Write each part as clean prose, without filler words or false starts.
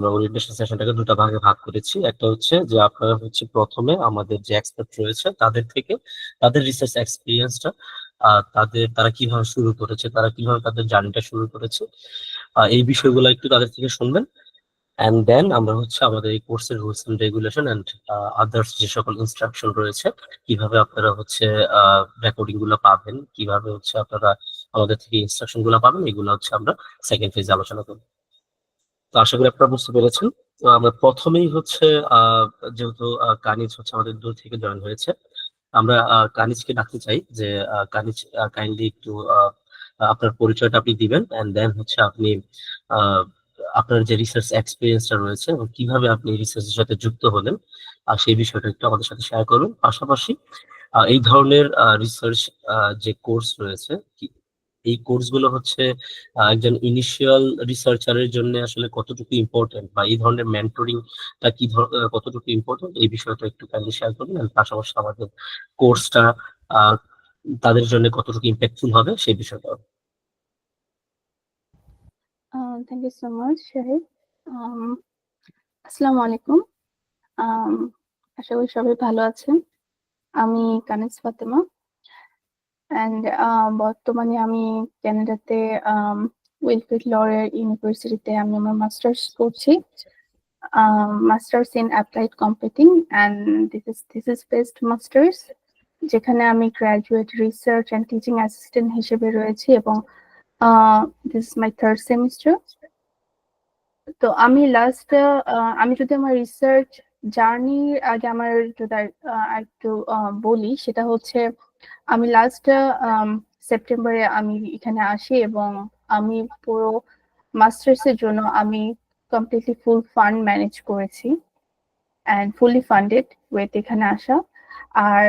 আমরা ওরিয়েন্টেশন সেশনটাকে দুটো ভাগে ভাগ করেছি। একটা হচ্ছে যে আপনারা হচ্ছে প্রথমে আমাদের যে এক্সপার্ট রয়েছে তাদের থেকে তাদের রিসার্চ এক্সপিরিয়েন্সটা, তারা কিভাবে শুরু করেছে, তারা কিভাবে তাদের জার্নিটা শুরু করেছে, এই বিষয়গুলো একটু তাদের থেকে শুনবেন। এন্ড দেন আমরা হচ্ছে আমাদের এই কোর্সের rules and regulation and others যে সকল ইনস্ট্রাকশন রয়েছে, কিভাবে আপনারা হচ্ছে রেকর্ডিং গুলো পাবেন, কিভাবে হচ্ছে আপনারা আমাদের থেকে ইনস্ট্রাকশন গুলো পাবেন, এগুলো হচ্ছে আমরা সেকেন্ড ফেজে আলোচনা করব। তো আশা করি আপনারা বুঝতে পেরেছেন। তো আমরা প্রথমেই হচ্ছে আহ যেহেতু কানিজ হচ্ছে আমাদের দূর থেকে জয়েন হয়েছে, আমরা কানিজকে ডাকতে চাই যে কানিজ, কাইন্ডলি একটু আপনার পরিচয়টা আপনি দিবেন, এন্ড দেন হচ্ছে আপনি আহ, আপনার যে রিসার্চ এক্সপিরিয়েন্সটা রয়েছে এবং কিভাবে আপনি রিসার্চের সাথে যুক্ত হলেন আর সেই বিষয়টা একটু আমাদের সাথে শেয়ার করবেন। পাশাপাশি এই ধরনের রিসার্চ যে কোর্স রয়েছে, এই কোর্সগুলো হচ্ছে একজন ইনিশিয়াল রিসার্চারের জন্য আসলে কতটুকু ইম্পর্টেন্ট, বা এই ধরনের মেন্টরিংটা কতটুকু ইম্পর্টেন্ট, এই বিষয়টা একটু কাইন্ডলি শেয়ার করবেন। আর পাশাপাশি আমাদের কোর্সটা তাদের জন্য কতটুকু ইম্প্যাক্টফুল হবে সেই বিষয়টা। Thank you so much, Shahid. আসসালামু আলাইকুম। Um, আশা করি সবাই ভালো আছেন। আমি কানিজ ফাতেমা, অ্যান্ড বর্তমানে আমি ক্যানাডাতে উইলফ্রিড লরের ইউনিভার্সিটিতে আমি আমার মাস্টার্স করছি, masters in applied computing, and this is best masters, যেখানে আমি graduate research and teaching assistant হিসেবে রয়েছি, এবং this is my third semester. তো আমি যদি আমার রিসার্চ জার্নির আগে আমার যদি একটু বলি, সেটা হচ্ছে আমি লাস্ট সেপ্টেম্বরে আমি এখানে আসি, এবং আমি পুরো মাস্টার্স এর জন্য আমি কমপ্লিটলি ফুল ফান্ড ম্যানেজ করেছি অ্যান্ড ফুলি ফান্ডেড ওয়েতে এখানে আসা। আর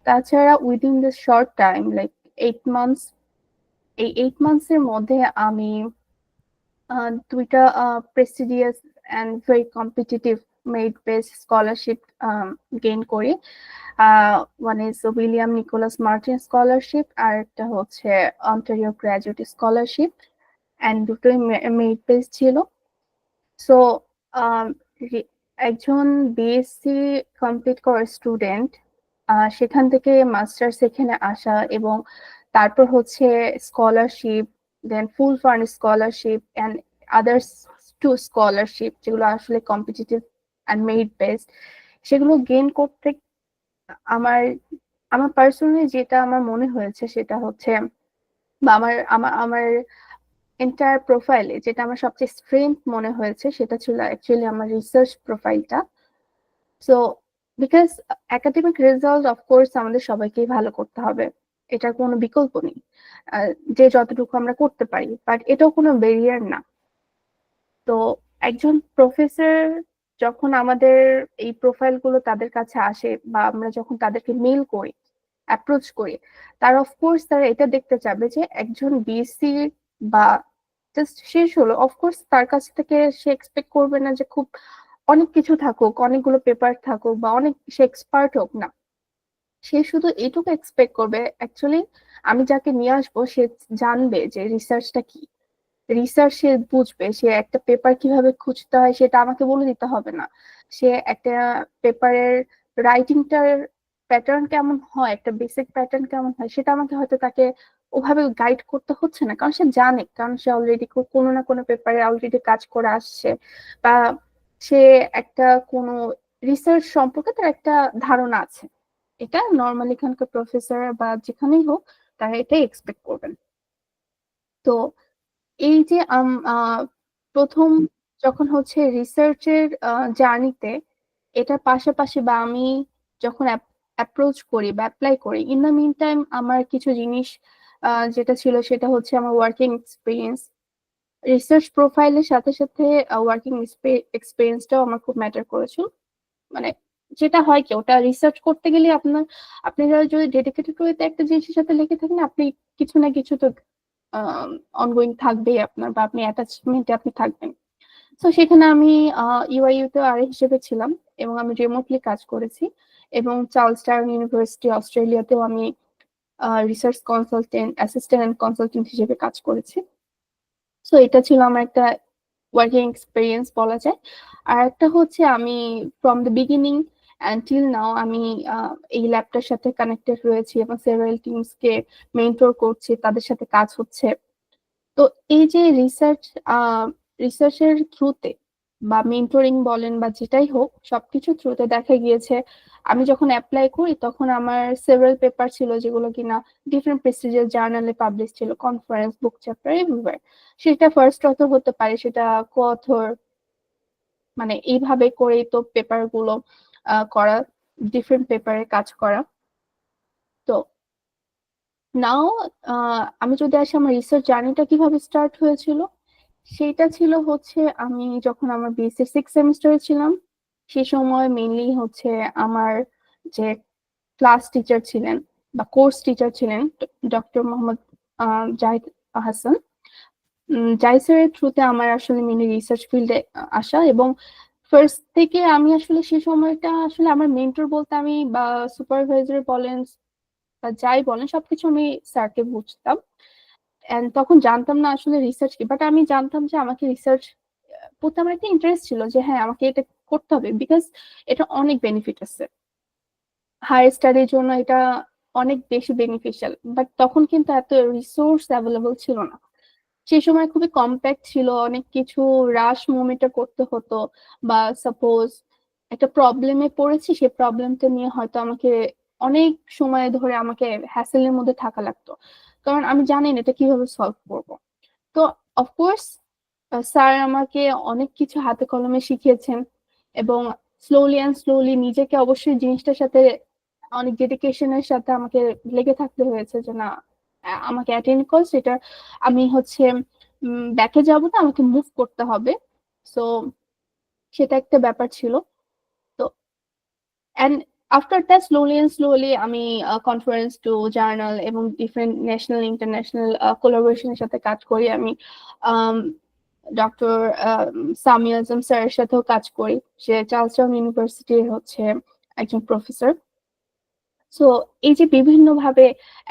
তাছাড়া within the short time, like 8 months, এই 8 মান্থস এর মধ্যে আমি দুইটা prestigious and very competitive merit based scholarship gain করি। One is William Nicholas Martin scholarship, আর একটা হচ্ছে অন্টারিও গ্র্যাজুয়েট স্কলারশিপ, অ্যান্ড দুটোই মেরিট বেসড ছিল। সো একজন বিএসসি কমপ্লিট করা স্টুডেন্ট সেখান থেকে মাস্টার্স এখানে আসা, এবং তারপর হচ্ছে scholarship, then full fund scholarship and others two scholarship, যেগুলো আসলে কম্পিটিটিভ অ্যান্ড মেরিট বেসড, সেগুলো গেইন করতে আমার আমার পার্সোনালি যেটা আমার মনে হয়েছে সেটা হচ্ছে, বা আমার আমার আমার এন্টায়ার প্রোফাইলে যেটা আমার সবচেয়ে স্ট্রেংথ মনে হয়েছে, সেটা ছিল অ্যাকচুয়ালি আমার রিসার্চ প্রোফাইলটা। So because academic result of course আমাদের সবাইকেই ভালো করতে হবে, এটার কোনো বিকল্প নেই, যে যতটুকু আমরা করতে পারি, বাট এটাও কোনো ব্যারিয়ার না। তো একজন প্রফেসর যখন আমাদের এই প্রোফাইল গুলো তাদের কাছে আসে, বা আমরা যখন তাদেরকে মেল করি, অ্যাপ্রোচ করি, তারা অফকোর্স তারা এটা দেখতে চাবে যে একজন বিএসসি বা জাস্ট শেষ হলো, অফকোর্স তার কাছ থেকে সে এক্সপেক্ট করবে না যে খুব অনেক কিছু থাকুক, অনেকগুলো পেপার থাকুক, বা অনেক সে এক্সপার্ট হোক না। সে শুধু এটুকু এক্সপেক্ট করবে, অ্যাকচুয়ালি আমি যাকে নিয়ে আসবো সে জানবে যে রিসার্চটা কি, রিসার্চ সে বুঝবে, সে একটা পেপার কিভাবে খুঁজতে হয় সেটা আমাকে বলে দিতে হবে না, সে একটা পেপারের রাইটিংটার প্যাটার্ন কেমন হয়, একটা বেসিক প্যাটার্ন কেমন হয়, সেটা আমাকে হয়তো তাকে ওভাবে গাইড করতে হচ্ছে না, কারণ সে জানে, কারণ সে অলরেডি কোনো না কোনো পেপারে অলরেডি কাজ করে আসছে, বা সে একটা কোনো রিসার্চ সম্পর্কে তার একটা ধারণা আছে। এটা নর্মালি এখানকার প্রফেসর বা যেখানেই হোক তারা এটাই এক্সপেক্ট করবেন। তো এই যে প্রথম যখন হচ্ছে রিসার্চের জার্নিতে, এটার পাশাপাশি বা আমি যখন অ্যাপ্রোচ করি বা অ্যাপ্লাই করি, ইন দ্য মিন টাইম আমার কিছু জিনিস যেটা ছিল সেটা হচ্ছে আমার ওয়ার্কিং এক্সপিরিয়েন্স। রিসার্চ প্রোফাইলের সাথে সাথে ওয়ার্কিং এক্সপিরিয়েন্সটাও আমার খুব ম্যাটার করেছিল। মানে যেটা হয় কি, ওটা রিসার্চ করতে গেলে আপনি যারা যদি ডেডিকেটেড ওয়েতে একটা জিনিসের সাথে লেগে থাকেন, আপনি কিছু না কিছু তো অনগোয়িং থাকবেই আপনার, বা আপনি অ্যাটাচমেন্টে আপনি থাকবেন। তো সেখানে আমি ইউআইইউ তে আর হিসেবে ছিলাম, এবং আমি রিমোটলি কাজ করেছি, এবং চার্লস ডারউইন ইউনিভার্সিটি অস্ট্রেলিয়াতেও আমি research consultant, assistant and consultant হিসেবে কাজ করেছি। সো এটা ছিল আমার একটা ওয়ার্কিং এক্সপিরিয়েন্স বলা যায়। আর একটা হচ্ছে আমি from the beginning until now আমি এই ল্যাবটার সাথে কানেক্টেড রয়েছি এবং সেভারাল টিমসকে মেন্টর করছি, তাদের সাথে কাজ হচ্ছে। তো এই যে রিসার্চের থ্রুতে বা মেন্টরিং বলেন বা যেটাই হোক, সবকিছু থ্রুতে দেখা গিয়েছে আমি যখন অ্যাপ্লাই করি তখন আমার সেভারাল পেপার ছিল যেগুলো কিনা ডিফারেন্ট প্রেস্টিজিয়াস জার্নালে পাবলিশ ছিল, কনফারেন্স, বুক চ্যাপ্টার এভরিওয়্যার। সেটা ফার্স্ট অথর হতে পারে, সেটা কো অথর, মানে এইভাবে করে তো পেপার গুলো করা, ডিফারেন্ট পেপারে কাজ করা। তো নাও আমি যদি আসি আমার রিসার্চ জার্নিটা কিভাবে স্টার্ট হয়েছিল, সেটা ছিল হচ্ছে আমি যখন আমার বিএসসি 6 সেমিস্টারে ছিলাম, সেই সময় মেইনলি হচ্ছে আমার যে ক্লাস টিচার ছিলেন বা কোর্স টিচার ছিলেন ডক্টর মোহাম্মদ জাহিদ হাসান, জাইসের থ্রুতে আমার আসলে মেইনলি রিসার্চ ফিল্ডে আসা। এবং ফার্স্ট থেকে আমি আসলে সেই সময়টা আসলে আমার মেন্টর বলতে আমি বা সুপারভাইজার বলেন বা যাই বলেন সবকিছু আমি স্যারকে বুঝতাম। এন্ড তখন জানতাম না আসলে রিসার্চ কি, বাট আমি জানতাম যে আমাকে রিসার্চ প্রতি আমার একটা ইন্টারেস্ট ছিল যে হ্যাঁ আমাকে এটা করতে হবে, বিকজ এটা অনেক বেনিফিট আছে, হায়ার স্টাডির জন্য এটা অনেক বেশি বেনিফিশিয়াল। বাট তখন কিন্তু এত রিসোর্স অ্যাভেলেবল ছিল না, সেই সময় খুবই কম্প্যাক্ট ছিল, অনেক কিছু রাশ মুভমেন্টে করতে হতো। বা সাপোজ একটা প্রবলেমে পড়েছি, সেই প্রবলেমটা নিয়ে হয়তো আমাকে অনেক সময় ধরে আমাকে হ্যাসেলের মধ্যে থাকা লাগতো, কারণ আমি জানি না এটা কিভাবে সলভ করব। তো অফকোর্স স্যার আমাকে অনেক কিছু হাতে কলমে শিখিয়েছেন এবং স্লোলি অ্যান্ড স্লোলি নিজেকে অবশ্যই জিনিসটার সাথে অনেক ডেডিকেশনের সাথে আমাকে লেগে থাকতে হয়েছে যে না আমাকে অ্যাটেন্ড কর, সেটা আমি হচ্ছে ব্যাকে যাব না, আমাকে মুভ করতে হবে। সো সেটা একটা ব্যাপার ছিল। তো and after that slowly and slowly আমি কনফারেন্স টু জার্নাল এবং ডিফারেন্ট ন্যাশনাল ইন্টারন্যাশনাল কোলাবোরেশনের সাথে কাজ করি। আমি ডক্টর সামি আজম স্যারের সাথেও কাজ করি, সে চার্লস টাউন ইউনিভার্সিটির হচ্ছে একজন প্রফেসর। সো এই যে বিভিন্ন ভাবে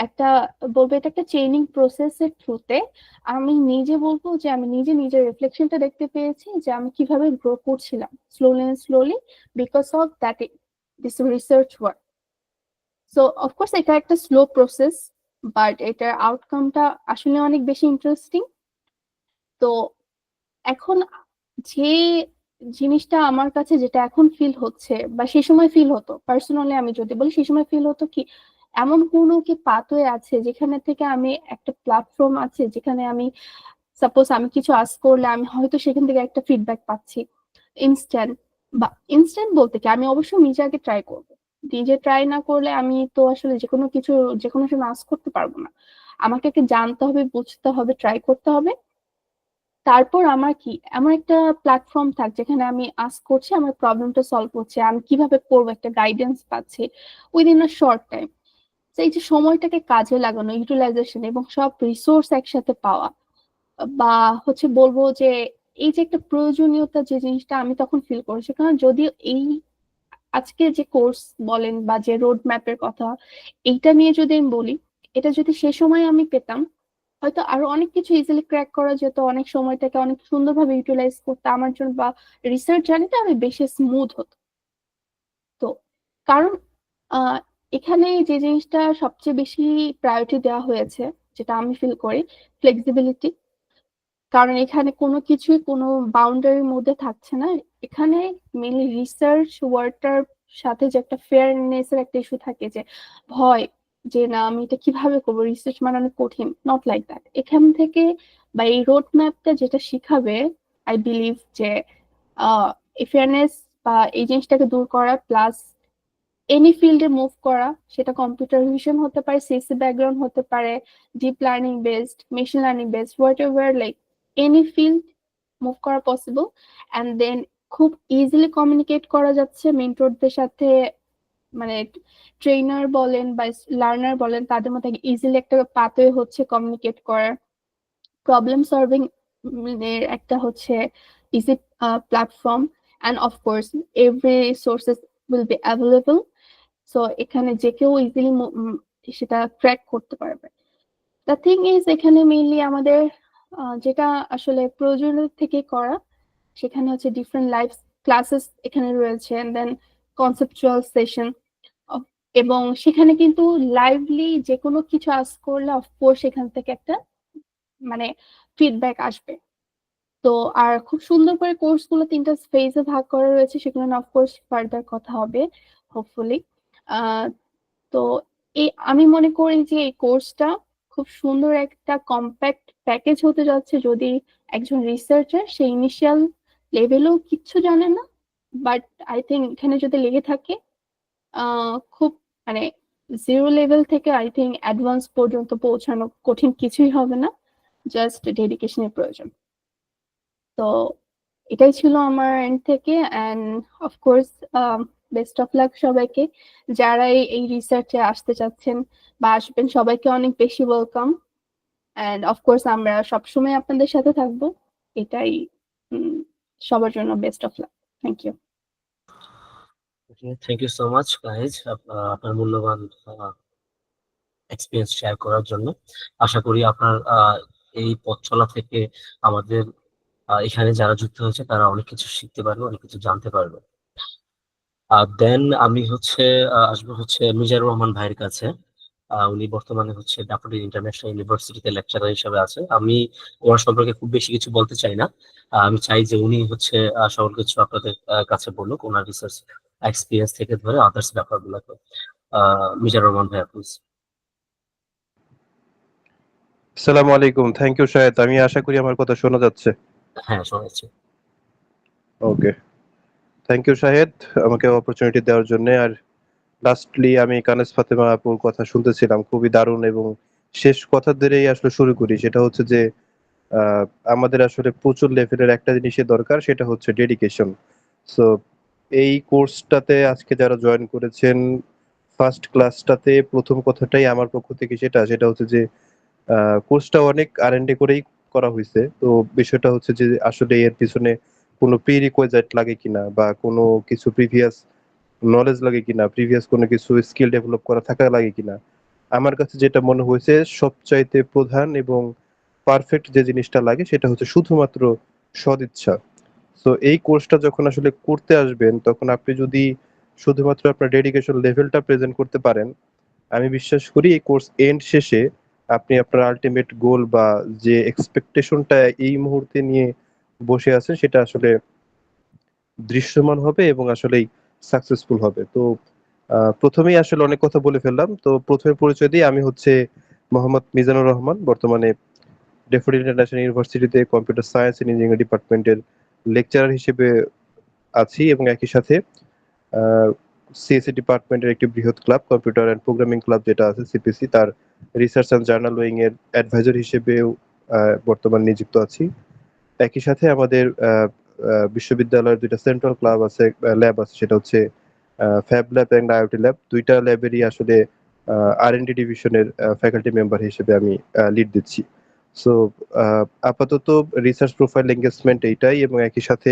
একটা বলবো এটা একটা ট্রেনিং প্রসেসের থ্রুতে আমি নিজে বলবো যে আমি নিজে নিজের রিফ্লেকশনটা দেখতে পেয়েছি যে আমি কিভাবে গ্রো করছিলাম slowly and slowly because of that this research work. So of course এটা একটা স্লো প্রসেস, বাট এটার আউটকামটা আসলে অনেক বেশি ইন্টারেস্টিং। তো এখন যে জিনিসটা আমার কাছে যেটা এখন ফিল হচ্ছে বা সেই সময় ফিল হতো, পার্সোনালি আমি যদি বলি সেই সময় ফিল হতো কি এমন কোনো কি পাথওয়ে আছে যেখানে থেকে আমি একটা প্ল্যাটফর্ম আছে যেখানে আমি সাপোজ আমি কিছু আস্ক করলে আমি হয়তো সেখান থেকে একটা ফিডব্যাক পাচ্ছি ইনস্ট্যান্ট। বা ইনস্ট্যান্ট বলতে কি আমি অবশ্যই নিজে আগে ট্রাই করব, নিজে ট্রাই না করলে আমি তো আসলে যে কোনো সময় আস্ক করতে পারবো না। আমাকে আগে জানতে হবে, বুঝতে হবে, ট্রাই করতে হবে, তারপর আমার কি এমন একটা প্ল্যাটফর্ম থাক যেখানে আমি আস্ক করছি, আমার প্রবলেমটা সলভ হচ্ছে, আমি কিভাবে করবো একটা গাইডেন্স পাচ্ছি উইদিন আ শর্ট টাইম। এই যে সময়টাকে কাজে লাগানো, ইউটিলাইজেশন এবং সব রিসোর্স একসাথে পাওয়া, বা হচ্ছে বলবো যে এই যে একটা প্রয়োজনীয়তা যে জিনিসটা আমি তখন ফিল করেছি, কারণ যদিও এই আজকে যে কোর্স বলেন বা যে রোড ম্যাপের কথা এইটা নিয়ে যদি আমি বলি, এটা যদি সে সময় আমি পেতাম হয়তো আরো অনেক কিছু ইজিলি ক্র্যাক করা যেত, অনেক সময়টাকে অনেক সুন্দরভাবে ইউটিলাইজ করতে আমার জন্য, বা রিসার্চ জার্নিটা অনেক বেশি স্মুথ হতো। তো কারণ আহ এখানে যে জিনিসটা সবচেয়ে বেশি প্রায়োরিটি দেওয়া হয়েছে, যেটা আমি ফিল করি, ফ্লেক্সিবিলিটি। কারণ এখানে কোনো কিছুই কোনো বাউন্ডারির মধ্যে থাকছে না। এখানে মেনলি রিসার্চ ওয়ার্কটার সাথে যে একটা ফেয়ারনেস এর একটা ইস্যু থাকে, যে ভয় যে না আমি এটা কিভাবে করবো, রিসার্চ মানে অনেক কঠিন, নট লাইক দ্যাট। এখান থেকে বা এই রোড ম্যাপটা যেটা শিখাবে, আই বিলিভ যে এই ফেয়ারনেস বা এই জিনিসটাকে দূর করা, প্লাস এনি ফিল্ডে মুভ করা, সেটা কম্পিউটার ভিশন হতে পারে, সিএসসি ব্যাকগ্রাউন্ড হতে পারে, deep learning based, machine learning based, what ever, like any field move করা পসিবল। অ্যান্ড দেন খুব ইজিলি কমিউনিকেট করা যাচ্ছে মেন্টরদের সাথে, মানে ট্রেনার বলেন বা লার্নার বলেন তাদের মধ্যে ইজিলি একটা পাথওয়ে হচ্ছে কমিউনিকেট করার, প্রবলেম সলভিং এর একটা হচ্ছে easy platform. And of course every sources will be available. So এখানে যে কেউ ইজিলি সেটা ট্র্যাক করতে পারবে। দ্য থিং ইজ এখানে মেইনলি আমাদের যেটা আসলে প্রয়োজনীয় থেকে করা, সেখানে হচ্ছে ডিফারেন্ট লাইভ ক্লাসেস এখানে রয়েছে, দেন কনসেপচুয়াল সেশন, এবং সেখানে কিন্তু লাইভলি যে কোনো কিছু আস্ক করলে অফকোর্স সেখান থেকে একটা মানে ফিডব্যাক আসবে। তো আর খুব সুন্দর করে কোর্স গুলো 3টা ফেজে ভাগ করা রয়েছে, সেগুলো অফকোর্স ফার্দার কথা হবে হোপফুলি। তো এই আমি মনে করি যে এই কোর্সটা খুব সুন্দর একটা কম্প্যাক্ট প্যাকেজ হতে যাচ্ছে যদি একজন রিসার্চার সে ইনিশিয়াল লেভেলেও কিচ্ছু জানে না, বাট আই থিঙ্ক এখানে যদি লেগে থাকে খুব মানে জিরো লেভেল থেকে আই থিঙ্ক অ্যাডভান্স পর্যন্ত পৌঁছানো কঠিন কিছুই হবে না, জাস্ট ডেডিকেশনের প্রয়োজন। তো এটাই ছিল আমার এন্ড থেকে, and of course best of lakh সবাইকে যারা এই রিসার্চে আসতে চাচ্ছেন বা আসবেন, সবাইকে অনেক বেশি ওয়েলকাম। অ্যান্ড অফকোর্স আমরা সবসময় আপনাদের সাথে থাকবো, এটাই সবার জন্য best of luck. Thank you. Thank you so much guys, আপনার মূল্যবান এক্সপিরিয়েন্স শেয়ার করার জন্য। আশা করি আপনার এই পথ চলা থেকে আমাদের এখানে যারা যুক্ত হয়েছে তারা অনেক কিছু শিখতে পারবে, অনেক কিছু জানতে পারবে। দেন আমি আসবো মিজানুর রহমান ভাইয়ের কাছে। উনি বর্তমানে দাফোডিল ইন্টারন্যাশনাল ইউনিভার্সিটিতে লেকচারার হিসেবে আছে। আমি ওনার সম্পর্কে খুব বেশি কিছু বলতে চাই না। আমি চাই যে উনি সকল কিছু আপনাদের কাছে বলুক, ওনার রিসার্চ এক্সপিরিয়েন্স থেকে ধরে আদার্স ব্যাপারগুলোকে। মিজানুর রহমান ভাইয়া প্লিজ। আসসালামু আলাইকুম। Thank you Shahed. আমি আশা করি আমার কথা শোনা যাচ্ছে। হ্যাঁ, শোনাচ্ছি। ওকে, থ্যাংক ইউ শাহেদ আমাকে অপরচুনিটি দেওয়ার জন্য। আর লাস্টলি আমি কানেস ফাতেমা আপুর কথা শুনতেছিলাম, খুবই দারুণ। এবং শেষ কথা ধরেই আসলে শুরু করি, সেটা হচ্ছে যে আহ, আমাদের আসলে প্রচুর লেভেলের একটা জিনিসের দরকার, সেটা হচ্ছে ডেডিকেশন। সো এই কোর্সটাতে আজকে যারা জয়েন করেছেন, ফার্স্ট ক্লাসটাতে প্রথম কথাটাই আমার পক্ষ থেকে সেটা হচ্ছে যে কোর্সটা অনেক আর&ডি করেই করা হয়েছে। তো বিষয়টা হচ্ছে যে আসলে এর পিছনে কোনো প্রি রিকোয়েজাইট লাগে কিনা, বা কোনো কিছু প্রিভিয়াস নলেজ লাগে কিনা, প্রিভিয়াস কোনো কিছু স্কিল ডেভেলপ করা থাকা লাগে কিনা। আমার কাছে যেটা মনে হয়েছে সবচাইতে প্রধান এবং পারফেক্ট যে জিনিসটা লাগে সেটা হচ্ছে শুধুমাত্র সদিচ্ছা। তো এই কোর্সটা যখন আসলে করতে আসবেন, তখন আপনি যদি শুধুমাত্র আপনার ডেডিকেশন লেভেলটা প্রেজেন্ট করতে পারেন, আমি বিশ্বাস করি এই কোর্স এন্ড শেষে আপনি আপনার আলটিমেট গোল বা যে এক্সপেকটেশনটা এই মুহূর্তে নিয়ে বসে আছেন সেটা আসলে দৃশ্যমান হবে এবং আসলেই সাকসেসফুল হবে। তো প্রথমেই আসলে অনেক কথা বলে ফেললাম। তো প্রথমে পরিচয় দিই, আমি মোহাম্মদ মিজানুর রহমান, বর্তমানে ডেফোডিল ইন্টারন্যাশনাল ইউনিভার্সিটিতে কম্পিউটার সায়েন্স এন্ড ইঞ্জিনিয়ারিং ডিপার্টমেন্টের লেকচারার হিসেবে আছি, এবং একই সাথে সিএসসি ডিপার্টমেন্টের একটি বৃহৎ club, computer and programming club যেটা আছে সিপিসি, তার রিসার্চ অ্যান্ড জার্নাল ওয়িং এর অ্যাডভাইজার হিসেবেও বর্তমানে নিযুক্ত আছি। একই সাথে আমাদের বিশ্ববিদ্যালয়ের দুইটা সেন্ট্রাল ক্লাব আছে, ল্যাব আছে, সেটা হচ্ছে fab lab and IoT lab. দুইটা ল্যাবেরই আসলে আর&ডি ডিভিশনের ফ্যাকাল্টি মেম্বার হিসেবে আমি লিড দিচ্ছি। সো আপাতত রিসার্চ প্রোফাইল এঙ্গেজমেন্ট এইটাই। এবং একই সাথে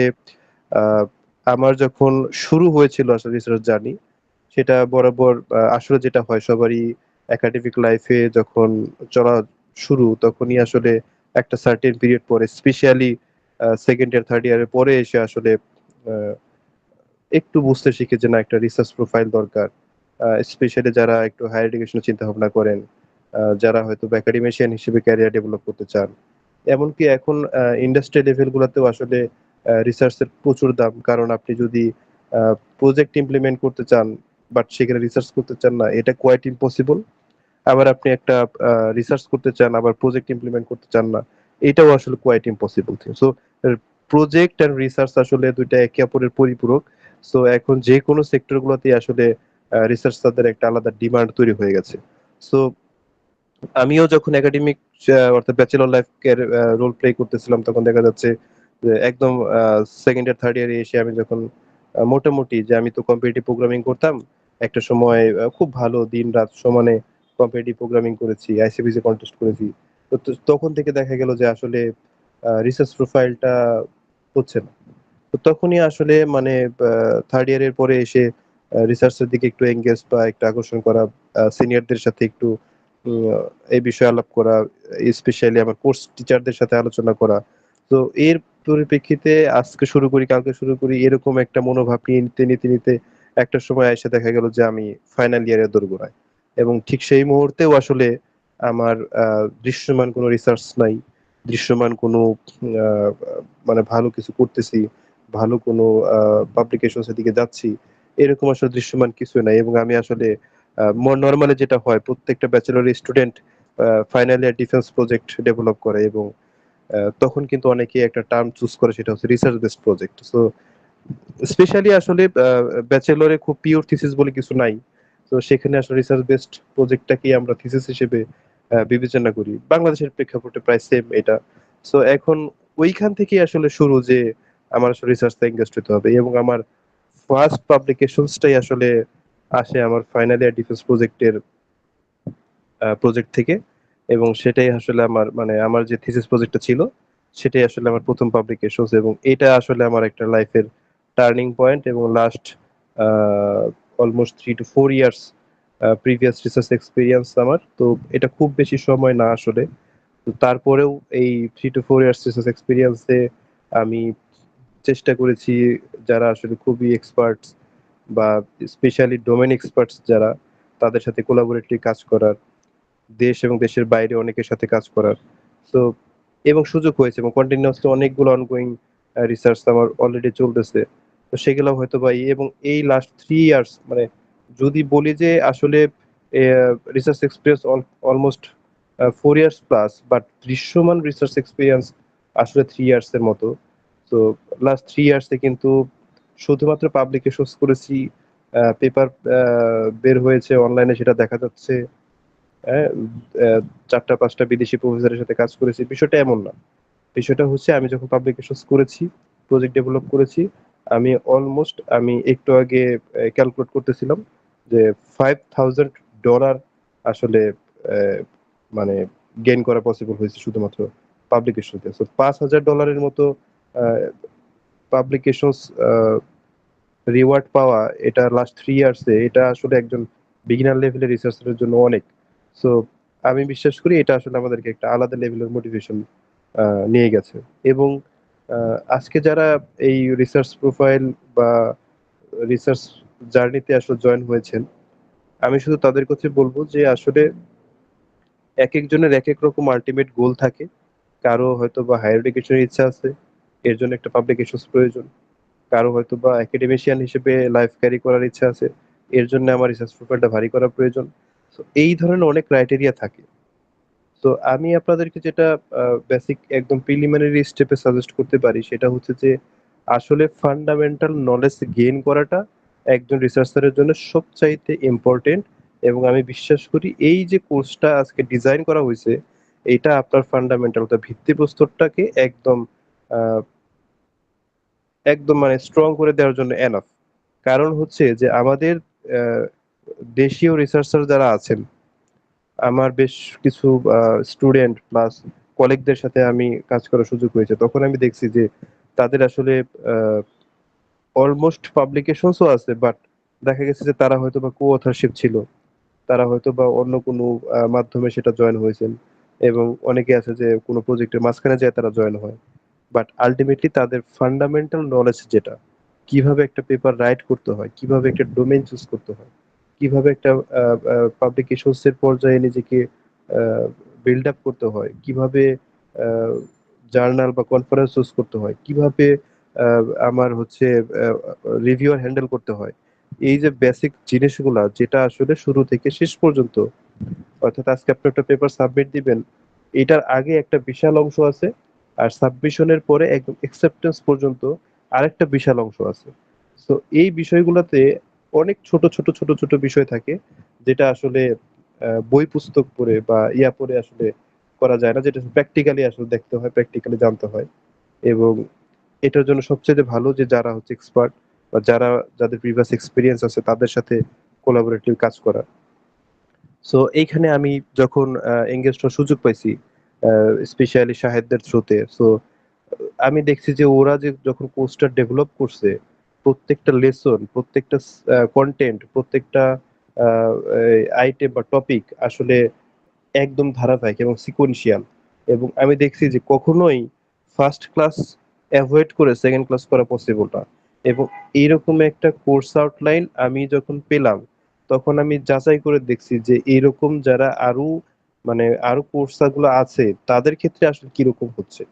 আহ, আমার যখন শুরু হয়েছিল আসলে রিসার্চ জার্নি, সেটা বরাবর আসলে যেটা হয় সবারই একাডেমিক লাইফে যখন চলা শুরু, তখনই আসলে একটা সার্টেন পিরিয়ড পরে, স্পেশালি সেকেন্ড ইয়ার থার্ড ইয়ারের পরে এসে আসলে আহ, একটু বুঝতে শিখে যে না, একটা রিসার্চ প্রোফাইল দরকার। স্পেশালি যারা একটু হায়ার এডুকেশনের চিন্তা ভাবনা করেন, যারা হয়তো একাডেমিশিয়ান হিসেবে ক্যারিয়ার ডেভেলপ করতে চান। এমনকি এখন ইন্ডাস্ট্রি লেভেল গুলোতেও আসলে রিসার্চের প্রচুর দাম, কারণ আপনি যদি প্রজেক্ট ইমপ্লিমেন্ট করতে চান বাট সেখানে রিসার্চ করতে চান না, এটা কোয়াইট ইম্পসিবল। আবার আপনি একটা রিসার্চ করতে চান আবার প্রজেক্ট ইমপ্লিমেন্ট করতে চান না, এটাও আসলে quite impossible thing. So project and research আসলে দুইটা একে অপরের পরিপূরক। সো এখন যে কোনো সেক্টর গুলোতে আসলে রিসার্চ তাদের একটা আলাদা ডিমান্ড তৈরি হয়ে গেছে। সো আমিও যখন একাডেমিক অর্থাৎ ব্যাচেলর লাইফ রোল প্লে করতেছিলাম, তখন দেখা যাচ্ছে যে একদম সেকেন্ড ইয়ার থার্ড ইয়ারে এসে আমি যখন মোটামুটি, যে আমি তো কম্পিটিটিভ প্রোগ্রামিং করতাম একটা সময়, খুব ভালো দিন রাত সমানে কম্পিটিটিভ প্রোগ্রামিং করেছি, আইসিপিসি কন্টেস্ট করেছি। তো তখন থেকে দেখা গেল যে আসলে রিসার্চ প্রোফাইলটা হচ্ছে না। তো তখনই আসলে মানে থার্ড ইয়ারের পরে এসে রিসার্চের দিকে একটু এঙ্গেজ বা একটু আকর্ষণ করা, সিনিয়রদের সাথে একটু এই বিষয়ে আলাপ করা, স্পেশালি আমার কোর্স টিচারদের সাথে আলোচনা করা। তো এর পরিপ্রেক্ষিতে আজকে শুরু করি কালকে শুরু করি এরকম একটা মনোভাব নিয়ে নিতে একটা সময় এসে দেখা গেল যে আমি ফাইনাল ইয়ারের দোরগোড়ায়, এবং ঠিক সেই মুহূর্তেও আসলে আমার দৃশ্যমান কোনো রিসার্চ নাই, দৃশ্যমান কোনো আহ, মানে ভালো কিছু করতেছি, ভালো কোনো পাবলিকেশনস এর দিকে যাচ্ছি, এরকম আসলে দৃশ্যমান কিছু নাই। এবং আমি আসলে নর্মালি যেটা হয় প্রত্যেকটা bachelor student final year defence project develop করে, এবং তখন কিন্তু অনেকে একটা টার্ম চুজ করে, সেটা হচ্ছে research based project. So specially আসলে ব্যাচেলরে খুব পিওর থিসিস বলে কিছু নাই। তো সেখানে আসলে রিসার্চ বেসড প্রজেক্টটাকে আমরা থিসিস হিসেবে বিবেচনা করি, বাংলাদেশের প্রেক্ষাপটে প্রায় সেম এটা। সো এখন ওইখান থেকে আসলে শুরু যে আমার আসলে রিসার্চে এঙ্গেজ হতে হবে, এবং আমার ফার্স্ট পাবলিকেশনসটাই আসলে আসে আমার ফাইনাল ইয়ার ডিফেন্স প্রজেক্টের প্রজেক্ট থেকে। এবং সেটাই আসলে আমার মানে আমার যে থিসিস প্রজেক্টটা ছিল সেটাই আসলে আমার প্রথম পাবলিকেশন, এবং এটা আসলে আমার একটা লাইফের টার্নিং পয়েন্ট। এবং last almost 3 to 4 years previous research experience আমার, তো এটা খুব বেশি সময় না আসলে। তো তারপরেও এই 3 to 4 ইয়ার্স রিসার্চ এক্সপিরিয়েন্সে আমি চেষ্টা করেছি যারা আসলে খুবই এক্সপার্টস বা স্পেশালি ডোমেন এক্সপার্টস যারা, তাদের সাথে কোলাবোরেটলি কাজ করার, দেশ এবং দেশের বাইরে অনেকের সাথে কাজ করার। তো এবং সুযোগ হয়েছে, এবং কন্টিনিউয়াসলি অনেকগুলো অনগোয়িং রিসার্চ আমার অলরেডি চলতেছে। তো সেগুলো হয়তো বা এবং এই লাস্ট 3 ইয়ার্স মানে যদি বলি যে আসলে research experience almost 4 years plus, but দৃশ্যমান রিসার্চ এক্সপিরিয়েন্স আসলে 3 ইয়ার্স এর মতো। তো লাস্ট 3 ইয়ার্সে কিন্তু শুধুমাত্র পাবলিকেশনস করেছি, পেপার বের হয়েছে অনলাইনে, সেটা দেখা যাচ্ছে। হ্যাঁ, 4টা 5টা বিদেশি প্রফেসরের সাথে কাজ করেছি, বিষয়টা এমন না। বিষয়টা হচ্ছে আমি যখন পাবলিকেশনস করেছি, প্রজেক্ট ডেভেলপ করেছি, আমি একটু আগে ক্যালকুলেট করতেছিলাম যে $5,000 আসলে আহ, মানে গেইন করা পসিবল হয়েছে শুধুমাত্র পাবলিকেশনতে। সো $5,000 মতো পাবলিকেশনস রিওয়ার্ড পাওয়া, এটা লাস্ট 3 ইয়ার্সে, এটা আসলে একজন বিগিনার লেভেলের রিসার্চারের জন্য অনেক। সো আমি বিশ্বাস করি এটা আসলে আমাদেরকে একটা আলাদা লেভেলের মোটিভেশন নিয়ে গেছে। এবং আজকে যারা এই রিসার্চ প্রোফাইল বা রিসার্চ জার্নিতে আসলে জয়েন হয়েছেন, আমি শুধু তাদের কাছে বলবো যে আসলে এক একজনের এক এক রকম আলটিমেট গোল থাকে। কারো হয়তো বা হায়ার এডুকেশনের ইচ্ছা আছে, এর জন্য একটা পাবলিকেশন প্রয়োজন। কারো হয়তো বা একাডেমিশিয়ান হিসেবে লাইফ ক্যারি করার ইচ্ছা আছে, এর জন্য আমার রিসার্চ প্রোফাইলটা ভারী করা প্রয়োজন। তো এই ধরনের অনেক ক্রাইটেরিয়া থাকে। তো আমি আপনাদেরকে যেটা বেসিক একদম প্রিলিমিনারি স্টেপে সাজেস্ট করতে পারি সেটা হচ্ছে যে আসলে ফান্ডামেন্টাল নলেজ গেইন করাটা একজন রিসার্চারের জন্য সবচাইতে ইম্পর্টেন্ট। এবং আমি বিশ্বাস করি এই যে কোর্সটা আজকে ডিজাইন করা হয়েছে, এটা আপনার ফান্ডামেন্টাল ভিত্তিপ্রস্তরটাকে একদম আহ, একদম মানে স্ট্রং করে দেওয়ার জন্য এনাফ। কারণ হচ্ছে যে আমাদের আহ, দেশীয় রিসার্চার যারা আছেন, আমার বেশ কিছু স্টুডেন্ট প্লাস কলিগদের সাথে আমি কাজ করার সুযোগ হয়েছে, তখন আমি দেখছি যে তাদের আসলে অলমোস্ট পাবলিকেশনসও আছে, বাট দেখা গেছে যে তারা হয়তো বা কো অথরশিপ ছিল, তারা হয়তো বা অন্য কোনো মাধ্যমে সেটা জয়েন হয়েছেন, এবং অনেকে আছে যে কোনো প্রজেক্টের মাঝখানে যায় তারা জয়েন হয়। বাট আলটিমেটলি তাদের ফান্ডামেন্টাল নলেজ যেটা, কিভাবে একটা পেপার রাইট করতে হয়, কিভাবে একটা ডোমেইন চুজ করতে হয়, কিভাবে একটা পাবলিকেশনস এর পর্যায়ে নিজেকে বিল্ড আপ করতে হয়, কিভাবে জার্নাল বা কনফারেন্স চুজ করতে হয়, কিভাবে আমার হচ্ছে রিভিউয়ার হ্যান্ডেল করতে হয়, এই যে বেসিক জিনিসগুলা যেটা আসলে শুরু থেকে শেষ পর্যন্ত, অর্থাৎ আজকে আপনি একটা পেপার সাবমিট দিবেন, এটার আগে একটা বিশাল অংশ আছে, আর সাবমিশনের পরে একদম অ্যাকসেপ্টেন্স পর্যন্ত আরেকটা বিশাল অংশ আছে। তো এই বিষয়গুলোতে অনেক ছোট ছোট ছোট ছোট বিষয় থাকে, যেটা আসলে বই পুস্তক পড়ে বা ইয়া পড়ে আসলে করা যায় না, যেটা প্র্যাকটিক্যালি আসলে দেখতে হয়, প্র্যাকটিক্যালি জানতে হয়। এবং এটার জন্য সবচেয়ে ভালো যে যারা হচ্ছে এক্সপার্ট বা যাদের প্রিভিয়াস এক্সপিরিয়েন্স আছে তাদের সাথে কোলাবোরেটিভ কাজ করা। সো এইখানে আমি যখন এঙ্গেজ হওয়ার সুযোগ পাইছি, স্পেশালি শাহেদদের থ্রুতে, সো আমি দেখছি যে ওরা যে যখন কোর্সটা ডেভেলপ করছে, প্রত্যেকটা লেসন, প্রত্যেকটা কন্টেন্ট, প্রত্যেকটা আইটেম বা টপিক আসলে একদম ধারাবাহিক এবং সিকোয়েন্সিয়াল। এবং আমি দেখছি যে কখনোই ফার্স্ট ক্লাস অ্যাভয়েড করে সেকেন্ড ক্লাস করা পসিবল না। এবং এইরকম একটা কোর্স আউটলাইন আমি যখন পেলাম, তখন আমি যাচাই করে দেখছি যে এরকম যারা আরো কোর্স গুলো আছে তাদের ক্ষেত্রে আসলে কিরকম হচ্ছে।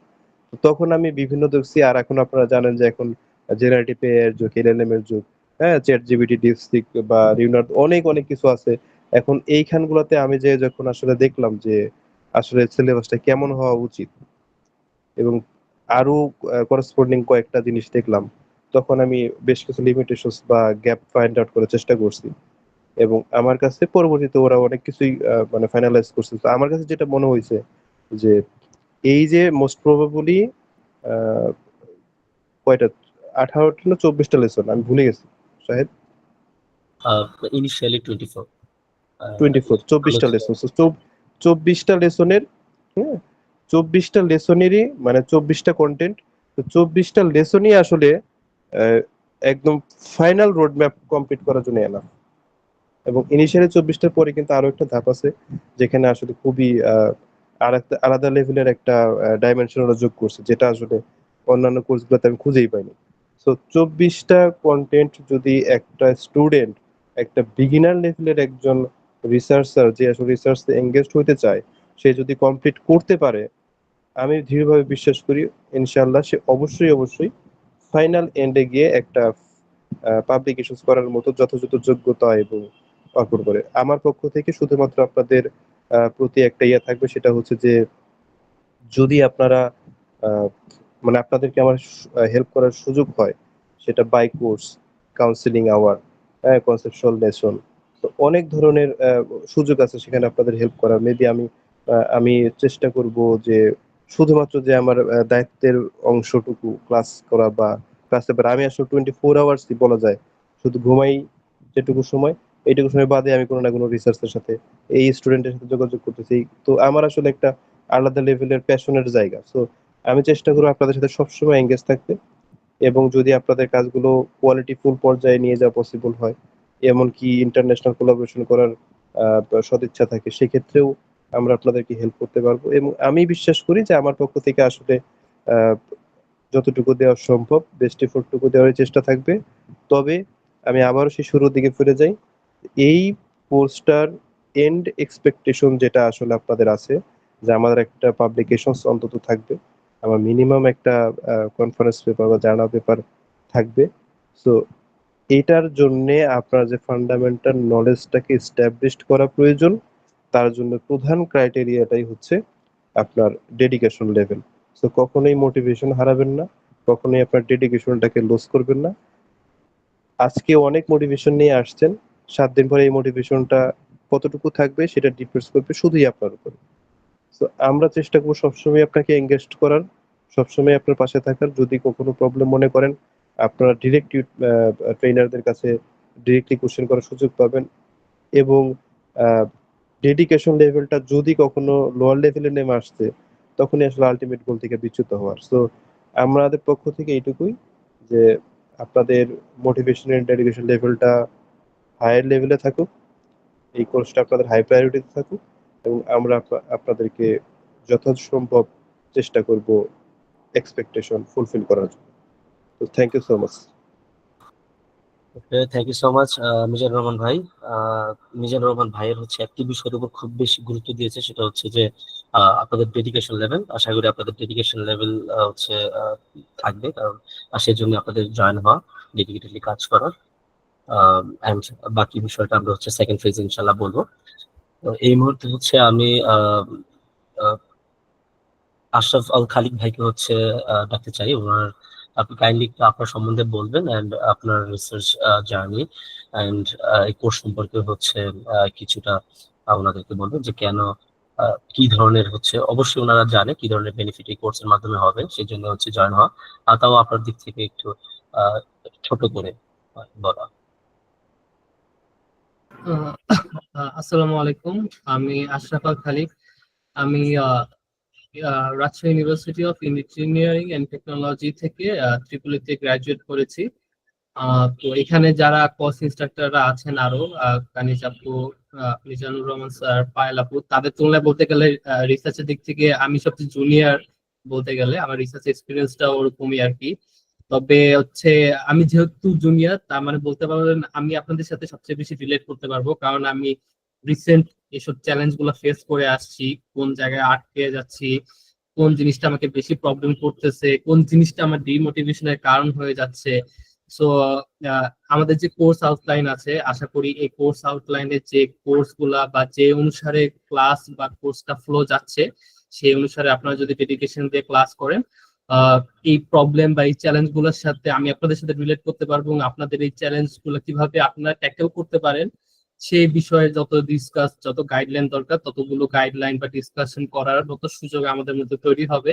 তো তখন আমি বিভিন্ন দেখছি, আর এখন আপনারা জানেন যে এখন জেনারেটিভ এআই এর যুগ, এলএলএম এর যুগ, হ্যাঁ, চ্যাট জিপিটি, ডিপসিক বা লিওনার্ড, অনেক অনেক কিছু আছে। এখন এইখানগুলোতে আমি যে যখন আসলে দেখলাম যে আসলে সিলেবাসটা কেমন হওয়া উচিত এবং আরো করেসপন্ডিং কয়েকটা জিনিস দেখলাম, তখন আমি বেশ কিছু লিমিটেশনস বা গ্যাপ ফাইন্ড আউট করার চেষ্টা করছি। এবং আমার কাছে পরবর্তীতে ওরা অনেক কিছুই মানে ফাইনালাইজ করছে। তো আমার কাছে যেটা মনে হয়েছে যে এই যে মোস্ট প্রবাবলি কয়টা, 18টা না 24টা লেসন আমি ভুলে গেছি শাহেদ। ইনিশিয়ালি 24। 24টা লেসন। 24টা লেসনের, হ্যাঁ, 24টা লেসনেরই মানে 24টা কন্টেন্ট। তো 24টা লেসনই আসলে আহ, একদম ফাইনাল রোড ম্যাপ কমপ্লিট করার জন্য এনাফ। এবং ইনিশিয়ালি 24টার পরে কিন্তু আরো একটা ধাপ আছে, যেখানে আসলে খুবই আর একটা আলাদা লেভেলের একটা ডাইমেনশন ওরা যোগ করছে, যেটা আসলে অন্যান্য কোর্সগুলোতে আমি খুঁজেই পাইনি। সো 24টা কন্টেন্ট যদি একটা স্টুডেন্ট, একটা বিগিনার লেভেলের একজন রিসার্চার যে আসলে রিসার্চে এঙ্গেজ হতে চায়, সে যদি কমপ্লিট করতে পারে, আমি দৃঢ়ভাবে বিশ্বাস করি ইনশাআল্লাহ সে অবশ্যই অবশ্যই ফাইনাল এন্ডে গিয়ে একটা পাবলিকেশন করার মতো যথাযথ যোগ্যতা এবং অর্পণ করে। আমার পক্ষ থেকে শুধুমাত্র আপনাদের প্রতি একটা ইয়ে থাকবে, সেটা হচ্ছে যে যদি আপনারা আহ, মানে আপনাদেরকে আমার হেল্প করার সুযোগ হয়, সেটা by course, counselling hour, conceptual lesson, তো অনেক ধরনের সুযোগ আছে সেখানে আপনাদের হেল্প করার। মেবি আমি চেষ্টা করব যে শুধুমাত্র যে আমার দায়িত্বের অংশটুকু ক্লাস করা বা ক্লাসে, আমি আসলে 24 আওয়ার্স বলা যায় শুধু ঘুমাই যেটুকু সময়, এইটুকু সময় বাদে আমি কোনো না কোনো রিসার্চের সাথে, এই স্টুডেন্টের সাথে যোগাযোগ করতেছি। তো আমার আসলে একটা আলাদা লেভেলের প্যাশনের জায়গা। সো আমি চেষ্টা করবো আপনাদের সাথে সবসময় এঙ্গেজ থাকতে, এবং যদি আপনাদের কাজগুলো কোয়ালিটিফুল পর্যায়ে নিয়ে যাওয়া পসিবল হয়, এমনকি ইন্টারন্যাশনাল কোলাবোরেশন করার সদিচ্ছা থাকে, সেক্ষেত্রেও আমরা আপনাদেরকে হেল্প করতে পারবো। এবং আমি বিশ্বাস করি যে আমার পক্ষ থেকে আসলে আহ, যতটুকু দেওয়া সম্ভব বেস্ট এফোর্টটুকু দেওয়ার চেষ্টা থাকবে। তবে আমি আবারও সেই শুরুর দিকে ফিরে যাই, এই পোস্টার এন্ড এক্সপেকটেশন যেটা আসলে আপনাদের আছে, যে আমাদের একটা পাবলিকেশন অন্তত থাকবে, আমার মিনিমাম একটা কনফারেন্স পেপার বা জার্নাল পেপার থাকবে। সো এটার জন্য আপনার যে ফান্ডামেন্টাল নলেজটাকে এস্টাবলিশড করা প্রয়োজন, তার জন্য প্রধান ক্রাইটেরিয়াটাই হচ্ছে আপনার ডেডিকেশন লেভেল। সো কখনোই মোটিভেশন হারাবেন না, কখনোই আপনার ডেডিকেশনটাকে লস করবেন না। আজকে অনেক মোটিভেশন নিয়ে আসছেন, 7 দিন পরে এই মোটিভেশনটা কতটুকু থাকবে সেটা ডিপেন্ডস করবে শুধুই আপনার উপর। তো আমরা চেষ্টা করবো সবসময় আপনাকে এঙ্গেজ করার, সবসময় আপনার পাশে থাকার। যদি কখনো প্রবলেম মনে করেন, আপনারা ডিরেক্ট ট্রেনারদের কাছে ডিরেক্টলি কোশ্চেন করার সুযোগ পাবেন। এবং ডেডিকেশন লেভেলটা যদি কখনো লোয়ার লেভেলে নেমে আসছে, তখনই আসলে আলটিমেট গোল থেকে বিচ্যুত হওয়ার। সো আমাদের পক্ষ থেকে এইটুকুই, যে আপনাদের মোটিভেশনের ডেডিকেশন লেভেলটা হায়ার লেভেলে থাকুক, এই কোর্সটা আপনাদের হাই প্রায়োরিটিতে থাকুক, এবং আমরা আপনাদেরকে যথাসম্ভব চেষ্টা করব এক্সপেকটেশন ফুলফিল করার জন্য। তো thank you so much. Thank you so much Mizanur Rahman ভাই। আহ, মিজানুর রহমান ভাইয়ের হচ্ছে একটি বিষয়ের উপর খুব বেশি গুরুত্ব দিয়েছে, সেটা হচ্ছে যে আপনাদের ডেডিকেশন লেভেল। আশা করি আপনাদের ডেডিকেশন লেভেল হচ্ছে থাকবে, কারণ সেজন্য আপনাদের জয়েন হওয়া, ডেডিকেটেডলি কাজ করার। এন্ড বাকি বিষয়টা আমরা হচ্ছে সেকেন্ড ফেজ ইনশাল্লাহ বলবো। তো এই মুহূর্তে হচ্ছে আমি আহ, আশরাফ আল খালিক ভাইকে হচ্ছে ডাকতে চাই। ওনার, আপনি কাইন্ডলি একটু আপনার সম্বন্ধে বলবেন এন্ড আপনার রিসার্চ জার্নি এন্ড এই কোর্স সম্পর্কে হচ্ছে কিছুটা ওনাদেরকে বলবেন যে কেন, কি ধরনের হচ্ছে, অবশ্যই ওনারা জানে কি ধরনের বেনিফিট এই কোর্সের মাধ্যমে হবে, সেই জন্য হচ্ছে জয়েন হওয়া। তাও আপনার দিক থেকে একটু আহ, ছোট করে বলা। আহ, আসসালামু আলাইকুম। আমি আশরাফ আল খালিক। আমি Rajshahi university of engineering and technology থেকে ত্রিপুলিতে গ্রাজুয়েট করেছি। তো এখানে যারা কোর্স ইনস্ট্রাক্টররা আছেন আরো, কানিজ আপু, মিজানুর রহমান স্যার, পায়েল আপু, তাদের তুলনায় বলতে গেলে রিসার্চের দিক থেকে আমি সবচেয়ে জুনিয়র বলতে গেলে আমার রিসার্চ এক্সপিরিয়েন্সটা ওরকমই আর কি। তবে হচ্ছে আমি যেহেতু জুনিয়র, তার মানে বলতে পারবেন আমি আপনাদের সাথে সবচেয়ে বেশি রিলেট করতে পারবো, কারণ আমি রিসেন্ট এসব চ্যালেঞ্জ গুলো ফেস করে আসছি, কোন জায়গায় আটকে যাচ্ছি, কোন জিনিসটা আমাকে বেশি প্রবলেম করতেছে, কোন জিনিসটা আমার ডিমোটিভেশনের কারণ হয়ে যাচ্ছে। সো আমাদের যে কোর্স আউটলাইন আছে, আশা করি এই কোর্স আউটলাইনের যে কোর্স গুলা বা যে অনুসারে ক্লাস বা কোর্সটা ফ্লো যাচ্ছে, সেই অনুসারে আপনারা যদি ডেডিকেশন দিয়ে ক্লাস করেন, আহ, এই প্রবলেম বা এই চ্যালেঞ্জ গুলোর সাথে আমি আপনাদের সাথে রিলেট করতে পারবো, এবং আপনাদের এই চ্যালেঞ্জ গুলো কিভাবে আপনারা ট্যাকেল করতে পারেন সেই বিষয়ে যত গাইডলাইন দরকার ততগুলো গাইডলাইন বা ডিসকাশন করার মতো সুযোগ আমাদের মধ্যে তৈরি হবে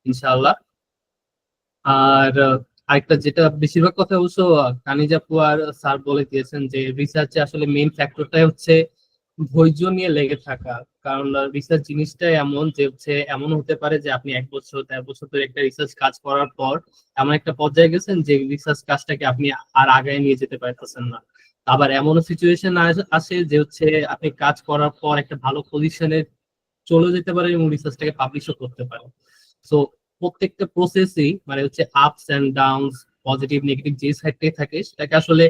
ইনশাআল্লাহ। আর আরেকটা যেটা বেশিরভাগ কথা অবশ্য কানিজ আপু আর স্যার বলে দিয়েছেন, যে রিসার্চে আসলে মেইন ফ্যাক্টরটাই হচ্ছে ধৈর্য নিয়ে লেগে থাকা। কারণ রিসার্চ জিনিসটাই এমন যে হচ্ছে এমন হতে পারে যে আপনি 1 বছর 1.5 বছর ধরে একটা রিসার্চ কাজ করার পর এমন একটা পর্যায়ে গেছেন যে রিসার্চ কাজটাকে আপনি আর আগায় নিয়ে যেতে পারতেছেন না। আবার এমনও সিচুয়েশন আসে যে হচ্ছে আপনি কাজ করার পর একটা ভালো পজিশনে চলে যেতে পারেন এবং রিসার্চটাকে পাবলিশও করতে পারেন। সো প্রত্যেকটা প্রসেসই মানে হচ্ছে ups and downs, positive negative যে সাইডটাই থাকে সেটাকে আসলে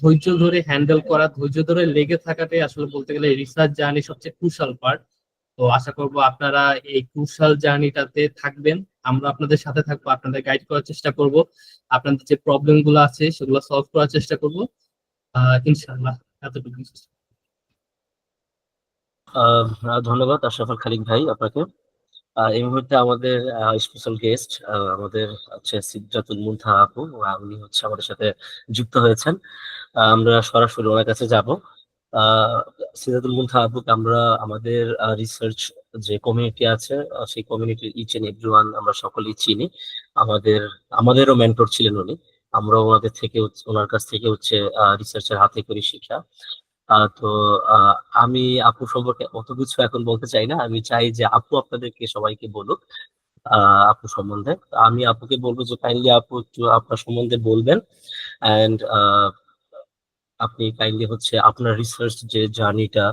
ধৈর্য ধরে হ্যান্ডেল করা, ধৈর্য ধরে লেগে থাকাটাই আসলে বলতে গেলে রিসার্চ জার্নি সবচেয়ে ক্রুশাল পার্ট। তো আশা করব আপনারা এই ক্রুশাল জার্নিটাতে থাকবেন, আমরা আপনাদের সাথে থাকবো, আপনাদের গাইড করার চেষ্টা করব, আপনাদের যে প্রবলেম গুলো আছে সেগুলো সলভ করার চেষ্টা করব ইনশাআল্লাহ। এতটুকু। ধন্যবাদ আশরাফুল খালিক ভাই আপনাকে। এই মুহূর্তে আমাদের স্পেশাল গেস্ট আমাদের হচ্ছে সিদরাতুল মুনতাহা আপু, উনি হচ্ছে আমাদের সাথে যুক্ত হয়েছেন। আমরা সরাসরি ওনার কাছে যাব। সিদরাতুল মুনতাহা আপুকে আমরা আমাদের রিসার্চ যে কমিউনিটি আছে, সেই কমিউনিটির ইচ এন্ড এভরিওয়ান আমরা সকলেই চিনি। আমাদের আমাদেরও মেন্টর ছিলেন উনি। আমরা ওনাদের থেকে ওনার কাছ থেকে হচ্ছে রিসার্চের হাতে করে শিখা। তো আহ, আমি আপু সম্পর্কে অত কিছু এখন বলতে চাই না, আমি চাই যে আপু আপনাদেরকে সবাইকে বলুক আপু সম্বন্ধে। আমি আপুকে বলবো যে কাইন্ডলি আপু একটু আপনার সম্বন্ধে বলবেন। অ্যান্ড আপনি কাইন্ডলি হচ্ছে আপনার রিসার্চ যে জার্নিটা,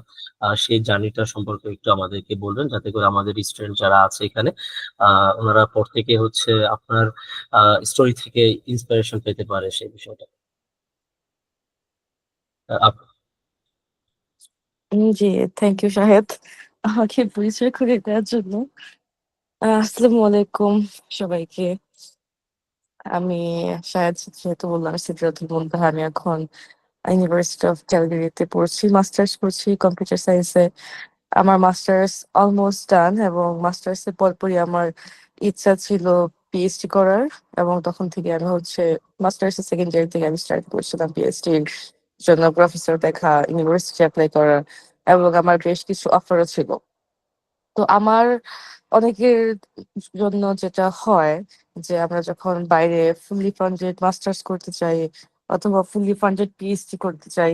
সেই জার্নিটা সম্পর্কে একটু আমাদেরকে বলবেন, যাতে করে আমাদের স্টুডেন্ট যারা আছে এখানে ওনারা পর থেকে হচ্ছে আপনার স্টোরি থেকে ইন্সপিরেশন পেতে পারে সেই বিষয়টা। আপু। জি, থ্যাংক ইউ শাহেদ আমাকে পরিচয় করে দেওয়ার জন্য। আসসালামু আলাইকুম সবাইকে। আমি শাহেদ যেহেতু বললাম সিদরাতুল মুনতাহা, আমি এখন ইউনিভার্সিটি অফ ক্যালগারিতে পড়ছি, মাস্টার্স করছি কম্পিউটার সায়েন্সে। আমার মাস্টার্স অলমোস্ট ডান, এবং মাস্টার্স এর পরপরই আমার ইচ্ছা ছিল পিএইচডি করার, এবং তখন থেকে আমি হচ্ছে মাস্টার্স এর সেকেন্ড ইয়ার থেকে আমি স্টার্ট করছিলাম পিএইচডির জন্য প্রফেসর দেখা, ইউনিভার্সিটি অ্যাপ্লাই করা, এবং আমার বেশ কিছু অফারও ছিল। তো আমার অনেকের জন্য যেটা হয় যে আমরা যখন বাইরে ফুললি ফান্ডেড মাস্টার্স করতে চাই অথবা ফুললি ফান্ডেড পিএইচডি করতে চাই,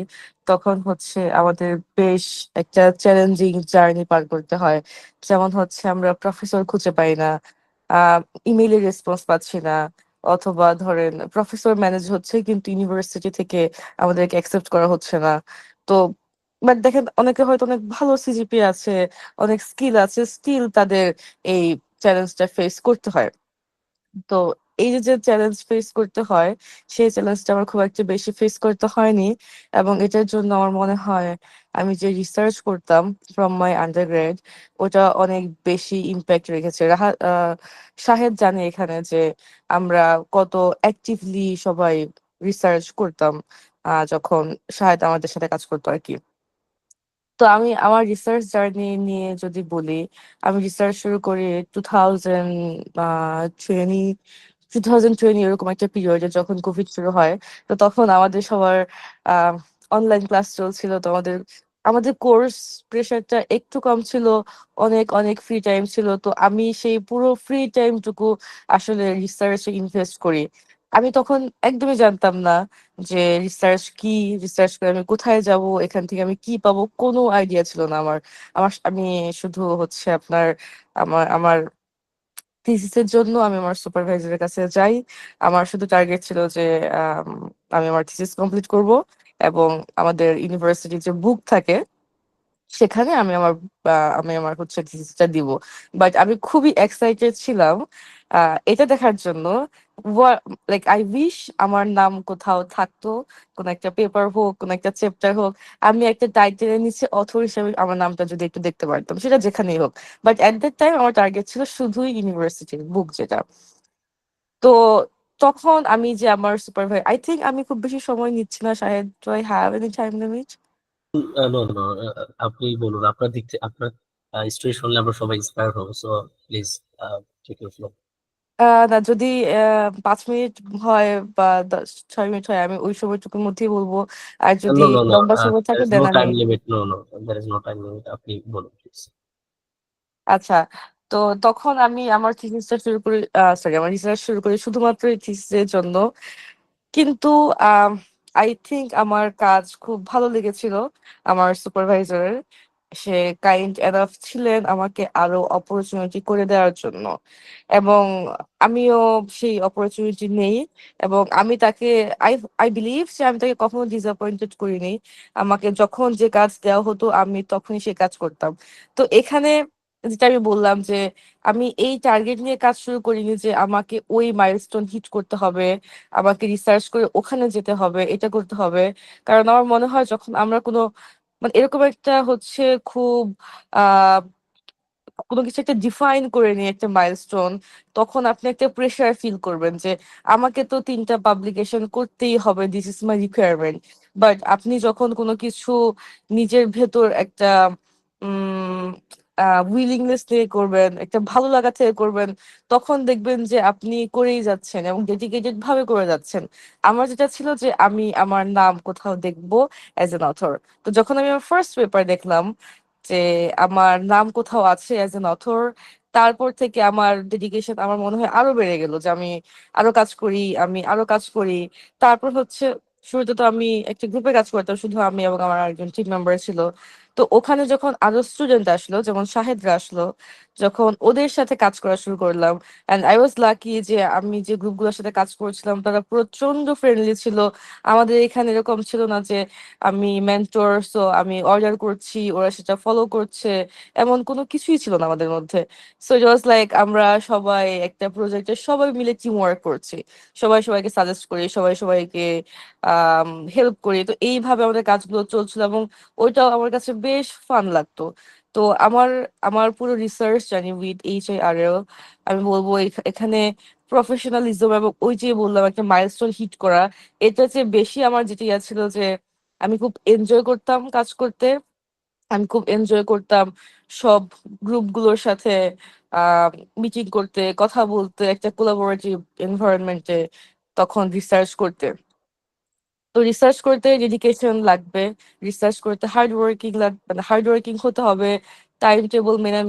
তখন হচ্ছে আমাদের বেশ একটা চ্যালেঞ্জিং জার্নি পার করতে হয়। যেমন হচ্ছে আমরা প্রফেসর খুঁজে পাই না, ইমেইলের রেসপন্স পাচ্ছি না, অথবা ধরেন প্রফেসর ম্যানেজ হচ্ছে কিন্তু ইউনিভার্সিটি থেকে আমাদেরকে অ্যাকসেপ্ট করা হচ্ছে না। তো বাট দেখেন অনেকে হয়তো অনেক ভালো সিজিপি আছে, অনেক স্কিল আছে, স্টিল তাদের এই চ্যালেঞ্জটা ফেস করতে হয়। তো এই যে চ্যালেঞ্জ ফেস করতে হয়, সেই চ্যালেঞ্জটা আমার খুব একটা বেশি ফেস করতে হয়নি, এবং এটার জন্য আমার মনে হয় আমি যে রিসার্চ করতাম ফ্রম মাই আন্ডারগ্রেড, ওটা অনেক বেশি ইম্প্যাক্ট রেখেছে। শাহেদ জানে এখানে যে আমরা কত অ্যাক্টিভলি সবাই রিসার্চ করতাম যখন শাহেদ আমাদের সাথে কাজ করতো আর কি। তো আমি আমার রিসার্চ জার্নি নিয়ে যদি বলি, আমি রিসার্চ শুরু করি 2020 2020 এরকম একটা পিরিয়ডে, যখন কোভিড শুরু হয়। তো তখন আমাদের সবার অনলাইন ক্লাস চলছিল, তো আমাদের আমাদের কোর্স প্রেশারটা একটু কম ছিল, অনেক অনেক ফ্রি টাইম ছিল। তো আমি সেই পুরো ফ্রি টাইমটুকু আসলে রিসার্চে ইনভেস্ট করি। আমি তখন একদমই জানতাম না যে রিসার্চ কি, রিসার্চ করে আমি কোথায় যাব, এখান থেকে আমি কি পাবো, কোনো আইডিয়া ছিল না আমার। আমি শুধু হচ্ছে আপনার আমার আমার থিসিসের জন্য আমি আমার সুপারভাইজারের কাছে যাই। আমার শুধু টার্গেট ছিল যে আম, আমি আমার থিসিস কমপ্লিট করব, এবং আমাদের ইউনিভার্সিটির যে বুক থাকে সেখানে আমি আমার হচ্ছে থিসিসটা দিব। বাট আমি খুবই এক্সাইটেড ছিলাম এটা দেখার জন্য। লাইক আই উইশ আমার নাম কোথাও থাকতো, কোন একটা পেপার হোক, কোন একটা চ্যাপ্টার হোক, আমি একটা টাইটেলের নিচে অথর হিসেবে আমার নামটা যদি একটু দেখতে পারতাম, সেটা যেখানেই হোক। বাট এট দ্যাট টাইম আমার টার্গেট ছিল শুধুই ইউনিভার্সিটির বুক যেটা। তো তখন আমি যে আমার সুপারভাইজার, আই থিঙ্ক আমি খুব বেশি সময় নিচ্ছি না শায়দ, do I have any time limit? No no, আপনি বলুন আপনার দিক থেকে, আপনার স্টোরি শুনলে আমরা সবাই ইন্সপায়ার হবো, so please take your floor. না, যদি 5 মিনিট হয় বা 6 মিনিট হয়, আমি ওই সময়টুকুর মধ্যেই বলবো। আর যদি নো নো নো, লম্বা সময় দ্যার থাকে ইজ নো দেন আমি, time limit, no no, there is no time limit, আপনি বলুন প্লিজ। আচ্ছা। তো তখন আমি আমার থিসিসটা শুরু করি, সরি, আমার রিসার্চ শুরু করি শুধুমাত্র এই থিসিসের জন্য। কিন্তু আই থিঙ্ক আমার কাজ খুব ভালো লেগেছিল আমার সুপারভাইজারের। সে কাইন্ড এনাফ ছিলেন আমাকে আরো অপরচুনিটি করে দেওয়ার জন্য, এবং আমিও সেই অপরচুনিটি নেই। এবং আমি তাকে, আই আই বিলিভ যে আমি তাকে কখনো ডিসঅ্যাপয়েন্টেড করিনি। আমাকে যখন যে কাজ দেওয়া হতো আমি তখনই সে কাজ করতাম। তো এখানে যেটা আমি বললাম যে আমি এই টার্গেট নিয়ে কাজ শুরু করিনি যে আমাকে ওই মাইলস্টোন হিট করতে হবে, আমাকে রিসার্চ করে ওখানে যেতে হবে, এটা করতে হবে। কারণ আমার মনে হয় যখন আমরা কোনো, মানে এরকম একটা হচ্ছে খুব আহ কোনো কিছু একটা ডিফাইন করে নিয়ে একটা মাইলস্টোন, তখন আপনি একটা প্রেশার ফিল করবেন যে আমাকে তো 3টা পাবলিকেশন করতেই হবে, this is my requirement. But আপনি যখন কোনো কিছু নিজের ভেতর একটা উম উইলিংনেস থেকে করবেন, একটা ভালো লাগা থেকে করবেন, তখন দেখবেন যে আপনি করেই যাচ্ছেন এবং ডেডিকেটেড ভাবে করে যাচ্ছেন। আমার যেটা ছিল যে আমি আমার নাম কোথাও দেখবো অ্যাজ এন অথর। তো যখন আমি আমার ফার্স্ট পেপার দেখলাম যে আমার নাম কোথাও আছে অ্যাজ এন অথর, তারপর থেকে আমার ডেডিকেশন আমার মনে হয় আরো বেড়ে গেল যে আমি আরো কাজ করি, আমি আরো কাজ করি। তারপর হচ্ছে শুরুতে তো আমি একটা গ্রুপে কাজ করতাম, শুধু আমি এবং আমার আরেকজন টিম মেম্বার ছিল। তো ওখানে যখন আরো স্টুডেন্ট আসলো, যেমন শাহেদরা আসলো, যখন ওদের সাথে কাজ করা শুরু করলাম, এন্ড আই ওয়াজ লাকি যে আমি যে গ্রুপগুলোর সাথে কাজ করছিলাম তারা প্রচন্ড ফ্রেন্ডলি ছিল। আমাদের এখানে এরকম ছিল না যে আমি মেন্টর, সো আমি অর্ডার করছি ওরা সেটা ফলো করছে, এমন কোনো কিছুই ছিল না আমাদের মধ্যে। সো ইট ওয়াজ লাইক আমরা সবাই একটা প্রজেক্টে সবাই মিলে টিম ওয়ার্ক করছি, সবাই সবাইকে সাজেস্ট করি, সবাই সবাইকে হেল্প করি। তো এইভাবে আমাদের কাজগুলো চলছিল এবং ওইটাও আমার কাছে বেশ ফান লাগতো। তো আমার আমার পুরো রিসার্চ জার্নি উইথ HIRL, আমি বলবো এখানে প্রফেশনালিজম এবং ওই যে বললাম একটা মাইলস্টোন হিট করা, এটা চেয়ে বেশি আমার যেটা ইয়া ছিল যে আমি খুব এনজয় করতাম কাজ করতে। আমি খুব এনজয় করতাম সব গ্রুপগুলোর সাথে আহ মিটিং করতে, কথা বলতে, একটা কোলাবোরেটিভ এনভায়রনমেন্টে তখন রিসার্চ করতে। তো রিসার্চ করতে ডেডিকেশন লাগবে, রিসার্চ করতে হার্ড ওয়ার্কিং লাগবে, মানে হার্ড ওয়ার্কিং হতে হবে, টাইম টেবল মেনে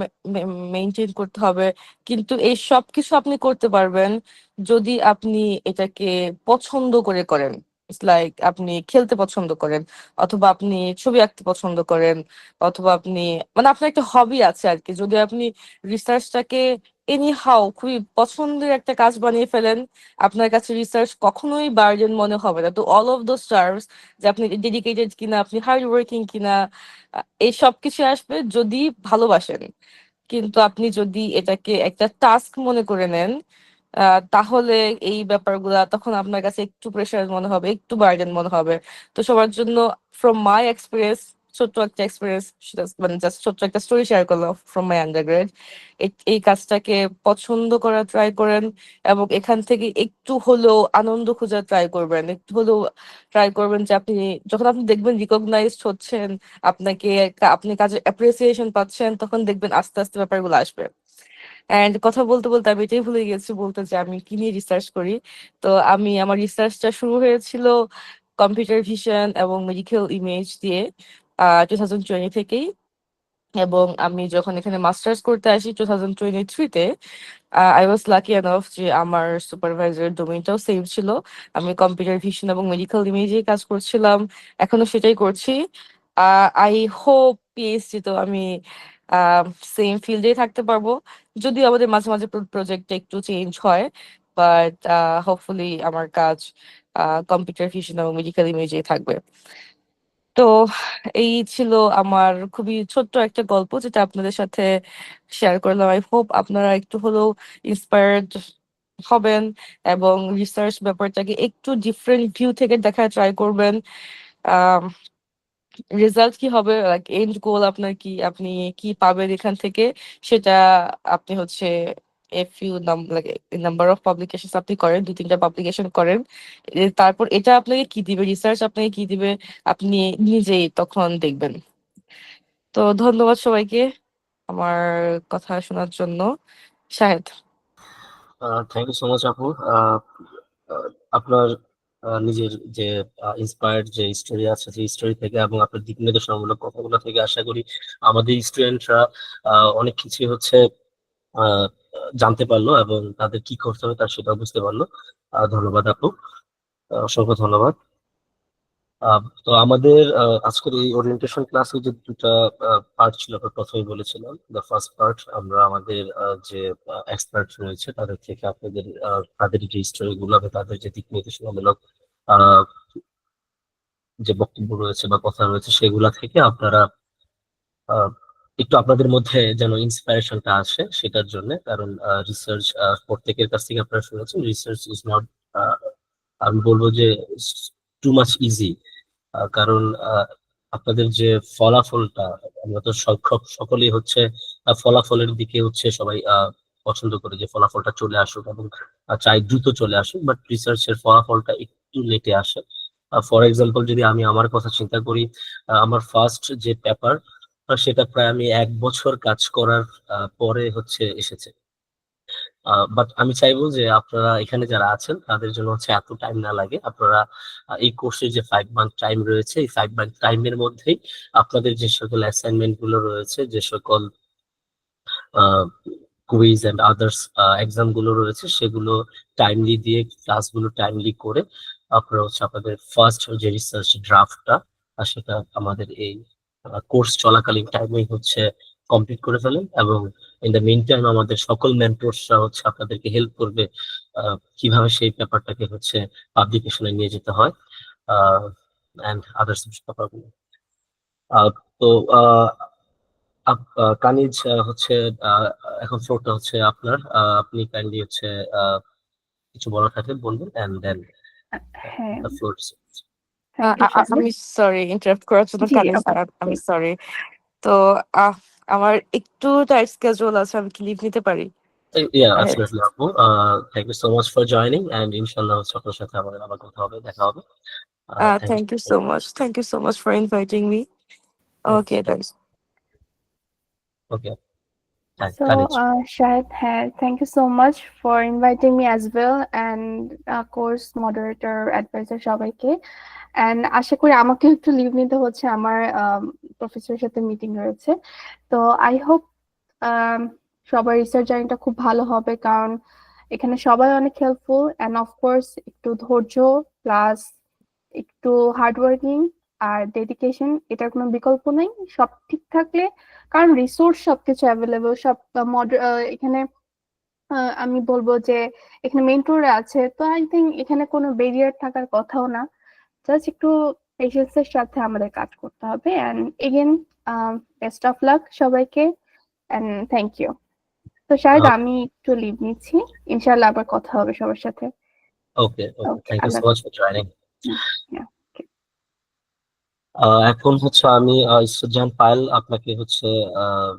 মেনটেন করতে হবে। কিন্তু এই সব কিছু আপনি করতে পারবেন যদি আপনি এটাকে পছন্দ করে করেন। ইটস লাইক আপনি খেলতে পছন্দ করেন, অথবা আপনি ছবি আঁকতে পছন্দ করেন, অথবা আপনি, মানে আপনার একটা হবি আছে আর কি। যদি আপনি রিসার্চটাকে এনি হাউ খুবই পছন্দের একটা কাজ বানিয়ে ফেলেন, আপনার কাছে রিসার্চ কখনোই বার্ডেন মনে হবে না। তো অল অফ দোজ টার্মস, যে আপনি ডেডিকেটেড কিনা, আপনি হার্ড ওয়ার্কিং কিনা, এই সব কিছু আসবে যদি ভালোবাসেন। কিন্তু আপনি যদি এটাকে একটা টাস্ক মনে করে নেন, তাহলে এই ব্যাপারগুলা তখন আপনার কাছে একটু প্রেশার মনে হবে, একটু বার্ডেন মনে হবে। তো সবার জন্য, ফ্রম মাই এক্সপিরিয়েন্স, ছোট্ট একটা এক্সপিরিয়েন্স, মানে জাস্ট ছোট্ট একটা স্টোরি শেয়ার করলাম ফ্রম মাই আন্ডারগ্রেড। এই কাজটাকে পছন্দ করা ট্রাই করেন, এবং এখান থেকে একটু হলেও আনন্দ খোঁজার ট্রাই করবেন, একটু হলেও ট্রাই করবেন যে আপনি যখন আপনি দেখবেন রিকগনাইজড হচ্ছেন, আপনাকে আপনি কাজের অ্যাপ্রিসিয়েশন পাচ্ছেন, তখন দেখবেন আস্তে আস্তে ব্যাপারগুলো আসবে। এন্ড কথা বলতে বলতে আমি এটাই ভুলে গেছি বলতে যে আমি কি নিয়ে রিসার্চ করি। তো আমার রিসার্চটা শুরু হয়েছিল কম্পিউটার ভিশন এবং মেডিকেল ইমেজ দিয়ে 2020 থেকেই। এবং আমি যখন এখানে মাস্টার্স করতে আসি 2023-তে, আই ওয়াজ লাকি এনাফ যে আমার সুপারভাইজার ডোমেইনটাও সেম ছিল। আমি কম্পিউটার ভিশন এবং মেডিকেল ইমেজে কাজ করছিলাম, এখনো সেটাই করছি। আই হোপ পিএইচডি তো আমি সেম ফিল্ডেই থাকতে পারবো, যদিও আমাদের মাঝে মাঝে প্রজেক্টটা একটু চেঞ্জ হয়। বাট হোপফুলি আমার কাজ কম্পিউটার ভিশন এবং মেডিকেল ইমেজেই থাকবে। তো এই ছিল আমার খুবই ছোট্ট একটা গল্প যেটা আপনাদের সাথে শেয়ার করলাম। আই হোপ আপনারা একটু হলেও ইন্সপায়ার্ড হবেন এবং রিসার্চ ব্যাপারটাকে একটু ডিফারেন্ট ভিউ থেকে দেখার ট্রাই করবেন। রেজাল্ট কি হবে, লাইক এন্ড গোল আপনার কি, আপনি কি পাবেন এখান থেকে, সেটা আপনি হচ্ছে নাম্বার অফ পাবলিকেশন আপনি করেন, 2-3টা পাবলিকেশন করেন, তারপর এটা আপনাকে কি দিবে, রিসার্চ আপনাকে কি দিবে আপনি নিজেই তখন দেখবেন। তো ধন্যবাদ সবাইকে আমার কথা শোনার জন্য। Shahed. Thank you so much আপু। আহ, আহ, আপনার নিজের যে ইন্সপায়ার্ড যে স্টোরি আছে সেই স্টোরি থেকে এবং আপনার দিক নির্দেশনামূলক কথাগুলো থেকে আশা করি আমাদের স্টুডেন্টরা অনেক কিছু হচ্ছে আহ, জানতে পারলো এবং তাদের কি করতে হবে তার সেটাও বুঝতে পারলো। ধন্যবাদ আপু, অসংখ্য ধন্যবাদ। তো আমাদের আজকের এই ওরিয়েন্টেশন ক্লাসে যে দুটা পার্ট ছিল, আমরা প্রথমেই বলেছিলাম দ্য ফার্স্ট পার্ট আমরা আমাদের যে এক্সপার্ট রয়েছে তাদের থেকে আপনাদের তাদের যে স্টোরি গুলো হবে, তাদের যে দিক নির্দেশনামূলক আহ, যে বক্তব্য রয়েছে বা কথা রয়েছে সেগুলা থেকে আপনারা আহ, একটু আপনাদের মধ্যে যেন ইন্সপিরেশনটা আসে সেটার জন্য। কারণ রিসার্চ প্রত্যেকের কাছ থেকে আপনারা শুনেছেন রিসার্চ ইজ নট, আমি বলবো যে টু মাচ ইজি। কারণ আপনাদের যে ফলাফলটা, আমরা তো সকলেই হচ্ছে ফলাফলের দিকে হচ্ছে সবাই পছন্দ করে যে ফলাফলটা চলে আসুক এবং চাই দ্রুত চলে আসুক, বাট রিসার্চের ফলাফলটা একটু লেটে আসে। ফর এক্সাম্পল যদি আমি আমার কথা চিন্তা করি, আমার ফার্স্ট যে পেপার সেটা প্রায় আমি 1 বছর কাজ করার পরে হচ্ছে এসেছে। বাট আমি চাইবো যে আপনারা এখানে যারা আছেন তাদের জন্য হচ্ছে এত টাইম না লাগে। আপনারা এই কোর্সের যে 5 মান্থ টাইম রয়েছে এই 5 মান্থ টাইমের মধ্যেই আপনাদের যে সকল অ্যাসাইনমেন্ট গুলো রয়েছে, যে সকল কুইজ এন্ড আদার্স এক্সাম গুলো রয়েছে সেগুলো টাইমলি দিয়ে ক্লাসগুলো টাইমলি করে আপনারা হচ্ছে আপনাদের ফার্স্ট যে রিসার্চ ড্রাফটটা সেটা আমাদের এই কোর্স চলাকালীন টাইমেই হচ্ছে কমপ্লিট করে ফেলেন। এবং ইন দ্য মিন টাইম আমাদের সকল মেন্টরসরা হচ্ছে আপনাদেরকে হেল্প করবে কিভাবে সেই পেপারটাকে হচ্ছে পাবলিকেশনে নিয়ে যেতে হয় এন্ড আদার্স ব্যাপারগুলো। আহ, তো কানিজ হচ্ছে আহ, এখন ফ্লোরটা হচ্ছে আপনার। আপনি কাইন্ডলি হচ্ছে কিছু বলার থাকলে বলবেন এন্ড দেন হ্যাঁ, the floor. Thank you so আমি সরি ইন্টারাপ্ট করার জন্য জি কানিজ, আপু। আমি সরি। তো আমার একটু টাইট স্কেজুয়াল আছে, আমি কি লিভ নিতে পারি? Yeah, absolutely আপু। Thank you so much for joining and ইনশাআল্লাহ হচ্ছে আপনার সাথে আমাদের আবার কথা হবে, দেখা হবে। Thank thank you so much, thank you so much for inviting me. Okay that's Okay, So, Kaniz. Shahid, thank you so much for inviting me as well, and course moderator, advisor সবাইকে। And আশা করি আমাকে একটু leave নিতে হচ্ছে, আমার প্রফেসরের সাথে meeting রয়েছে। তো আই হোপ সবার রিসার্চ জার্নিটা খুব ভালো হবে, কারণ এখানে সবাই অনেক হেল্পফুল, অ্যান্ড অফকোর্স একটু ধৈর্য প্লাস একটু হার্ডওয়ার্কিং আর ডেডিকেশন, এটার কোনো বিকল্প নেই। সব ঠিক থাকলে, কারণ রিসোর্স সবকিছু অ্যাভেলেবল, সব এখানে আমি বলবো যে এখানে মেন্টর আছে, তো আই থিঙ্ক এখানে কোনো ব্যারিয়ার থাকার কথাও না। জাস্ট একটু পেশেন্সের সাথে আমাদের কাজ করতে হবে। And again best of lakh সবাইকে, অ্যান্ড থ্যাংক ইউ। তো শায়দ আমি একটু লিভ নিচ্ছি, ইনশাআল্লাহ আবার কথা হবে সবার সাথে। Okay, okay, thank you so আল্লাহ মাচ ফর জয়নিং। হাফেজ। এখন হচ্ছে আমি ইসরাত পায়েল, আপনাকে হচ্ছে আহ,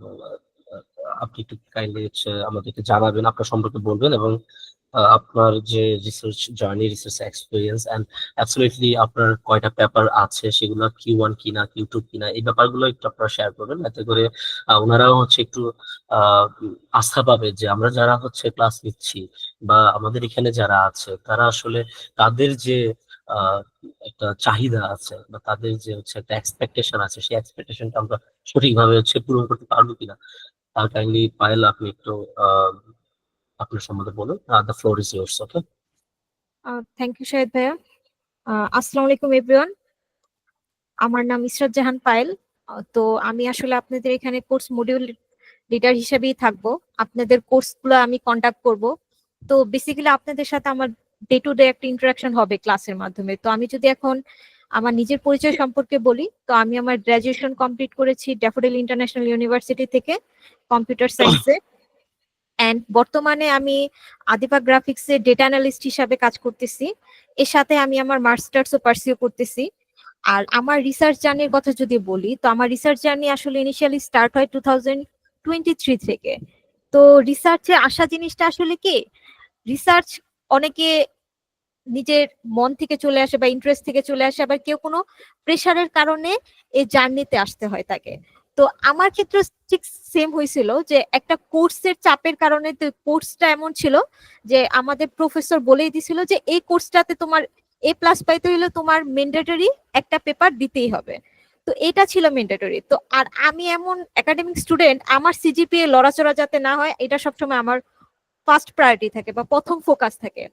আপনি একটু কাইন্ডলি হচ্ছে আমাদেরকে জানাবেন, আপনার সম্পর্কে বলবেন এবং আপনার যে research journey, research experience and absolutely আপনার কয়টা পেপার আছে, সেগুলো Q1 কিনা Q2 কিনা, এই ব্যাপারগুলো একটু আপনারা শেয়ার করবেন, এতে করে ওনারাও হচ্ছে একটু আস্থা পাবে যে আমরা যারা হচ্ছে ক্লাস নিচ্ছি বা আমাদের এখানে যারা আছে তারা আসলে তাদের যে আহ একটা চাহিদা আছে বা তাদের যে হচ্ছে একটা এক্সপেকটেশন আছে সেই এক্সপেকটেশনটা আমরা সঠিকভাবে হচ্ছে পূরণ করতে পারবো কিনা। কাইন্ডলি পায়েল আপনি একটু আহ আপনার সম্বন্ধে বলুন। The floor is yours. Okay, thank you Shahed ভাইয়া। আসসালামু আলাইকুম এভরিওয়ান। আমার নাম ইসরাত জাহান পায়েল। তো আমি আসলে আপনাদের এখানে কোর্স মডিউল লিডার হিসেবেই থাকবো। আপনাদের কোর্সগুলো আমি কন্ডাক্ট করব। তো বেসিক্যালি আপনাদের সাথে আমার ডে টু ডে একটা ইন্টারাকশন হবে ক্লাসের মাধ্যমে। তো আমি যদি এখন আমার নিজের পরিচয় সম্পর্কে বলি, তো আমি আমার গ্রাজুয়েশন কমপ্লিট করেছি ড্যাফোডিল ইন্টারন্যাশনাল ইউনিভার্সিটি থেকে কম্পিউটার সায়েন্সে। অ্যান্ড বর্তমানে আমি আদিবা গ্রাফিক্সে ডেটা অ্যানালিস্ট হিসাবে কাজ করতেছি। এর সাথে আমি আমার মাস্টার্সও পার্সিউ করতেছি। আর আমার রিসার্চ জার্নির কথা যদি বলি, তো আমার রিসার্চ জার্নি আসলে ইনিশিয়ালি স্টার্ট হয় 2023 থেকে। তো রিসার্চে আসা জিনিসটা আসলে কি, রিসার্চ অনেকে নিজের মন থেকে চলে আসে বা ইন্টারেস্ট থেকে চলে আসে, আবার কেউ কোনো প্রেশারের কারণে এই জার্নিতে আসতে হয় তাকে। তো আমার ক্ষেত্রে ঠিক সেম হয়েছিল যে একটা কোর্সের চাপের কারণে, তো কোর্সটা এমন ছিল যে আমাদের প্রফেসর বলেই দিছিল যে এই কোর্সটাতে তোমার A+ পাইতে হলে তোমার ম্যান্ডেটরি একটা পেপার দিতেই হবে। তো এটা ছিল ম্যান্ডেটরি। তো আর আমি এমন একাডেমিক স্টুডেন্ট, আমার সিজিপিএ লড়াচড়া যাতে না হয় এটা সবসময় আমার ফার্স্ট প্রায়োরিটি থাকে বা প্রথম ফোকাস থাকে।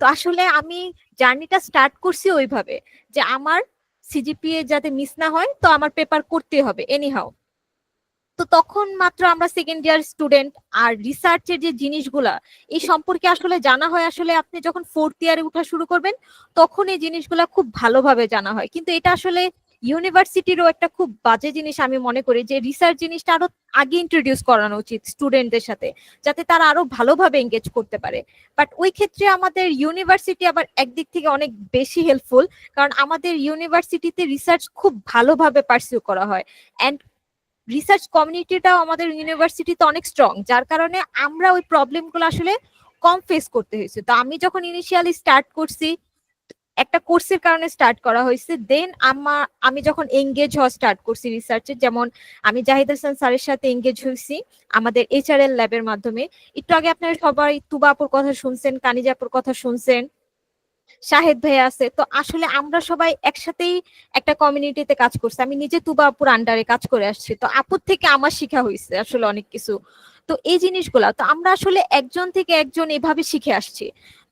তো আসলে আমি জার্নিটা স্টার্ট করছি ওইভাবে যে আমার সিজিপিএ যাতে মিস না হয়, তো আমার পেপার করতে হবে এনিহাও। তো তখন মাত্র আমরা সেকেন্ড ইয়ার স্টুডেন্ট, আর রিসার্চের যে জিনিসগুলা এই সম্পর্কে আসলে জানা হয় আসলে আপনি যখন ফোর্থ ইয়ারে উঠা শুরু করবেন তখন এই জিনিসগুলা খুব ভালোভাবে জানা হয়। কিন্তু এটা আসলে ইউনিভার্সিটিরও একটা খুব বাজে জিনিস আমি মনে করি, যে রিসার্চ জিনিসটা আরো আগে ইন্ট্রোডিউস করানো উচিত স্টুডেন্টদের সাথে, যাতে তারা আরো ভালোভাবে এঙ্গেজ করতে পারে। বাট ওই ক্ষেত্রে আমাদের ইউনিভার্সিটি আবার একদিক থেকে অনেক বেশি হেল্পফুল, কারণ আমাদের ইউনিভার্সিটিতে রিসার্চ খুব ভালোভাবে পার্সিউ করা হয়। অ্যান্ড রিসার্চ কমিউনিটিটাও আমাদের ইউনিভার্সিটিতে অনেক স্ট্রং, যার কারণে আমরা ওই প্রবলেমগুলো আসলে কম ফেস করতে হয়েছে। তো আমি যখন ইনিশিয়ালি স্টার্ট করছি, একটা কোর্সের কারণে স্টার্ট করা হয়েছে, দেন আমি যখন এঙ্গেজ হওয়া স্টার্ট করছি রিসার্চে, যেমন আমি জাহিদ হাসান স্যারের সাথে এঙ্গেজ হয়েছি আমাদের এইচআরএল ল্যাবের মাধ্যমে। একটু আগে আপনারা সবাই তুবা আপুর কথা শুনছেন, কানিজা আপুর কথা শুনছেন, শাহেদ ভাইয়া আছে। তো আসলে আমরা সবাই একসাথেই একটা কমিউনিটিতে কাজ করছি। আমি নিজে তুবা আপুর আন্ডারে কাজ করে আসছি, তো আপুর থেকে আমার শিখা হয়েছে আসলে অনেক কিছু। তো এই জিনিসগুলা তো আমরা আসলে একজন থেকে একজন এভাবে শিখে আসছি।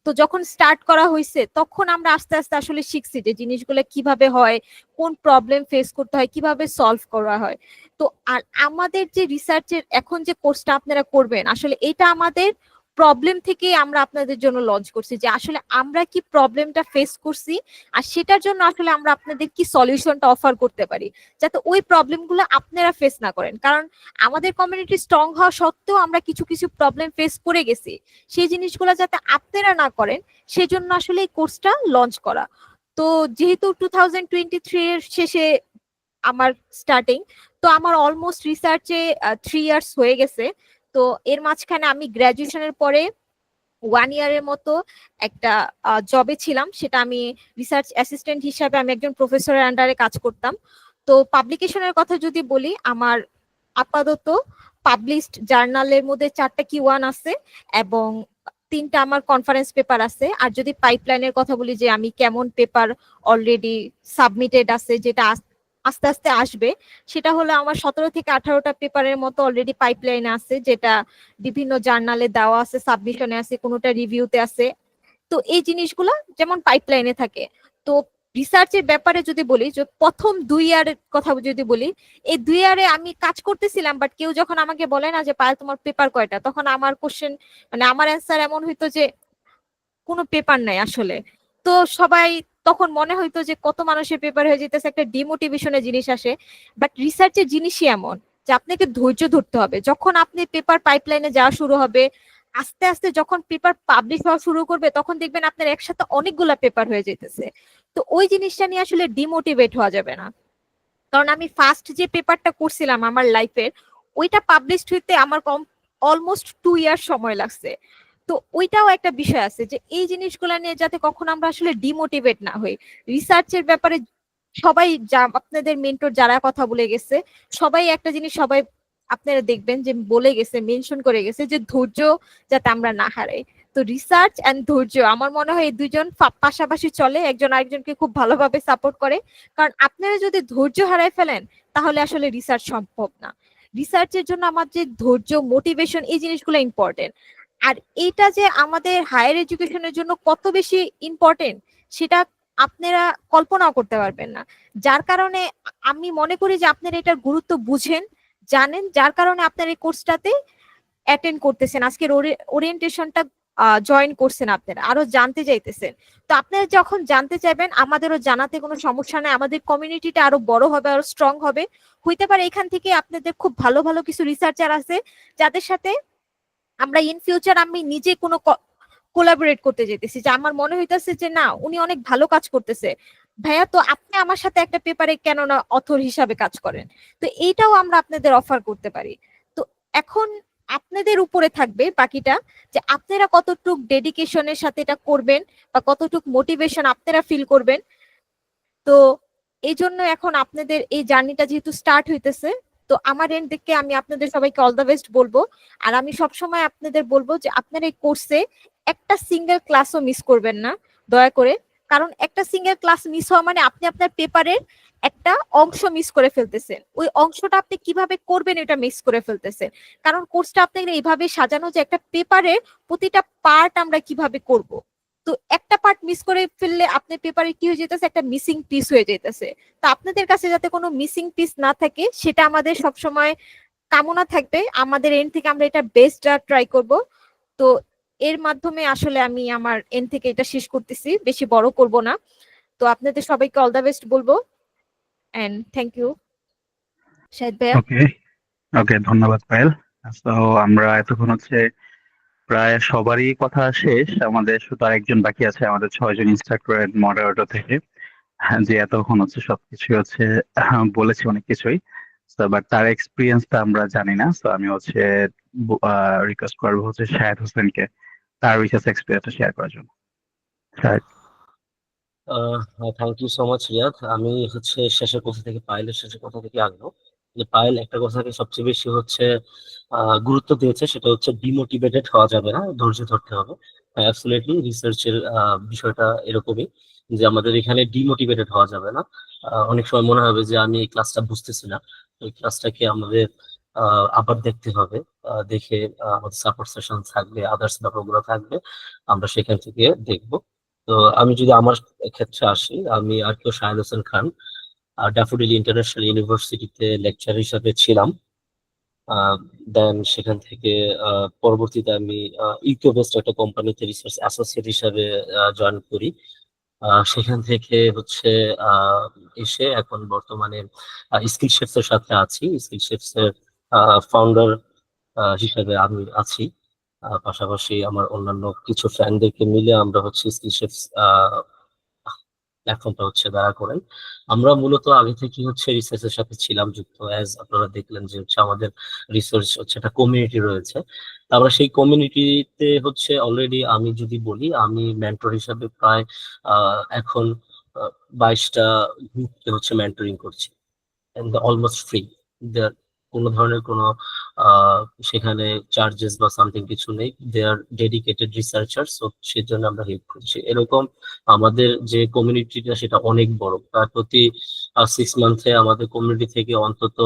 তো যখন স্টার্ট করা হয়েছে তখন আমরা আস্তে আস্তে আসলে শিখছি যে জিনিসগুলো কিভাবে হয়, কোন প্রবলেম ফেস করতে হয়, কিভাবে সলভ করা হয়। তো আর আমাদের যে রিসার্চের এখন যে কোর্সটা আপনারা করবেন, আসলে এটা আমাদের প্রবলেম থেকে আমরা আপনাদের জন্য লঞ্চ করছি, যে আসলে আমরা কি প্রবলেমটা ফেস করছি আর সেটার জন্য আসলে আমরা আপনাদের কি সলিউশনটা অফার করতে পারি, যাতে ওই প্রবলেমগুলো আপনারা ফেস না করেন। কারণ আমাদের কমিউনিটি স্ট্রং হওয়া সত্ত্বেও আমরা কিছু কিছু প্রবলেম ফেস করে গেছি, সেই জিনিসগুলো যাতে আপনারা না করেন সেজন্য আসলে এই কোর্সটা লঞ্চ করা। তো যেহেতু 2023 এর শেষে আমার স্টার্টিং, তো আমার অলমোস্ট রিসার্চে 3 ইয়ার্স হয়ে গেছে। তো এর মাঝখানে আমি গ্রাজুয়েশনের পরে 1 ইয়ারের মতো একটা জবে ছিলাম, সেটা আমি রিসার্চ অ্যাসিস্ট্যান্ট হিসাবে আমি একজন প্রফেসরের আন্ডারে কাজ করতাম। তো পাবলিকেশনের কথা যদি বলি, আমার আপাতত পাবলিশড জার্নালের মধ্যে 4টা Q1 আছে এবং 3টা আমার কনফারেন্স পেপার আছে। আর যদি পাইপলাইনের কথা বলি যে আমি কেমন পেপার অলরেডি সাবমিটেড আছে, যেটা আস্তে আস্তে আসবে, সেটা হলো আমার 17 থেকে 18টা পেপারের মতো অলরেডি পাইপলাইনে আছে, যেটা বিভিন্ন জার্নালে দেওয়া আছে, সাবমিশনে আছে, কোনোটা রিভিউতে আছে। তো এই জিনিসগুলা যেমন পাইপলাইনে থাকে। তো রিসার্চের ব্যাপারে যদি বলি, যে প্রথম 2 ইয়ারের কথা যদি বলি, এই 2 ইয়ারে আমি কাজ করতেছিলাম, বাট কেউ যখন আমাকে বলে না যে পায়েল তোমার পেপার কয়টা, তখন আমার কোশ্চেন মানে আমার অ্যান্সার এমন হইতো যে কোনো পেপার নাই আসলে। তো সবাই তখন মনে হইতো যে কত মানুষের পেপার হয়ে যেতেছে, একটা ডিমোটিভেশনের জিনিস আসে। বাট রিসার্চের জিনিসই এমন যে আপনাকে ধৈর্য ধরতে হবে। যখন আপনি পেপার পাইপলাইনে যাওয়া শুরু হবে, আস্তে আস্তে যখন পেপার পাবলিশ হওয়া শুরু করবে, তখন দেখবেন আপনার একসাথে অনেকগুলা পেপার হয়ে যেতেছে। তো ওই জিনিসটা নিয়ে আসলে ডিমোটিভেট হওয়া যাবে না। কারণ আমি ফার্স্ট যে পেপারটা করছিলাম আমার লাইফের, ওইটা পাবলিশড হইতে আমার অলমোস্ট 2 ইয়ার সময় লাগছে। তো ওইটাও একটা বিষয় আছে, যে এই জিনিসগুলো নিয়ে যাতে কখনো আমরা আসলে ডিমোটিভেট না হই। রিসার্চের ব্যাপারে সবাই যা আপনাদের মেন্টর যারা কথা বলে গেছে, সবাই একটা জিনিস সবাই আপনারা দেখবেন যে বলে গেছে, মেনশন করে গেছে, যে ধৈর্য যাতে আমরা না হারাই। তো রিসার্চ এন্ড ধৈর্য আমার মনে হয় এই দুইজন পাশাপাশি চলে, একজন আরেকজনকে খুব ভালোভাবে সাপোর্ট করে। কারণ আপনারা যদি ধৈর্য হারাই ফেলেন তাহলে আসলে রিসার্চ সম্ভব না। রিসার্চের জন্য আমার যে ধৈর্য, মোটিভেশন, এই জিনিসগুলো ইম্পর্টেন্ট। আর এইটা যে আমাদের হায়ার এডুকেশনের জন্য কত বেশি ইম্পর্টেন্ট, সেটা আপনারা কল্পনাও করতে পারবেন না। যার কারণে আমি মনে করি যে আপনারা এটার গুরুত্ব বুঝেন, জানেন, যার কারণে আপনার এই কোর্সটাতে অ্যাটেন্ড করতেছেন। আজকের ওরিয়েন্টেশনটা জয়েন করছেন, আপনারা আরো জানতে চাইতেছেন। তো আপনারা যখন জানতে চাইবেন আমাদেরও জানাতে কোনো সমস্যা নাই, আমাদের কমিউনিটিটা আরো বড় হবে, আরো স্ট্রং হবে। হইতে পারে এখান থেকে আপনাদের খুব ভালো ভালো কিছু রিসার্চার আছে যাদের সাথে আমরা ইন ফিউচার আমি নিজে কোনো কোলাবোরেট করতে যেতেছি, যে আমার মনে হইতেছে যে না উনি অনেক ভালো কাজ করতেছে, ভাইয়া তো আপনি আমার সাথে একটা পেপারে কেন না অথর হিসাবে কাজ করেন। তো এইটাও আমরা আপনাদের অফার করতে পারি। তো এখন আপনাদের উপরে থাকবে বাকিটা, যে আপনারা কতটুক ডেডিকেশনের সাথে এটা করবেন বা কতটুক মোটিভেশন আপনারা ফিল করবেন। তো এই জন্য এখন আপনাদের এই জার্নিটা যেহেতু স্টার্ট হইতেছে, তো আমার এন্ড থেকে আমি আপনাদের সবাইকে অল দ্য বেস্ট বলবো। আর আমি সবসময় আপনাদের বলবো যে আপনারা এই কোর্সে একটা সিঙ্গেল ক্লাসও মিস করবেন না দয়া করে। কারণ একটা সিঙ্গেল ক্লাস মিস হওয়া মানে আপনি আপনার পেপারের একটা অংশ মিস করে ফেলতেছেন, ওই অংশটা আপনি কিভাবে করবেন এটা মিস করে ফেলতেছেন। কারণ কোর্সটা আপনাদের এইভাবে সাজানো যে একটা পেপারের প্রতিটা পার্ট আমরা কিভাবে করব। তো একটা পার্ট মিস করে ফেললে আপনার পেপারে কি হয়ে যেতেছে, একটা মিসিং পিস হয়ে যেতেছে। তো আপনাদের কাছে যাতে কোনো মিসিং পিস না থাকে সেটা আমাদের সবসময় কামনা থাকবে। আমাদের এন্ড থেকে আমরা এটা বেস্টটা ট্রাই করব। তো এর মাধ্যমে আসলে আমি আমার এন্ড থেকে এটা শেষ করতেছি, বেশি বড় করব না। তো আপনাদের সবাইকে অল দ্য বেস্ট বলবো এন্ড থ্যাংক ইউ শাহিদ ভাইয়া। ওকে, ওকে, ধন্যবাদ পায়েল। তো আমরা এতক্ষণ প্রায় সবারই কথা শেষ, আমাদের শুধু আরেকজন বাকি আছে, আমাদের 6 জন ইনস্ট্রাক্টর এন্ড মডারেটর থেকে। হ্যাঁ, যে এতক্ষণ সবকিছু বলেছে অনেক কিছুই, বাট তার এক্সপিরিয়েন্সটা আমরা জানি না। তো আমি রিকোয়েস্ট করবো শাহেদ হোসেনকে তার রিসার্চ এক্সপিরিয়েন্সটা শেয়ার করার জন্য। Shahed. Thank you so much Riyad. আমি শেষের কথা থেকে, পায়েলের শেষের কথা থেকে আগ্রহ যে পায়েল একটা কথাকে সবচেয়ে বেশি গুরুত্ব দিয়েছে, সেটা ডিমোটিভেটেড হওয়া যাবে না, ধৈর্য ধরতে হবে। অ্যাবসলিউটলি রিসার্চের বিষয়টা এরকমই, যে আমাদের এখানে ডিমোটিভেটেড হওয়া যাবে না। অনেক সময় মনে হবে যে আমি এই ক্লাসটা বুঝতেছি না, ওই ক্লাসটাকে আমাদের আবার দেখতে হবে। দেখে আমাদের সাপোর্ট সেশন থাকবে, আদার্স ব্যাপারগুলো থাকবে, আমরা সেখান থেকে দেখবো। তো আমি যদি আমার ক্ষেত্রে আসি, আমি আর কেউ শাহেদ হোসেন খান, ড্যাফোডিল ইন্টারন্যাশনাল ইউনিভার্সিটিতে লেকচার হিসাবে ছিলাম। দেন সেখান থেকে পরবর্তীতে আমি ইউকে বেসড একটা কোম্পানিতে রিসার্চ অ্যাসোসিয়েট হিসাবে জয়েন করি। সেখান থেকে এসে এখন বর্তমানে স্কিল শেপস এর সাথে আছি। স্কিল শেপস এর ফাউন্ডার হিসাবে আমি আছি। পাশাপাশি আমার অন্যান্য কিছু ফ্রেন্ডদেরকে মিলে আমরা স্কিল শেপস প্ল্যাটফর্মটা দাঁড়া করেন। আমরা মূলত আগে থেকে রিসার্চের সাথে ছিলাম যুক্ত, অ্যাজ আপনারা দেখলেন যে আমাদের রিসার্চ একটা কমিউনিটি রয়েছে। তো আমরা সেই কমিউনিটিতে অলরেডি, আমি যদি বলি, আমি মেন্টর হিসাবে প্রায় এখন 22টা গ্রুপকে মেন্টরিং করছি, অলমোস্ট ফ্রি। কোনো ধরনের কোনো সেখানে চার্জেস বা সামথিং কিছু নেই। দে আর ডেডিকেটেড রিসার্চার, সো সেজন্য আমরা হেল্প করছি। এরকম আমাদের যে কমিউনিটিটা সেটা অনেক বড়, প্রায় প্রতি 6 মান্থে আমাদের কমিউনিটি থেকে অন্তত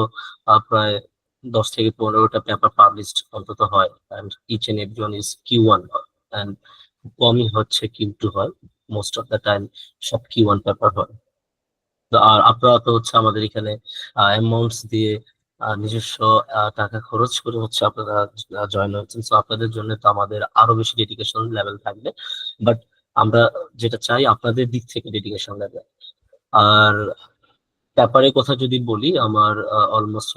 প্রায় 10 থেকে 15টা পেপার পাবলিশড অন্তত হয়। And each and every one is Q1, and কমই Q2 হয়। মোস্ট অফ দ্য টাইম সব Q1 পেপার হয়। আর আপনারা তো আমাদের এখানে অ্যামাউন্টস দিয়ে নিজস্ব টাকা খরচ করে আপনারা জয়েন হচ্ছেন, সো আপনাদের জন্য তো আমাদের আরো বেশি ডেডিকেশন লেভেল থাকবে। বাট আমরা যেটা চাই আপনাদের দিক থেকে ডেডিকেশন লেভেল। আর পেপারের কথা যদি বলি, আমার অলমোস্ট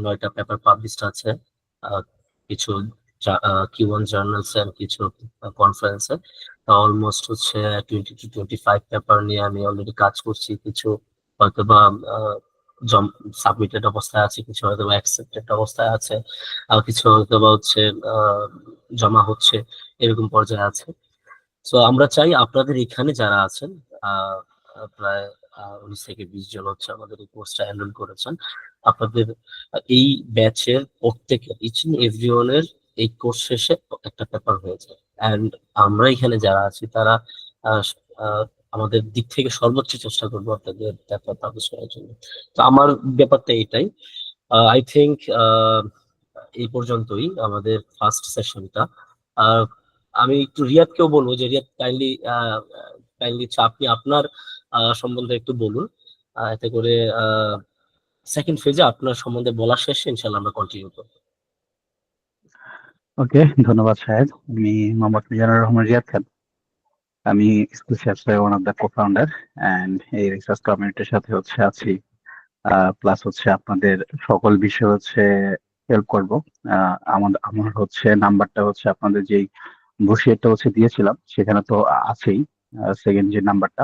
9টা পেপার পাবলিশড আছে, কিছু Q1 জার্নালস এন্ড কিছু কনফারেন্সে। অলমোস্ট 20 to 25 পেপার নিয়ে আমি অলরেডি কাজ করছি। কিছু হয়তোবা সাবমিটেড অবস্থায় আছে, কিছু হয়তোবা অ্যাকসেপ্টেড অবস্থায় আছে, আর কিছু হয়তোবা জমা হচ্ছে, এরকম পর্যায়ে আছে। তো আমরা চাই আপনাদের এখানে যারা আছেন, প্রায় 19 থেকে 20 জন আমাদের এই কোর্সটা এনরোল করেছেন, আপনাদের এই ব্যাচের প্রত্যেকের, ইচ এন্ড এভরিওয়ানের এই কোর্স শেষে একটা পেপার হয়ে যায়। এন্ড আমরা এখানে যারা আছি তারা আমাদের দিক থেকে সর্বোচ্চ চেষ্টা করবো আপনাদের পেপার পাবলিশ করার জন্য। তো আমার ব্যাপারটা এটাই। আই থিঙ্ক এই পর্যন্তই আমাদের ফার্স্ট সেশনটা। আমি একটু রিয়াদকেও বলবো যে রিয়াদ, কাইন্ডলি আপনি আপনার সম্বন্ধে একটু বলুন, এতে করে সেকেন্ড ফেজে আপনার সম্বন্ধে বলা শেষে ইনশাল্লাহ আমরা কন্টিনিউ করবো। ওকে, ধন্যবাদ শাহেদ। আমি মোহাম্মদ মিজানুর রহমান রিয়াদ খান। আমি স্কুল শেপসের one of the cofounder and এই রিসার্চ কমিউনিটির সাথে আছি। প্লাস আপনাদের সকল বিষয় হেল্প করব। আমার নাম্বারটা আপনাদের যেই ব্রোশিয়ারটা দিয়েছিলাম সেখানে তো আছেই, সেকেন্ড যে নাম্বারটা।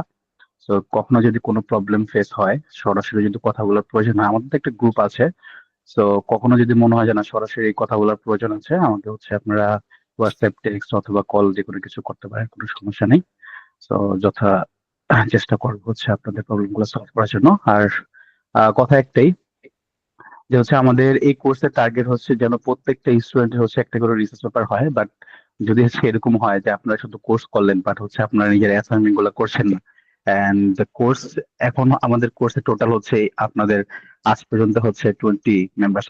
তো কখনো যদি কোনো প্রবলেম ফেস হয়, সরাসরি যদি কথা বলার প্রয়োজন হয়, আমাদের তো একটা গ্রুপ আছে। তো কখনো যদি মনে হয় যে না সরাসরি কথা বলার প্রয়োজন আছে, আমাকে আপনারা হোয়াটসঅ্যাপ, টেক্সট অথবা কল যে কোনো কিছু করতে পারেন, কোনো সমস্যা নেই। তো যথা চেষ্টা করবো আপনাদের প্রবলেম গুলো সলভ করার জন্য। আর কথা একটাই, যে আমাদের এই কোর্সের টার্গেট যেন প্রত্যেকটা স্টুডেন্টের একটা করে রিসার্চ পেপার হয়। বাট যদি এরকম হয় যে আপনারা শুধু কোর্স করলেন, বাট আপনারা নিজের অ্যাসাইনমেন্ট গুলো করছেন না, এন্ড দ্য কোর্স, এখন আমাদের কোর্সে টোটাল আপনাদের আজ পর্যন্ত 20 মেম্বার্স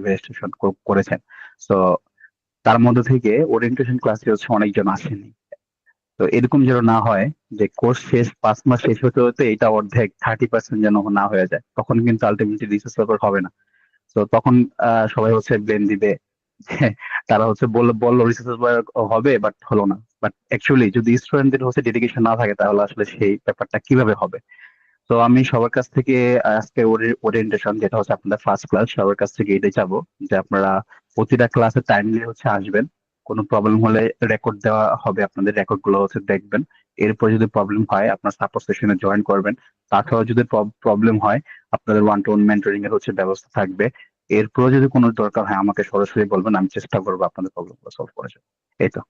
রেজিস্ট্রেশন করেছেন। তো তার মধ্যে থেকে ওরিয়েন্টেশন ক্লাসে অনেকজন আসেনি। তো এরকম যেন না হয় যে কোর্স শেষ 5 মাস শেষ হতে হতে এটা অর্ধেক 30% যেন না হয়ে যায়, তখন কিন্তু আলটিমেটলি রিসার্চ পেপার হবে না। তো তখন সবাই ব্লেম দিবে যে তারা বললো রিসার্চ পেপার হবে বাট হলো না। বাট অ্যাকচুয়ালি যদি স্টুডেন্টদের ডেডিকেশন না থাকে তাহলে আসলে সেই ব্যাপারটা কিভাবে হবে। তো আমি সবার কাছ থেকে আজকে ওরিয়েন্টেশন, যেটা আপনাদের ফার্স্ট ক্লাস, সবার কাছ থেকে এটাই চাবো যে আপনারা প্রতিটা ক্লাসে টাইমলি আসবেন। কোনো প্রবলেম হলে রেকর্ড দেওয়া হবে, আপনাদের রেকর্ড গুলো দেখবেন। এরপর যদি প্রবলেম হয় আপনার সাপোর্ট সেশনে জয়েন করবেন। তাছাড়াও যদি প্রবলেম হয়, আপনাদের ওয়ান টু ওয়ান মেন্টরিং এর ব্যবস্থা থাকবে। এরপর যদি কোনো দরকার হয় আমাকে সরাসরি বলবেন, আমি চেষ্টা করবো আপনাদের প্রবলেম গুলো সলভ করার জন্য। এই তো,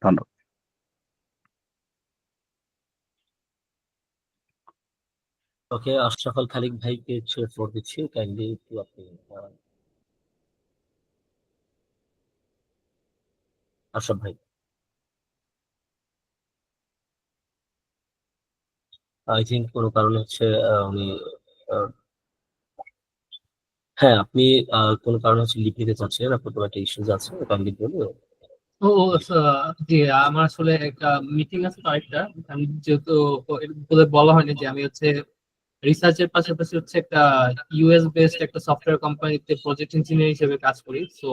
ধন্যবাদ। ওকে, আশরাফ আল খালিক ভাইকে ফ্লোর দিচ্ছি, কাইন্ডলি একটু আপনি আশরাফ ভাই। আই থিঙ্ক কোনো কারণে উনি আহ, হ্যাঁ, আপনি কোনো কারণে লিভ নিতে চাচ্ছেন, আপনার কোনো একটা ইস্যুজ আছে, কাইন্ডলি বলুন। ও ও, জি, আমার আসলে একটা মিটিং আছে তো আরেকটা। আমি যেহেতু বলে বলা হয়নি যে আমি রিসার্চের পাশাপাশি একটা ইউএস বেসড একটা সফটওয়্যার কোম্পানিতে প্রজেক্ট ইঞ্জিনিয়ার হিসেবে কাজ করি। তো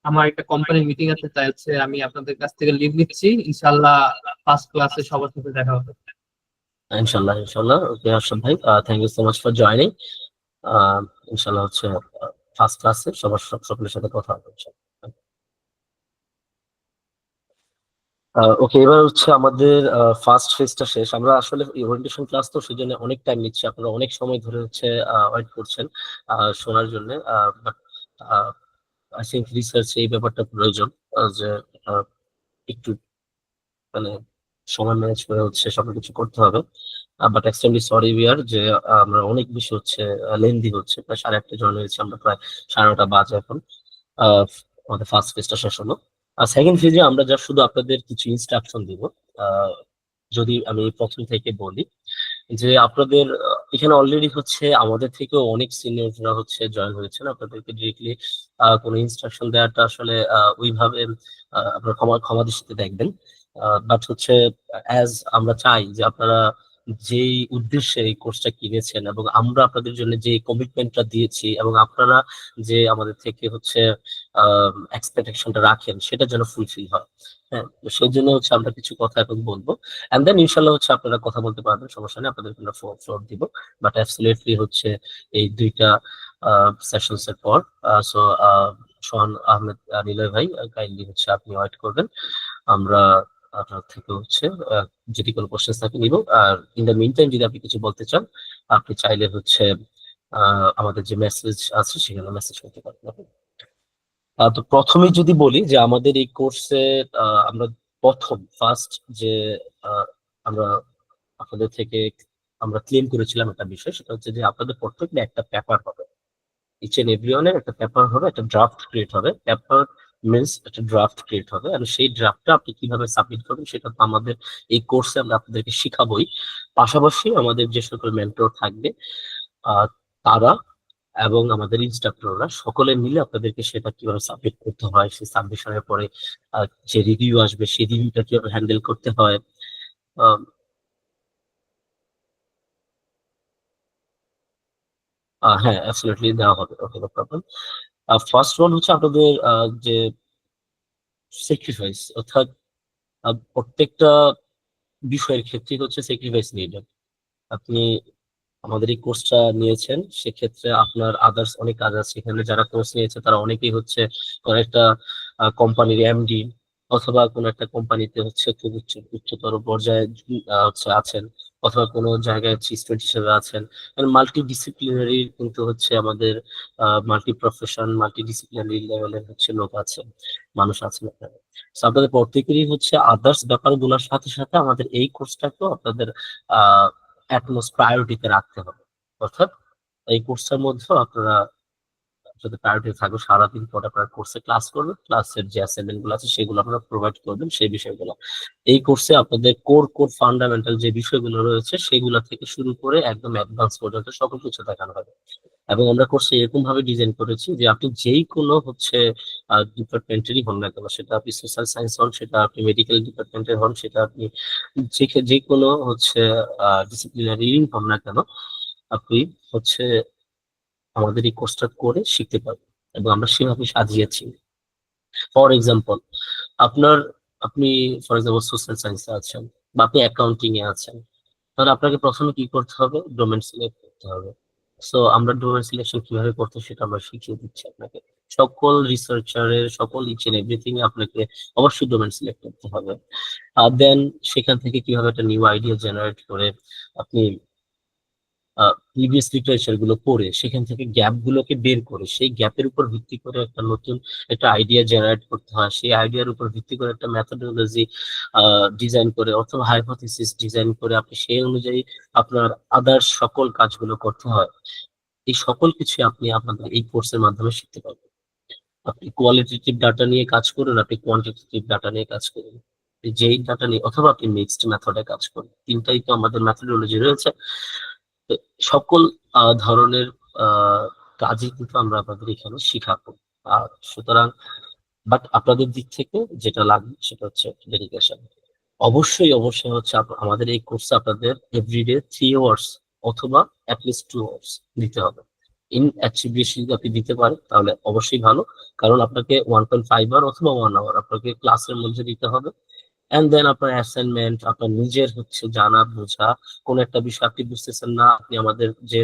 আমার একটা কোম্পানির মিটিং আছে, তাই আমি আপনাদের কাছ থেকে লিভ নিচ্ছি। ইনশাল্লাহ ফার্স্ট ক্লাসে সবার সাথে দেখা হবে। ইনশাল্লাহ ইনশাল্লাহ। ওকে আশরাফ ভাই, thank you so much for joining. ইনশাল্লাহ ফার্স্ট ক্লাসে সকলের সাথে কথা হবে ইনশাল্লাহ। ওকে, এবার আমাদের ফার্স্ট ফেজটা শেষ। আমরা আসলে ওরিয়েন্টেশন ক্লাস তো সেই জন্য অনেক টাইম নিচ্ছি, আপনারা অনেক সময় ধরে ওয়েট করছেন শোনার জন্য। বাট আই থিঙ্ক রিসার্চ এই ব্যাপারটা প্রয়োজন, যে আহ, একটু মানে সময় ম্যানেজ করে সবকিছু করতে হবে। বাট এক্সট্রিমলি সরি উই যে আমরা অনেক বেশি লেন্দি হচ্ছে, প্রায় 8:30 জয়েন হয়েছে, আমরা প্রায় 9:30 বাজে এখন। আহ, আমাদের ফার্স্ট ফেজটা শেষ হলো। আর সেকেন্ড ফেজে আমরা যা শুধু আপনাদের কিছু ইনস্ট্রাকশন দিব। আহ, যদি আমি প্রথম থেকে বলি যে আপনাদের এখানে অলরেডি আমাদের থেকেও অনেক সিনিয়ররা জয়েন হয়েছেন, আপনাদেরকে ডিরেক্টলি কোনো ইনস্ট্রাকশন দেওয়াটা আসলে ওইভাবে আপনারা ক্ষমা ক্ষমা দৃষ্টিতে দেখবেন। বাট অ্যাজ আমরা চাই যে আপনারা যেই উদ্দেশ্যে এই কোর্সটা কিনেছেন এবং আমরা আপনাদের জন্য যে কমিটমেন্টটা দিয়েছি এবং আপনারা যে আমাদের থেকে এক্সপেকটেশনটা রাখেন সেটা যেন ফুলফিল হয়। হ্যাঁ, তো সেই জন্য আমরা কিছু কথা এখন বলবো, এন্ড দেন ইনশাল্লাহ আপনারা কথা বলতে পারবেন, সমস্যা নেই, আপনাদের জন্য ফ্লোর দিব। বাট অ্যাবসলিউটলি এই দুইটা সেশনস এর পর সো সোহান আহমেদ নিলয় ভাই, কাইন্ডলি আপনি ওয়েট করবেন। আমরা আপনার থেকে যদি কোনো কোশ্চেন থাকে নিব। আর ইন দ্য মিন টাইম যদি আপনি কিছু বলতে চান, আপনি চাইলে আমাদের যে মেসেজ আছে সেখানে মেসেজ করতে পারেন। Okay? তো প্রথমেই যদি বলি যে আমাদের এই কোর্সে আমরা ফার্স্ট যে আহ, আমরা আপনাদের থেকে আমরা ক্লেম করেছিলাম একটা বিষয়, সেটা যে আপনাদের প্রত্যেকটা একটা পেপার হবে, ইচ এন্ড এভরিওয়ানের একটা পেপার হবে, একটা ড্রাফট ক্রিয়েট হবে। পেপার মিনস একটা ড্রাফট ক্রিয়েট হবে, আর সেই ড্রাফটটা আপনি কিভাবে সাবমিট করবেন সেটা তো আমাদের এই কোর্সে আমরা আপনাদেরকে শিখাবোই। পাশাপাশি আমাদের যে সকল মেন্টর থাকবে আহ, তারা এবং আমাদের ইনস্ট্রাক্টররা সকলে মিলে আপনাদেরকে সেটা কিভাবে সাবমিট করতে হয়, সেই সাবমিশনের পরে যে রিভিউ আসবে সেই রিভিউটা কিভাবে হ্যান্ডেল করতে হয়। আহ, হ্যাঁ, অ্যাবসলিউটলি দেওয়া হবে, ওকে, নো প্রবলেম। ফার্স্ট ওয়ান আপনাদের যে স্যাক্রিফাইস, অর্থাৎ প্রত্যেকটা বিষয়ের ক্ষেত্রে হচ্ছে স্যাক্রিফাইস নিডেড। আপনি আমাদের এই কোর্সটা নিয়েছেন, সেক্ষেত্রে আপনার আদার্স অনেক কাজ আছে। এখানে যারা কোর্স নিয়েছে তারা অনেকেই হচ্ছে কোনো একটা কোম্পানির এমডি অথবা কোনো একটা কোম্পানিতে হচ্ছে খুব উচ্চতর পর্যায়ে হচ্ছে আছেন, অথবা কোনো জায়গায় স্টুডেন্ট হিসেবে আছেন। মানে মাল্টি ডিসিপ্লিনারি কিন্তু হচ্ছে আমাদের মাল্টি প্রফেশন, মাল্টি ডিসিপ্লিনারি লেভেলের হচ্ছে লোক আছে, মানুষ আছেন এখানে। So আপনাদের প্রত্যেকেরই হচ্ছে আদার্স ব্যাপারগুলোর সাথে সাথে আমাদের এই কোর্সটাকেও আপনাদের অ্যাটমোস্ট প্রায়োরিটিতে রাখতে হবে। অর্থাৎ এই কোর্সের মধ্যেও আপনারা যদি প্রায়োরিটি থাকবে, সারাদিন পর আপনারা কোর্সে ক্লাস করবেন, ক্লাসের যে অ্যাসাইনমেন্ট গুলো আছে সেগুলো আপনারা প্রোভাইড করবেন, সেই বিষয়গুলো। এই কোর্সে আপনাদের কোর ফান্ডামেন্টাল যে বিষয়গুলো রয়েছে সেগুলো থেকে শুরু করে একদম অ্যাডভান্স পর্যন্ত সকল কিছু দেখানো হবে। এবং আমরা কোর্সে এরকম ভাবে ডিজাইন করেছি যে আপনি যেই কোনো হচ্ছে ডিপার্টমেন্টেরই হন না কেন, সেটা আপনি সোশ্যাল সায়েন্স হন, সেটা আপনি মেডিকেল ডিপার্টমেন্টের হন, সেটা আপনি যে কোনো হচ্ছে ডিসিপ্লিনারি হন না কেন, আপনি হচ্ছে আমাদের এই কোর্সটা করে শিখতে পারবেন। এবং আমরা সেভাবে সাজিয়েছি। ফর এক্সাম্পল, আপনার আপনি ফর এক্সাম্পল সোশ্যাল সায়েন্সে আছেন বা আপনি অ্যাকাউন্টিং এ আছেন, তাহলে আপনাকে প্রথমে কি করতে হবে? ডোমেন সিলেক্ট করতে হবে। সো আমরা ডোমেন সিলেকশন কিভাবে করতে সেটা আমরা শিখিয়ে দিচ্ছি আপনাকে। সকল রিসার্চারের সকল ইচ এন্ড এভরিথিং আপনাকে অবশ্যই ডোমেন সিলেক্ট করতে হবে। আর দেন সেখান থেকে কিভাবে একটা নিউ আইডিয়া জেনারেট করে আপনি প্রিভিয়াস লিটারেচার গুলো পড়ে সেখান থেকে গ্যাপ গুলোকে বের করে সেই গ্যাপের উপর ভিত্তি করে একটা নতুন একটা আইডিয়া জেনারেট করতে হয়, সেই আইডিয়ার উপর ভিত্তি করে একটা মেথোডোলজি ডিজাইন করে অথবা হাইপোথিসিস ডিজাইন করে আপনি সেই অনুযায়ী আপনার আদার্স সকল কাজগুলো করতে হয়। এই সকল কিছু আপনি আপনাদের এই কোর্সের মাধ্যমে শিখতে পারবেন। আপনি কোয়ালিটেটিভ ডাটা নিয়ে কাজ করুন, আপনি কোয়ান্টিটেটিভ ডাটা নিয়ে কাজ করুন, যেই ডাটা নিয়ে, অথবা আপনি মিক্সড মেথডে কাজ করুন, তিনটাই তো আমাদের মেথোডোলজি রয়েছে। তো সকল ধরনের কাজই কিন্তু আমরা আপনাদের এখানে শিখাবো। আর সুতরাং বাট আপনাদের দিক থেকে যেটা লাগবে সেটা হচ্ছে ডেডিকেশন। অবশ্যই হচ্ছে আমাদের এই কোর্সে আপনাদের এভরিডে 3 আওয়ার্স অথবা অ্যাটলিস্ট 2 আওয়ার্স দিতে হবে। ইন অ্যাকচুয়ালি বেশি যদি আপনি দিতে পারেন তাহলে অবশ্যই ভালো, কারণ আপনাকে 1.5 আওয়ার অথবা 1 আওয়ার আপনাকে ক্লাসের মধ্যে দিতে হবে। এন্ড দেন আপনার অ্যাসাইনমেন্ট, আপনার নিজের হচ্ছে জানা বোঝা, কোন একটা বিষয় আপনি বুঝতেছেন না, আপনি আমাদের যে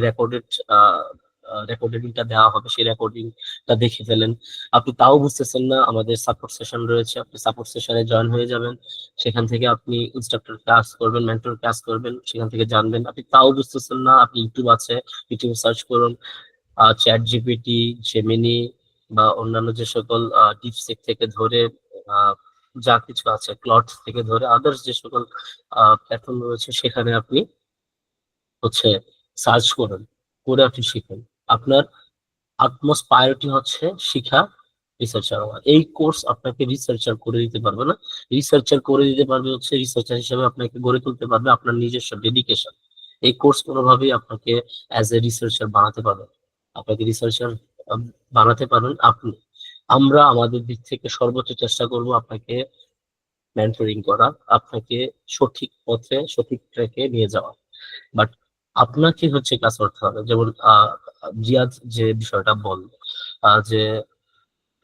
রেকর্ডিংটা দেওয়া হবে সেই রেকর্ডিংটা দেখে ফেলেন। আপনি তাও বুঝতেছেন না, আমাদের সাপোর্ট সেশন রয়েছে, আপনি সাপোর্ট সেশনে জয়েন হয়ে যাবেন। সেখান থেকে আপনি ইনস্ট্রাক্টর ক্লাস করবেন, মেন্টর ক্লাস করবেন, সেখান থেকে জানবেন। আপনি তাও বুঝতেছেন না, আপনি ইউটিউব আছে, ইউটিউবে সার্চ করুন, চ্যাট জিপিটি, জেমিনি বা অন্যান্য যে সকল ডিপসিক থেকে ধরে যা কিছু আছে, ক্লড থেকে ধরে আদার্স যে সকল প্ল্যাটফর্ম রয়েছে, সেখানে আপনি হচ্ছে সার্চ করুন, করে আপনি শিখুন। আপনার আটমোস্ট প্রায়োরিটি হচ্ছে শিখা, রিসার্চার হওয়া। এই কোর্স আপনাকে রিসার্চার করে দিতে পারবে না, রিসার্চার করে দিতে পারবে হচ্ছে রিসার্চার হিসেবে আপনাকে গড়ে তুলতে পারবে আপনার নিজস্ব ডেডিকেশন। এই কোর্স কোনোভাবেই আপনাকে অ্যাজ এ রিসার্চার বানাতে পারবে না। আপনাকে রিসার্চার বানাতে পারেন আপনি। আমরা আমাদের দিক থেকে সর্বোচ্চ চেষ্টা করব আপনাকে মেন্টরিং করা, আপনাকে সঠিক পথে সঠিক ট্র্যাকে নিয়ে যাওয়া। বাট আপনাকে হচ্ছে কাজ করতে হবে। যেমন জিয়াদ যে বিষয়টা বল, যে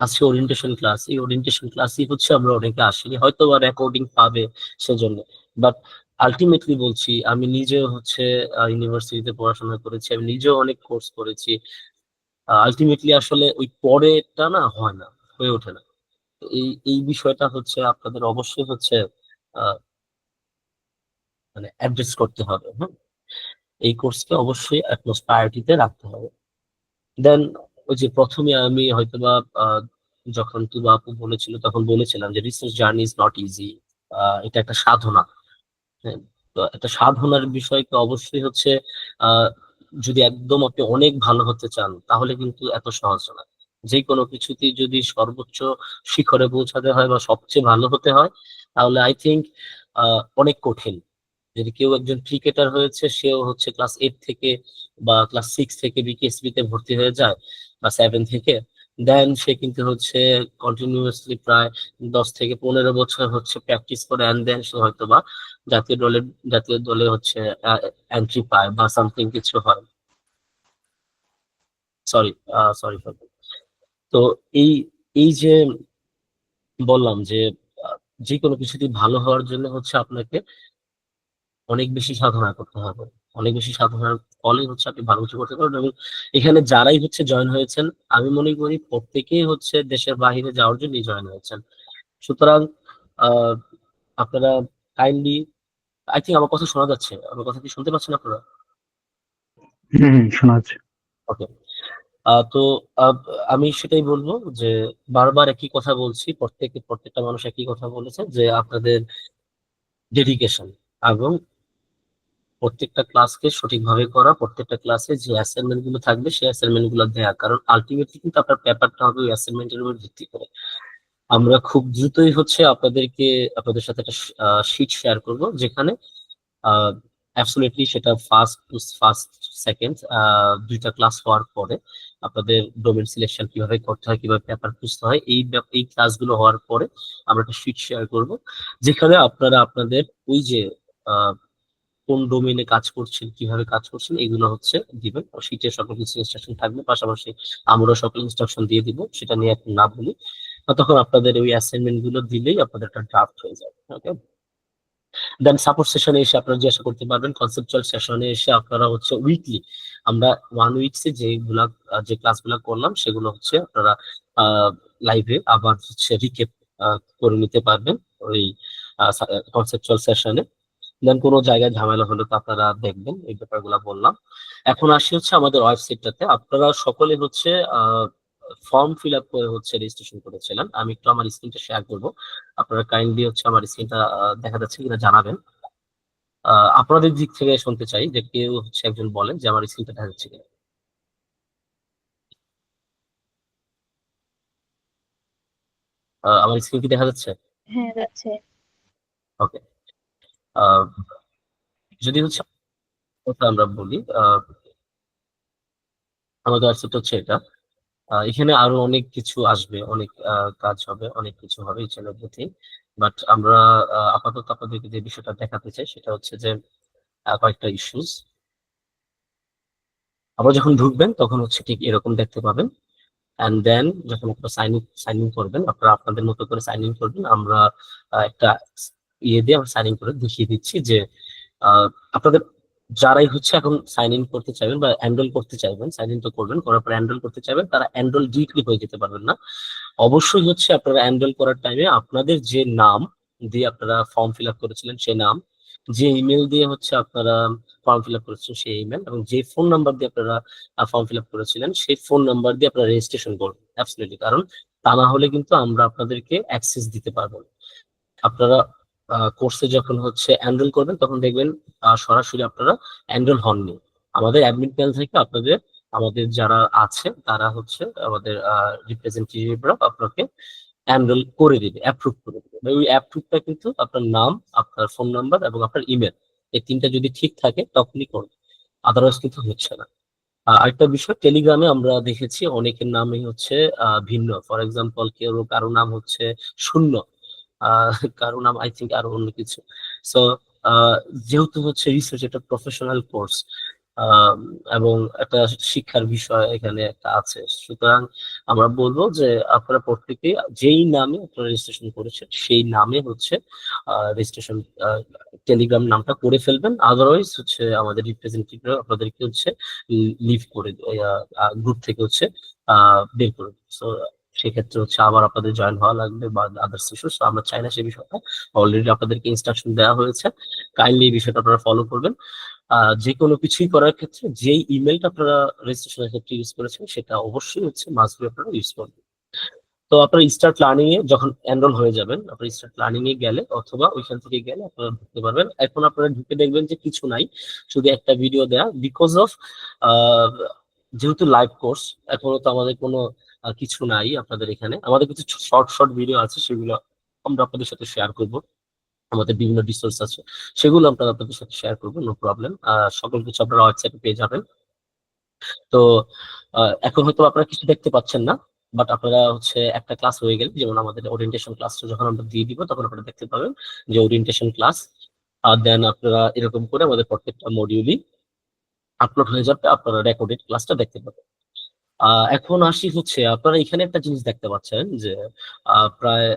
আজকে ওরিয়েন্টেশন ক্লাস, এই ওরিয়েন্টেশন ক্লাসই হচ্ছে আমরা অনেকে আসিনি, হয়তো বা রেকর্ডিং পাবে সেজন্য। বাট আলটিমেটলি বলছি, আমি নিজেও হচ্ছে ইউনিভার্সিটিতে পড়াশোনা করেছি, আমি নিজেও অনেক কোর্স করেছি। আলটিমেটলি আসলে ওই পরেটা না হয় না, হয়ে ওঠে না। এই এই বিষয়টা হচ্ছে আপনাদের অবশ্যই হচ্ছে মানে অ্যাড্রেস করতে হবে। হ্যাঁ, এই কোর্সকে অবশ্যই অ্যাটমোস্ট প্রায়োরিটিতে রাখতে হবে। দেন ওই যে প্রথমে আমি হয়তোবা যখন তুবা আপু বলেছিল তখন বলেছিলাম যে research journey is not easy, এটা একটা সাধনা। হ্যাঁ, তো একটা সাধনার বিষয়কে অবশ্যই হচ্ছে আহ যদি একদম আপনি অনেক ভালো হতে চান তাহলে কিন্তু এত সহজ না। যে কোনো কিছুতেই যদি সর্বোচ্চ শিখরে পৌঁছাতে হয় বা সবচেয়ে ভালো হতে হয়, তাহলে আই থিঙ্ক অনেক কঠিন। যদি কেউ একজন ক্রিকেটার হয়েছে, সেও হচ্ছে ক্লাস 8 থেকে বা ক্লাস 6 থেকে বিকেএসবি তে ভর্তি হয়ে যায় বা 7 থেকে, দেন সে কিন্তু হচ্ছে কন্টিনিউয়াসলি প্রায় 10 থেকে 15 বছর হচ্ছে প্র্যাকটিস করে, এন্ড দেন সে হয়তো বা জাতীয় দলে হচ্ছে এন্ট্রি পায় বা সামথিং কিছু হয়। Sorry sorry. তো এই এই যে বললাম যে যে কোনো কিছুতে ভালো হওয়ার জন্য হচ্ছে আপনাকে অনেক বেশি সাধনা করতে হবে। অনেক বেশি সাধনার ফলে হচ্ছে আপনি ভালো কিছু করতে পারবেন। এবং এখানে যারাই হচ্ছে জয়েন হয়েছেন, আমি মনে করি প্রত্যেকেই হচ্ছে দেশের বাইরে যাওয়ার জন্যই জয়েন হয়েছেন। সুতরাং আহ আপনারা কাইন্ডলি, আই থিঙ্ক আমার কথা শোনা যাচ্ছে, আমার কথা কি শুনতে পাচ্ছেন আপনারা? শোনা যাচ্ছে। ওকে। তো আহ, আমি সেটাই বলবো যে বারবার একই কথা বলছি, প্রত্যেকটা মানুষ একই কথা বলেছে যে আপনাদের ডেডিকেশন এবং প্রত্যেকটা ক্লাসকে সঠিকভাবে করা, প্রত্যেকটা ক্লাসে যে অ্যাসাইনমেন্ট গুলো থাকবে সেই অ্যাসাইনমেন্ট গুলো দেয়া, কারণ আলটিমেটলি কিন্তু আপনার পেপারটা হবে ওই অ্যাসাইনমেন্টের উপর ভিত্তি করে। আমরা খুব দ্রুতই হচ্ছে আপনাদের সাথে একটা শিট শেয়ার করব, যেখানে অ্যাবসলিউটলি সেটা ফার্স্ট সেকেন্ড দুইটা ক্লাস হওয়ার পরে আপনাদের ডোমেন সিলেকশন কিভাবে করতে হয়, কিভাবে পেপার খুঁজতে হয়, এই ক্লাসগুলো হওয়ার পরে আমরা একটা শিট শেয়ার করব, যেখানে আপনারা আপনাদের ওই যে কোন ডোমেইনে কাজ করছেন, কিভাবে কাজ করছেন, এগুলো হচ্ছে দিবেন। শীটের সকল কিছু ইনস্ট্রাকশন থাকবে, পাশাপাশি আমরা সকল ইনস্ট্রাকশন দিয়ে দিব, সেটা নিয়ে এখন না বলি। তখন আপনাদের ওই অ্যাসাইনমেন্ট গুলো দিলেই আপনাদের একটা ড্রাফট হয়ে যাবে। ওকে, দেন সাপোর্ট সেশনে এসে আপনারা জিজ্ঞাসা করতে পারবেন। কনসেপচুয়াল সেশনে এসে আপনারা হচ্ছে উইকলি, আমরা 1 উইকসে যে ক্লাসগুলা করলাম সেগুলো হচ্ছে আপনারা লাইভে আবার হচ্ছে রিকেপ করে নিতে পারবেন ওই কনসেপচুয়াল সেশনে। দেন কোনো জায়গায় ঝামেলা হলে তো আপনারা দেখবেন, এই ব্যাপারগুলো বললাম। এখন আসি হচ্ছে আমাদের ওয়েবসাইটটাতে। আপনারা সকলে হচ্ছে ফর্ম ফিল আপ করে হচ্ছে রেজিস্ট্রেশন করেছিলেন। আমি একটু আমার স্ক্রিনটা শেয়ার করব, আপনারা কাইন্ডলি হচ্ছে আমার স্ক্রিনটা দেখা যাচ্ছে কিনা জানাবেন। আপনাদের দিক থেকে শুনতে চাই যে কেউ হচ্ছে একজন বলেন যে আমার স্ক্রিনটা দেখা যাচ্ছে কিনা। আমার স্ক্রিন কি দেখা যাচ্ছে? হ্যাঁ, যাচ্ছে। ওকে। যদি হচ্ছে কথা আমরা বলি, আমাদের ওয়েবসাইট হচ্ছে এটা। এখানে আরো অনেক কিছু আসবে, অনেক কাজ হবে, অনেক কিছু হবে ইচ এন্ড এভরিথিং। বাট আমরা আপাতত আপনাদেরকে যে বিষয়টা দেখাতে চাই সেটা হচ্ছে যে কয়েকটা ইস্যুস। আবার যখন ঢুকবেন তখন হচ্ছে ঠিক এরকম দেখতে পাবেন। অ্যান্ড দেন যখন আপনারা সাইন ইন করবেন, আপনারা আপনাদের মতো করে সাইন ইন করবেন। আমরা একটা ইয়ে দিয়ে আমরা সাইন ইন করে দেখিয়ে দিচ্ছি যে আপনাদের যারাই হচ্ছে এখন সাইন ইন করতে চাইবেন বা এনরোল করতে চাইবেন, সাইন ইন তো করবেন, করার পর এনরোল করতে চাইবেন, তারা এনরোল ডিরেক্টলি হয়ে যেতে পারবেন না। অবশ্যই হচ্ছে আপনারা এনরোল করার টাইমে আপনাদের যে নাম দিয়ে আপনারা ফর্ম ফিল আপ করেছিলেন সেই নাম, যে ইমেল দিয়ে হচ্ছে আপনারা ফর্ম ফিল আপ করেছেন সেই ইমেল, এবং যে ফোন নাম্বার দিয়ে আপনারা ফর্ম ফিল আপ করেছিলেন সেই ফোন নাম্বার দিয়ে আপনারা রেজিস্ট্রেশন করবেন অ্যাবসলিউটলি। কারণ তা না হলে কিন্তু আমরা আপনাদেরকে অ্যাক্সেস দিতে পারবো না। আপনারা কোর্সে যখন হচ্ছে এনরোল করবেন তখন দেখবেন সরাসরি আপনারা এনরোল হননি। আমাদের অ্যাডমিন প্যানেল থেকে আমাদের যারা আছে তারা হচ্ছে আমাদের রিপ্রেজেন্টেটিভরা আপনাকে এনরোল করে দিবে, অ্যাপ্রুভ করে দিবে। ওই অ্যাপ্রুভটা কিন্তু আপনার নাম, আপনার ফোন নাম্বার এবং আপনার ইমেল, এই তিনটা যদি ঠিক থাকে তখনই করবে, আদারওয়াইজ কিন্তু হচ্ছে না। আরেকটা বিষয়, টেলিগ্রামে আমরা দেখেছি অনেকের নামই হচ্ছে ভিন্ন। ফর এক্সাম্পল কারো নাম হচ্ছে শূন্য, কারো নাম আই থিঙ্ক আরো অন্য কিছু। সো যেহেতু হচ্ছে রিসার্চ একটা প্রফেশনাল কোর্স এবং একটা শিক্ষার বিষয় এখানে একটা আছে, সুতরাং আমরা বলবো যে আপনারা প্রত্যেকে যেই নামে আপনারা রেজিস্ট্রেশন করেছেন সেই নামে হচ্ছে রেজিস্ট্রেশন টেলিগ্রাম নামটা করে ফেলবেন। আদারওয়াইজ হচ্ছে আমাদের রিপ্রেজেন্টেটিভরা আপনাদেরকে হচ্ছে লিভ করে গ্রুপ থেকে হচ্ছে বের করে দেবে। সো সেক্ষেত্রে হচ্ছে আবার আপনাদের জয়েন হওয়া লাগবে বা আদার্স ইস্যু, আমরা চাই না সেই বিষয়টা। অলরেডি আপনাদেরকে ইনস্ট্রাকশন দেওয়া হয়েছে, কাইন্ডলি এই বিষয়টা আপনারা ফলো করবেন। যে কোনো কিছুই করার ক্ষেত্রে যেই ইমেলটা আপনারা রেজিস্ট্রেশনের ক্ষেত্রে ইউজ করেছেন সেটা অবশ্যই হচ্ছে মাস্ট বি আপনারা ইউজ করবেন। তো আপনারা স্টার্ট লার্নিং এ যখন এনরোল হয়ে যাবেন, আপনারা স্টার্ট লার্নিং এ গেলে অথবা ওইখান থেকে গেলে আপনারা ঢুকতে পারবেন। এখন আপনারা ঢুকে দেখবেন যে কিছু নাই, শুধু একটা ভিডিও দেয়া, বিকজ অফ যেহেতু লাইভ কোর্স এখনো তো আমাদের কোনো কিছু নাই আপনাদের এখানে। আমাদের কিছু শর্ট শর্ট ভিডিও আছে, সেগুলো আমরা আপনাদের সাথে শেয়ার করব। আমাদের বিভিন্ন রিসোর্স আছে, সেগুলো আমরা আপনাদের সাথে শেয়ার করবো, নো প্রবলেম। সকল কিছু আপনারা ওয়েবসাইটে পেয়ে যাবেন। তো এখন হয়তো আপনারা কিছু দেখতে পাচ্ছেন না, বাট আপনারা হচ্ছে একটা ক্লাস হয়ে গেলে, যেমন আমাদের ওরিয়েন্টেশন ক্লাসটা যখন আমরা দিয়ে দিব তখন আপনারা দেখতে পাবেন যে ওরিয়েন্টেশন ক্লাস। আর দেন আপনারা এরকম করে আমাদের প্রত্যেকটা মডিউলই আপলোড হয়ে যাবে, আপনারা রেকর্ডেড ক্লাসটা দেখতে পাবেন। এখন আসি হচ্ছে আপনারা এখানে একটা জিনিস দেখতে পাচ্ছেন যে প্রায়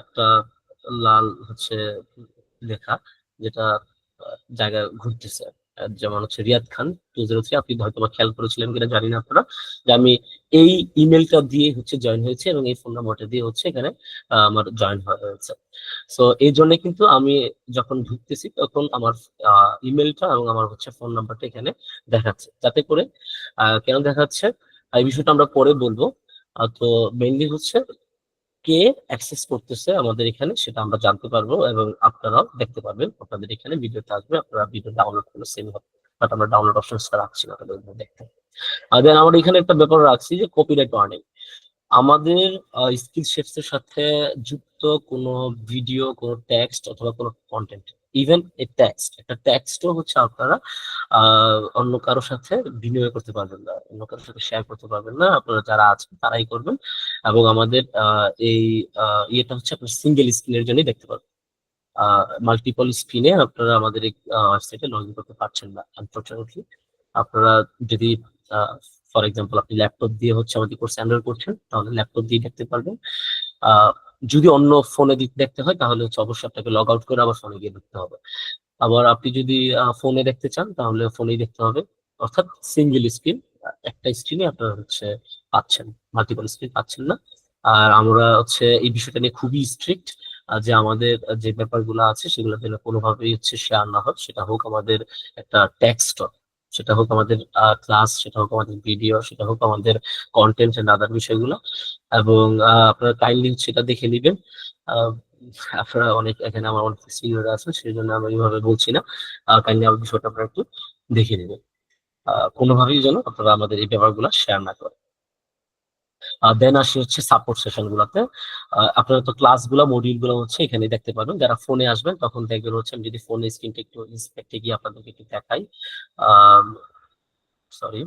একটা লাল হচ্ছে লেখা, যেটা জায়গায় ঘুরতেছে। যেমন হচ্ছে রিয়াদ খান 203, আপনি হয়তো বা খেয়াল করেছিলেন কিনা জানি না আপনারা, যে আমি এই ইমেলটা দিয়ে হচ্ছে জয়েন হয়েছে এবং এই ফোন নাম্বারটা দিয়ে হচ্ছে এখানে আমার জয়েন হয়েছে। সো এই জন্য কিন্তু আমি যখন ঢুকতেছি তখন আমার ইমেলটা এবং আমার হচ্ছে ফোন নাম্বারটা এখানে দেখাচ্ছে, যাতে করে কেন দেখাচ্ছে এই বিষয়টা আমরা পরে বলবো। তো মেইনলি হচ্ছে কে অ্যাক্সেস করতেছে আমাদের এখানে সেটা আমরা জানতে পারবো এবং আপনারাও দেখতে পারবেন। আপনাদের এখানে ভিডিওতে আসবে, আপনারা ভিডিও ডাউনলোড করলে সেম হবে, বাট আমরা ডাউনলোড অপশনটা রাখছি না তাদের দেখতে। আর দেন আমরা এখানে একটা ব্যাপার রাখছি যে কপিরাইট ওয়ার্নিং। আমাদের স্কিল শেপস এর সাথে যুক্ত কোনো ভিডিও, কোনো টেক্সট অথবা কোনো কন্টেন্ট, ইভেন এ টেক্সট, একটা টেক্সটও হচ্ছে আপনারা অন্য কারোর সাথে বিনিময় করতে পারবেন না, অন্য কারোর সাথে শেয়ার করতে পারবেন না, আপনারা যারা আছেন তারাই করবেন। এবং আমাদের এই ইয়েটা হচ্ছে আপনার সিঙ্গেল স্ক্রিনের জন্যই দেখতে পারবেন। মাল্টিপল স্ক্রিনে আপনারা আমাদের এই ওয়েবসাইটে লগ ইন করতে পারছেন না আনফরচুনেটলি। আপনারা যদি ফর এক্সাম্পল আপনি ল্যাপটপ দিয়ে হচ্ছে আমাদের কোর্স এনরোল করছেন, তাহলে ল্যাপটপ দিয়ে দেখতে পারবেন। যদি অন্য ফোনে দেখতে হয় তাহলে হচ্ছে অবশ্যই আপনাকে লগ আউট করে আবার ফোনে গিয়ে দেখতে হবে। আবার আপনি যদি ফোনে দেখতে চান তাহলে ফোনেই দেখতে হবে, অর্থাৎ সিঙ্গেল স্ক্রিন, একটা স্ক্রিনে আপনারা হচ্ছে পাচ্ছেন, মাল্টিপল স্ক্রিন পাচ্ছেন না। আর আমরা হচ্ছে এই বিষয়টা নিয়ে খুবই স্ট্রিক্ট, যে আমাদের যে ব্যাপারগুলো আছে সেগুলো যেন কোনোভাবেই হচ্ছে শেয়ার না হয়, সেটা হোক আমাদের একটা টেক্সট, সেটা হোক আমাদের ক্লাস, সেটা হোক আমাদের ভিডিও, সেটা হোক আমাদের কন্টেন্ট এন্ড আদার বিষয়গুলো। এবং আপনারা কাইন্ডলি সেটা দেখে নেবেন। আহ, আপনারা অনেক এখানে আমার অনেক সিনিয়র আছেন, সেই জন্য আমি এইভাবে বলছি না, কাইন্ডলি আমার বিষয়টা আপনারা একটু দেখে নেবেন। কোনোভাবেই যেন আপনারা আমাদের এই ব্যাপারগুলো শেয়ার না করেন। দেন আসি হচ্ছে সাপোর্ট সেশন গুলাতে। আপনারা তো ক্লাস গুলা, মডিউল গুলো হচ্ছে এখানে দেখতে পাবেন। যারা ফোনে আসবেন তখন দেখবেন হচ্ছে, আমি যদি ফোনের স্ক্রিনটা একটু ইন্সপেক্টে গিয়ে আপনাদেরকে একটু দেখাই। সরি,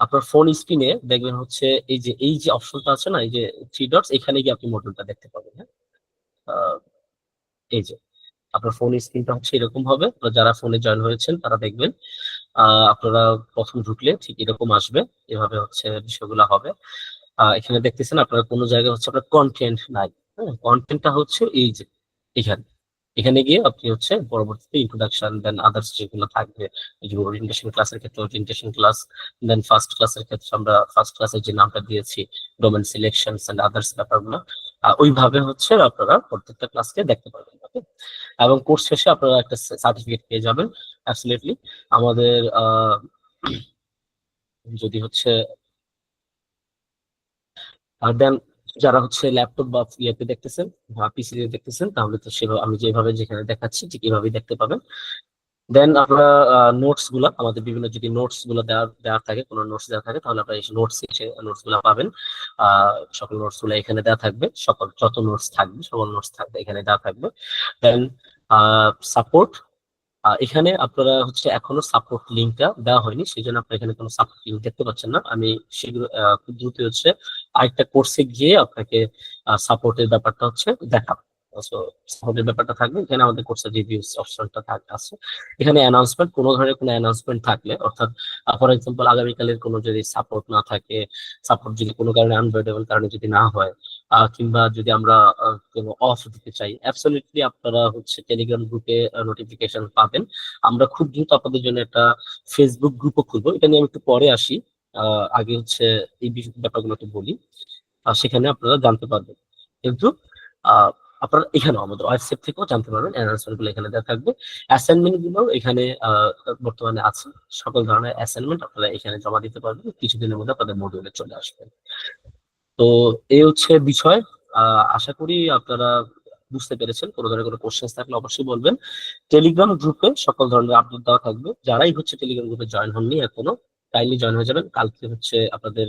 আপনার ফোন স্ক্রিনে দেখবেন হচ্ছে এই যে অপশনটা আছে না, এই যে থ্রি ডটস, এখানে গিয়ে আপনি মডিউলটা দেখতে পাবেন। হ্যাঁ, আহ, এই যে আপনার ফোন স্ক্রিনটা হচ্ছে এরকম হবে। আপনারা যারা ফোনে জয়েন হয়েছেন তারা দেখবেন আপনারা প্রথম ঢুকলে ঠিক এরকম আসবে, এভাবে হচ্ছে বিষয়গুলো হবে। এখানে দেখতেছেন আপনারা কোনো জায়গায় হচ্ছে আপনার কন্টেন্ট নাই। হ্যাঁ, কন্টেন্টটা হচ্ছে এই যে এখানে, এখানে গিয়ে আপনি হচ্ছে পরবর্তীতে ইন্ট্রোডাকশন দেন আদার্স যেগুলো থাকবে, যে ওরিয়েন্টেশন ক্লাসের ক্ষেত্রে ওরিয়েন্টেশন ক্লাস, দেন ফার্স্ট ক্লাসের ক্ষেত্রে আমরা ফার্স্ট ক্লাসের যে নামটা দিয়েছি, ডোমেন সিলেকশনস এন্ড আদার্স ব্যাপারগুলো, ওইভাবে হচ্ছে আপনারা প্রত্যেকটা ক্লাসকে দেখতে পারবেন। ওকে, এবং কোর্স শেষে আপনারা একটা সার্টিফিকেট পেয়ে যাবেন অ্যাবসলিউটলি। আমাদের যদি হচ্ছে আর দেন যারা হচ্ছে ল্যাপটপ বা ইয়েতে দেখতেছেন বা পিসি তে দেখতেছেন, তাহলে তো সেভাবে আমি যেভাবে যেখানে দেখাচ্ছি ঠিক এভাবেই দেখতে পাবেন। দেন আমরা নোটস গুলা, আমাদের বিভিন্ন যদি নোটস গুলো দেওয়া থাকে, কোনো নোটস দেওয়া থাকে, তাহলে আপনারা এই নোটস এসে নোটস গুলা পাবেন। সকল নোটস গুলো এখানে দেওয়া থাকবে, সকল যত নোটস থাকবে সকল নোটস থাকবে এখানে দেওয়া থাকবে। দেন সাপোর্ট, এখানে আপনারা হচ্ছে এখনো সাপোর্ট লিঙ্কটা দেওয়া হয়নি, সেই জন্য আপনারা এখানে কোনো সাপোর্ট লিঙ্ক দেখতে পাচ্ছেন না। আমি সেগুলো খুব দ্রুত হচ্ছে আরেকটা কোর্সে গিয়ে আপনাকে সাপোর্টের ব্যাপারটা হচ্ছে দেখাবো। সাপোর্টের ব্যাপারটা থাকবে এখানে, আমাদের কোর্সের রিভিউস অপশনটা আছে এখানে। অ্যানাউন্সমেন্ট, কোনো ধরনের কোনো অ্যানাউন্সমেন্ট থাকলে, অর্থাৎ ফর এক্সাম্পল আগামীকালের কোনো যদি সাপোর্ট না থাকে, সাপোর্ট যদি কোনো কারণে আনভেলেবল কারণে যদি না হয়, কিংবা যদি আমরা কোনো অফ দিতে চাই, অ্যাবসলিউটলি আপনারা হচ্ছে টেলিগ্রাম গ্রুপে নোটিফিকেশন পাবেন। আমরা খুব দ্রুত আপনাদের জন্য একটা ফেসবুক গ্রুপও খুলবো, এটা নিয়ে আমি একটু পরে আসি। আগে হচ্ছে এই ব্যাপারগুলো একটু বলি, সেখানে আপনারা জানতে পারবেন। কিন্তু আহ, আপনারা এখানেও আমাদের ওয়েবসাইট থেকেও জানতে পারবেন, অ্যানাউন্সমেন্ট গুলো এখানে দেওয়া থাকবে। অ্যাসাইনমেন্ট গুলো এখানে বর্তমানে আছে, সকল ধরনের অ্যাসাইনমেন্ট আপনারা এখানে জমা দিতে পারবেন, কিছুদিনের মধ্যে আপনাদের মডিউলে চলে আসবে। তো এই হচ্ছে বিষয়। আশা করি আপনারা বুঝতে পেরেছেন। কোনো ধরনের কোনো কোশ্চেন থাকলে অবশ্যই বলবেন। টেলিগ্রাম গ্রুপে সকল ধরনের আপডেট দেওয়া থাকবে। যারাই হচ্ছে টেলিগ্রাম গ্রুপে জয়েন হননি এখনো, কাইন্ডলি জয়েন হয়ে যাবেন। কালকে হচ্ছে আপনাদের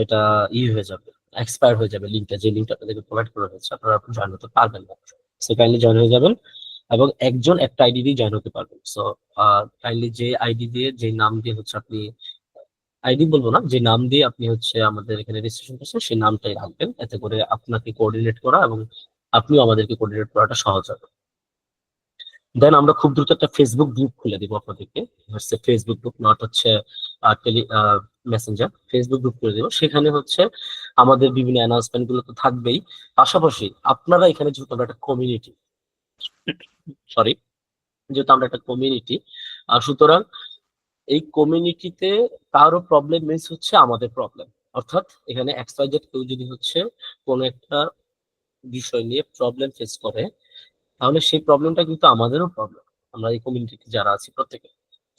এটা হয়ে যাবে, এক্সপায়ার হয়ে যাবে লিঙ্কটা, যে লিঙ্কটা আপনাদেরকে প্রোভাইড করা হয়েছে, আপনারা জয়েন হতে পারবেন না। সো কাইন্ডলি জয়েন হয়ে যাবেন এবং একজন একটা আইডি দিয়ে জয়েন হতে পারবেন। সো কাইন্ডলি যে আইডি দিয়ে, যে নাম দিয়ে হচ্ছে আপনি, আইডি বলবো না, যে নাম দিয়ে আপনি হচ্ছে আমাদের এখানে রেজিস্ট্রেশন করছেন সেই নামটাই রাখবেন, এতে করে আপনাকে কোঅর্ডিনেট করা এবং আপনিও আমাদেরকে কোঅর্ডিনেট করাটা সহজ হবে। দেন আমরা খুব দ্রুত একটা ফেসবুক গ্রুপ খুলে দিব আপনাদেরকে, হচ্ছে ফেসবুক গ্রুপ, নট হচ্ছে মেসেঞ্জার ফেসবুক গ্রুপ করে দিব। সেখানে হচ্ছে আমাদের বিভিন্ন অ্যানাউন্সমেন্ট গুলো তো থাকবেই, পাশাপাশি আপনারা এখানে যেহেতু আমরা একটা কমিউনিটি, সরি, যেহেতু আমরা একটা কমিউনিটি, সুতরাং এই কমিউনিটিতে কারো প্রবলেম মিস হচ্ছে আমাদের প্রবলেম। অর্থাৎ এখানে এক্সওয়াইজেড কেউ যদি হচ্ছে কোন একটা বিষয় নিয়ে প্রবলেম ফেস করে, তাহলে সেই প্রবলেমটা কিন্তু আমাদেরও প্রবলেম, আমরা এই কমিউনিটিতে যারা আছি প্রত্যেকে।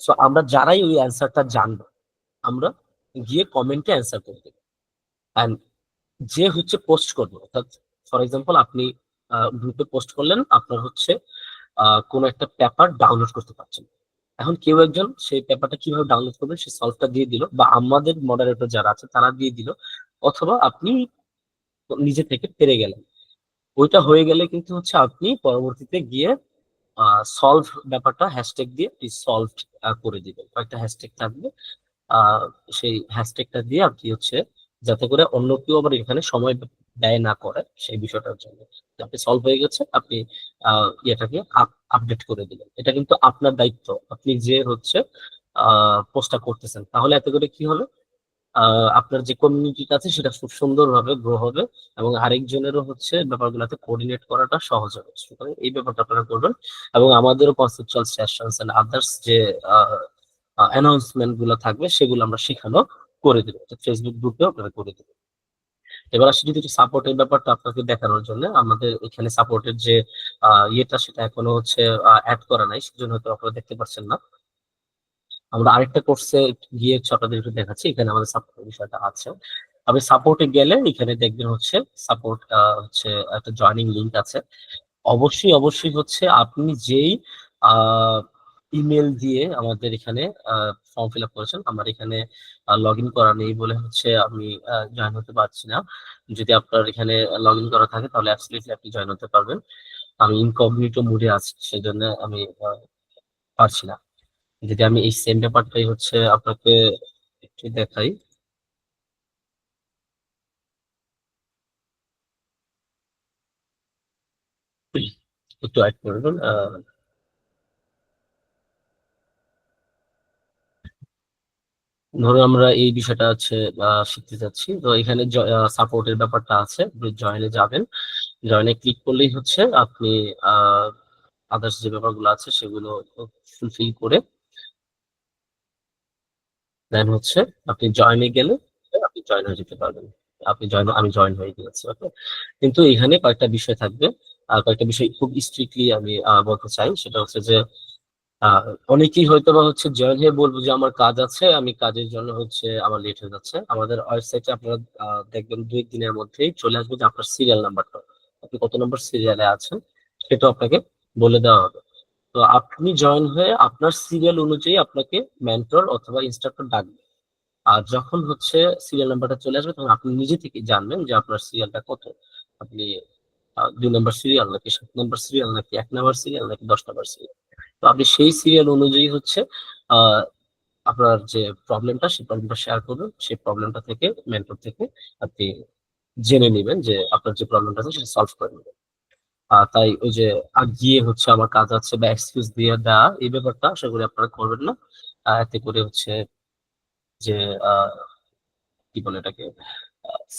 সো আমরা যারাই ওই অ্যান্সারটা জানবো, আমরা গিয়ে কমেন্টে অ্যান্সার করে দেবো। অ্যান্ড যে হচ্ছে পোস্ট করবে, অর্থাৎ ফর এক্সাম্পল আপনি গ্রুপে পোস্ট করলেন, আপনার হচ্ছে কোনো একটা পেপার ডাউনলোড করতে পারছেন। এখন কেউ একজন সেই পেপারটা কিভাবে ডাউনলোড করবে সে সলভটা দিয়ে দিল, বা আমাদের মডারেটর যারা আছে তারা দিয়ে দিল, অথবা আপনি নিজে থেকে পেরে গেলেন। ওইটা হয়ে গেলে কিন্তু হচ্ছে আপনি পরবর্তীতে গিয়ে সলভ ব্যাপারটা হ্যাশট্যাগ দিয়ে সলভ করে দিবেন। কয়েকটা হ্যাশট্যাগ থাকবে, আহ সেই হ্যাশট্যাগটা দিয়ে আপনি হচ্ছে যাতে করে অন্য কেউ আবার এখানে সময় ব্যয় না করে সেই বিষয়টার জন্য। আপনি সলভ হয়ে গেছে, আপনি ইয়েটাকে আপডেট করে দিলেন। এটা কিন্তু আপনার দায়িত্ব, আপনি যে হচ্ছে পোস্টটা করতেছেন। তাহলে এতে করে কি হবে, আপনার যে কমিউনিটিটা আছে সেটা খুব সুন্দরভাবে গ্রো হবে, এবং আরেকজনেরও হচ্ছে ব্যাপারগুলোতে কোঅর্ডিনেট করাটা সহজ হবে। সুতরাং এই ব্যাপারটা আপনারা করবেন। এবং আমাদেরও কনসেপচুয়াল সেশনস এন্ড আদার্স যে অ্যানাউন্সমেন্ট গুলো থাকবে সেগুলো আমরা শেখানো করে দেবো, ফেসবুক গ্রুপেও আপনারা করে দেবেন। এবার আসি যদি সাপোর্টের ব্যাপারটা আপনাকে দেখানোর জন্য, আমাদের এখানে সাপোর্টের যে ইয়েটা সেটা এখনো হচ্ছে অ্যাড করা নাই, সেজন্য হয়তো আপনারা দেখতে পাচ্ছেন না। আমরা আরেকটা কোর্সে গিয়ে হচ্ছে আপনাদের একটু দেখাচ্ছি, এখানে আমাদের সাপোর্টের বিষয়টা আছে। আপনি সাপোর্টে গেলে এখানে দেখবেন হচ্ছে সাপোর্ট হচ্ছে একটা জয়নিং লিংক আছে। অবশ্যই অবশ্যই হচ্ছে আপনি যেই ইমেল দিয়ে আমাদের এখানে ফর্ম ফিল আপ করেছেন, আমার এখানে লগ ইন করা নেই বলে হচ্ছে আমি জয়েন হতে পারছি না। যদি আপনার এখানে লগ ইন করা থাকে তাহলে অ্যাবসলিউটলি আপনি জয়েন হতে পারবেন। আমি ইনকগনিটো মোডে আছি, সেজন্য আমি পারছি না। যদি আমি এই সেম ব্যাপারটাই হচ্ছে আপনাকে একটু দেখাই, একটু অ্যাড করবেন। ধরুন আমরা এই বিষয়টা হচ্ছে শিখতে যাচ্ছি, তো এখানে সাপোর্টের ব্যাপারটা আছে, জয়েনে যাবেন। জয়েনে ক্লিক করলেই হচ্ছে আপনি আদার্স যে ব্যাপারগুলো আছে সেগুলো ফুলফিল করে দেন হচ্ছে আপনি জয়েনে গেলে আপনি জয়েন হয়ে যেতে পারবেন। আপনি জয়েন, আমি জয়েন হয়ে গেছি, ওকে। কিন্তু এখানে কয়েকটা বিষয় থাকবে, আর কয়েকটা বিষয় খুব স্ট্রিক্টলি আমি বলতে চাই। সেটা হচ্ছে যে আহ অনেকেই হয়তো বা হচ্ছে জয়েন হয়ে বলবো যে আমার কাজ আছে, আমি কাজের জন্য হচ্ছে আমার লেট হয়ে যাচ্ছে। আমাদের ওয়েবসাইটে আপনারা দেখবেন 2 দিনের মধ্যেই চলে আসবে যে আপনার সিরিয়াল নাম্বারটা, আপনি কত নম্বর সিরিয়ালে আছেন সেটা আপনাকে বলে দেওয়া হবে। তো আপনি জয়েন হয়ে আপনার সিরিয়াল অনুযায়ী আপনাকে মেন্টর অথবা ইনস্ট্রাক্টর ডাকবে। আর যখন হচ্ছে সিরিয়াল নাম্বারটা চলে আসবে তখন আপনি নিজে থেকে জানবেন যে আপনার সিরিয়ালটা কত। আপনি 2 নম্বর সিরিয়াল নাকি 7 নম্বর সিরিয়াল নাকি 1 নম্বর সিরিয়াল নাকি 10 নম্বর সিরিয়াল। তো আপনি সেই সিরিয়াল অনুযায়ী হচ্ছে আহ আপনার যে প্রবলেমটা সেই প্রবলেমটা শেয়ার করবেন। সেই প্রবলেমটা থেকে মেন্টর থেকে আপনি জেনে নেবেন যে আপনার যে প্রবলেমটা আছে সেটা সলভ করে নেবেন। তাই ওই যে গিয়ে হচ্ছে আমার কাজ আছে বা এক্সকিউজ দিয়ে দেওয়া, এই ব্যাপারটা আশা করি আপনারা করবেন না। এতে করে হচ্ছে যে কি বলে এটাকে,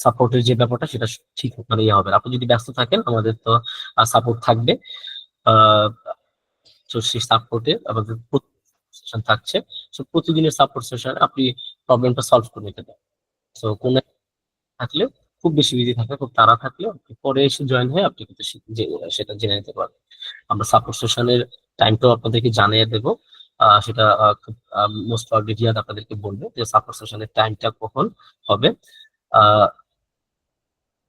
সাপোর্টের যে ব্যাপারটা সেটা ঠিক মানে ইয়ে হবে। আপনি যদি ব্যস্ত থাকেন আমাদের তো সাপোর্ট থাকবে। আহ তো সেই সাপোর্টে আমাদের সেশন থাকছে। তো প্রতিদিনের সাপোর্ট সেশনে আপনি প্রবলেমটা সলভ করে নিতে পারেন। তো কোন থাকলে খুব বেশি বিজি থাকলে, খুব তাড়া থাকলে আপনি পরে এসে জয়েন হয়ে আপনি কিন্তু সেটা জেনে নিতে পারবেন। আমরা সাপোর্ট সেশনের টাইমটাও আপনাদেরকে জানিয়ে দেবো। সেটা খুব মোস্ট প্রবাবলি রিয়াদ আপনাদেরকে বলবে যে সাপোর্ট সেশনের টাইমটা কখন হবে। আহ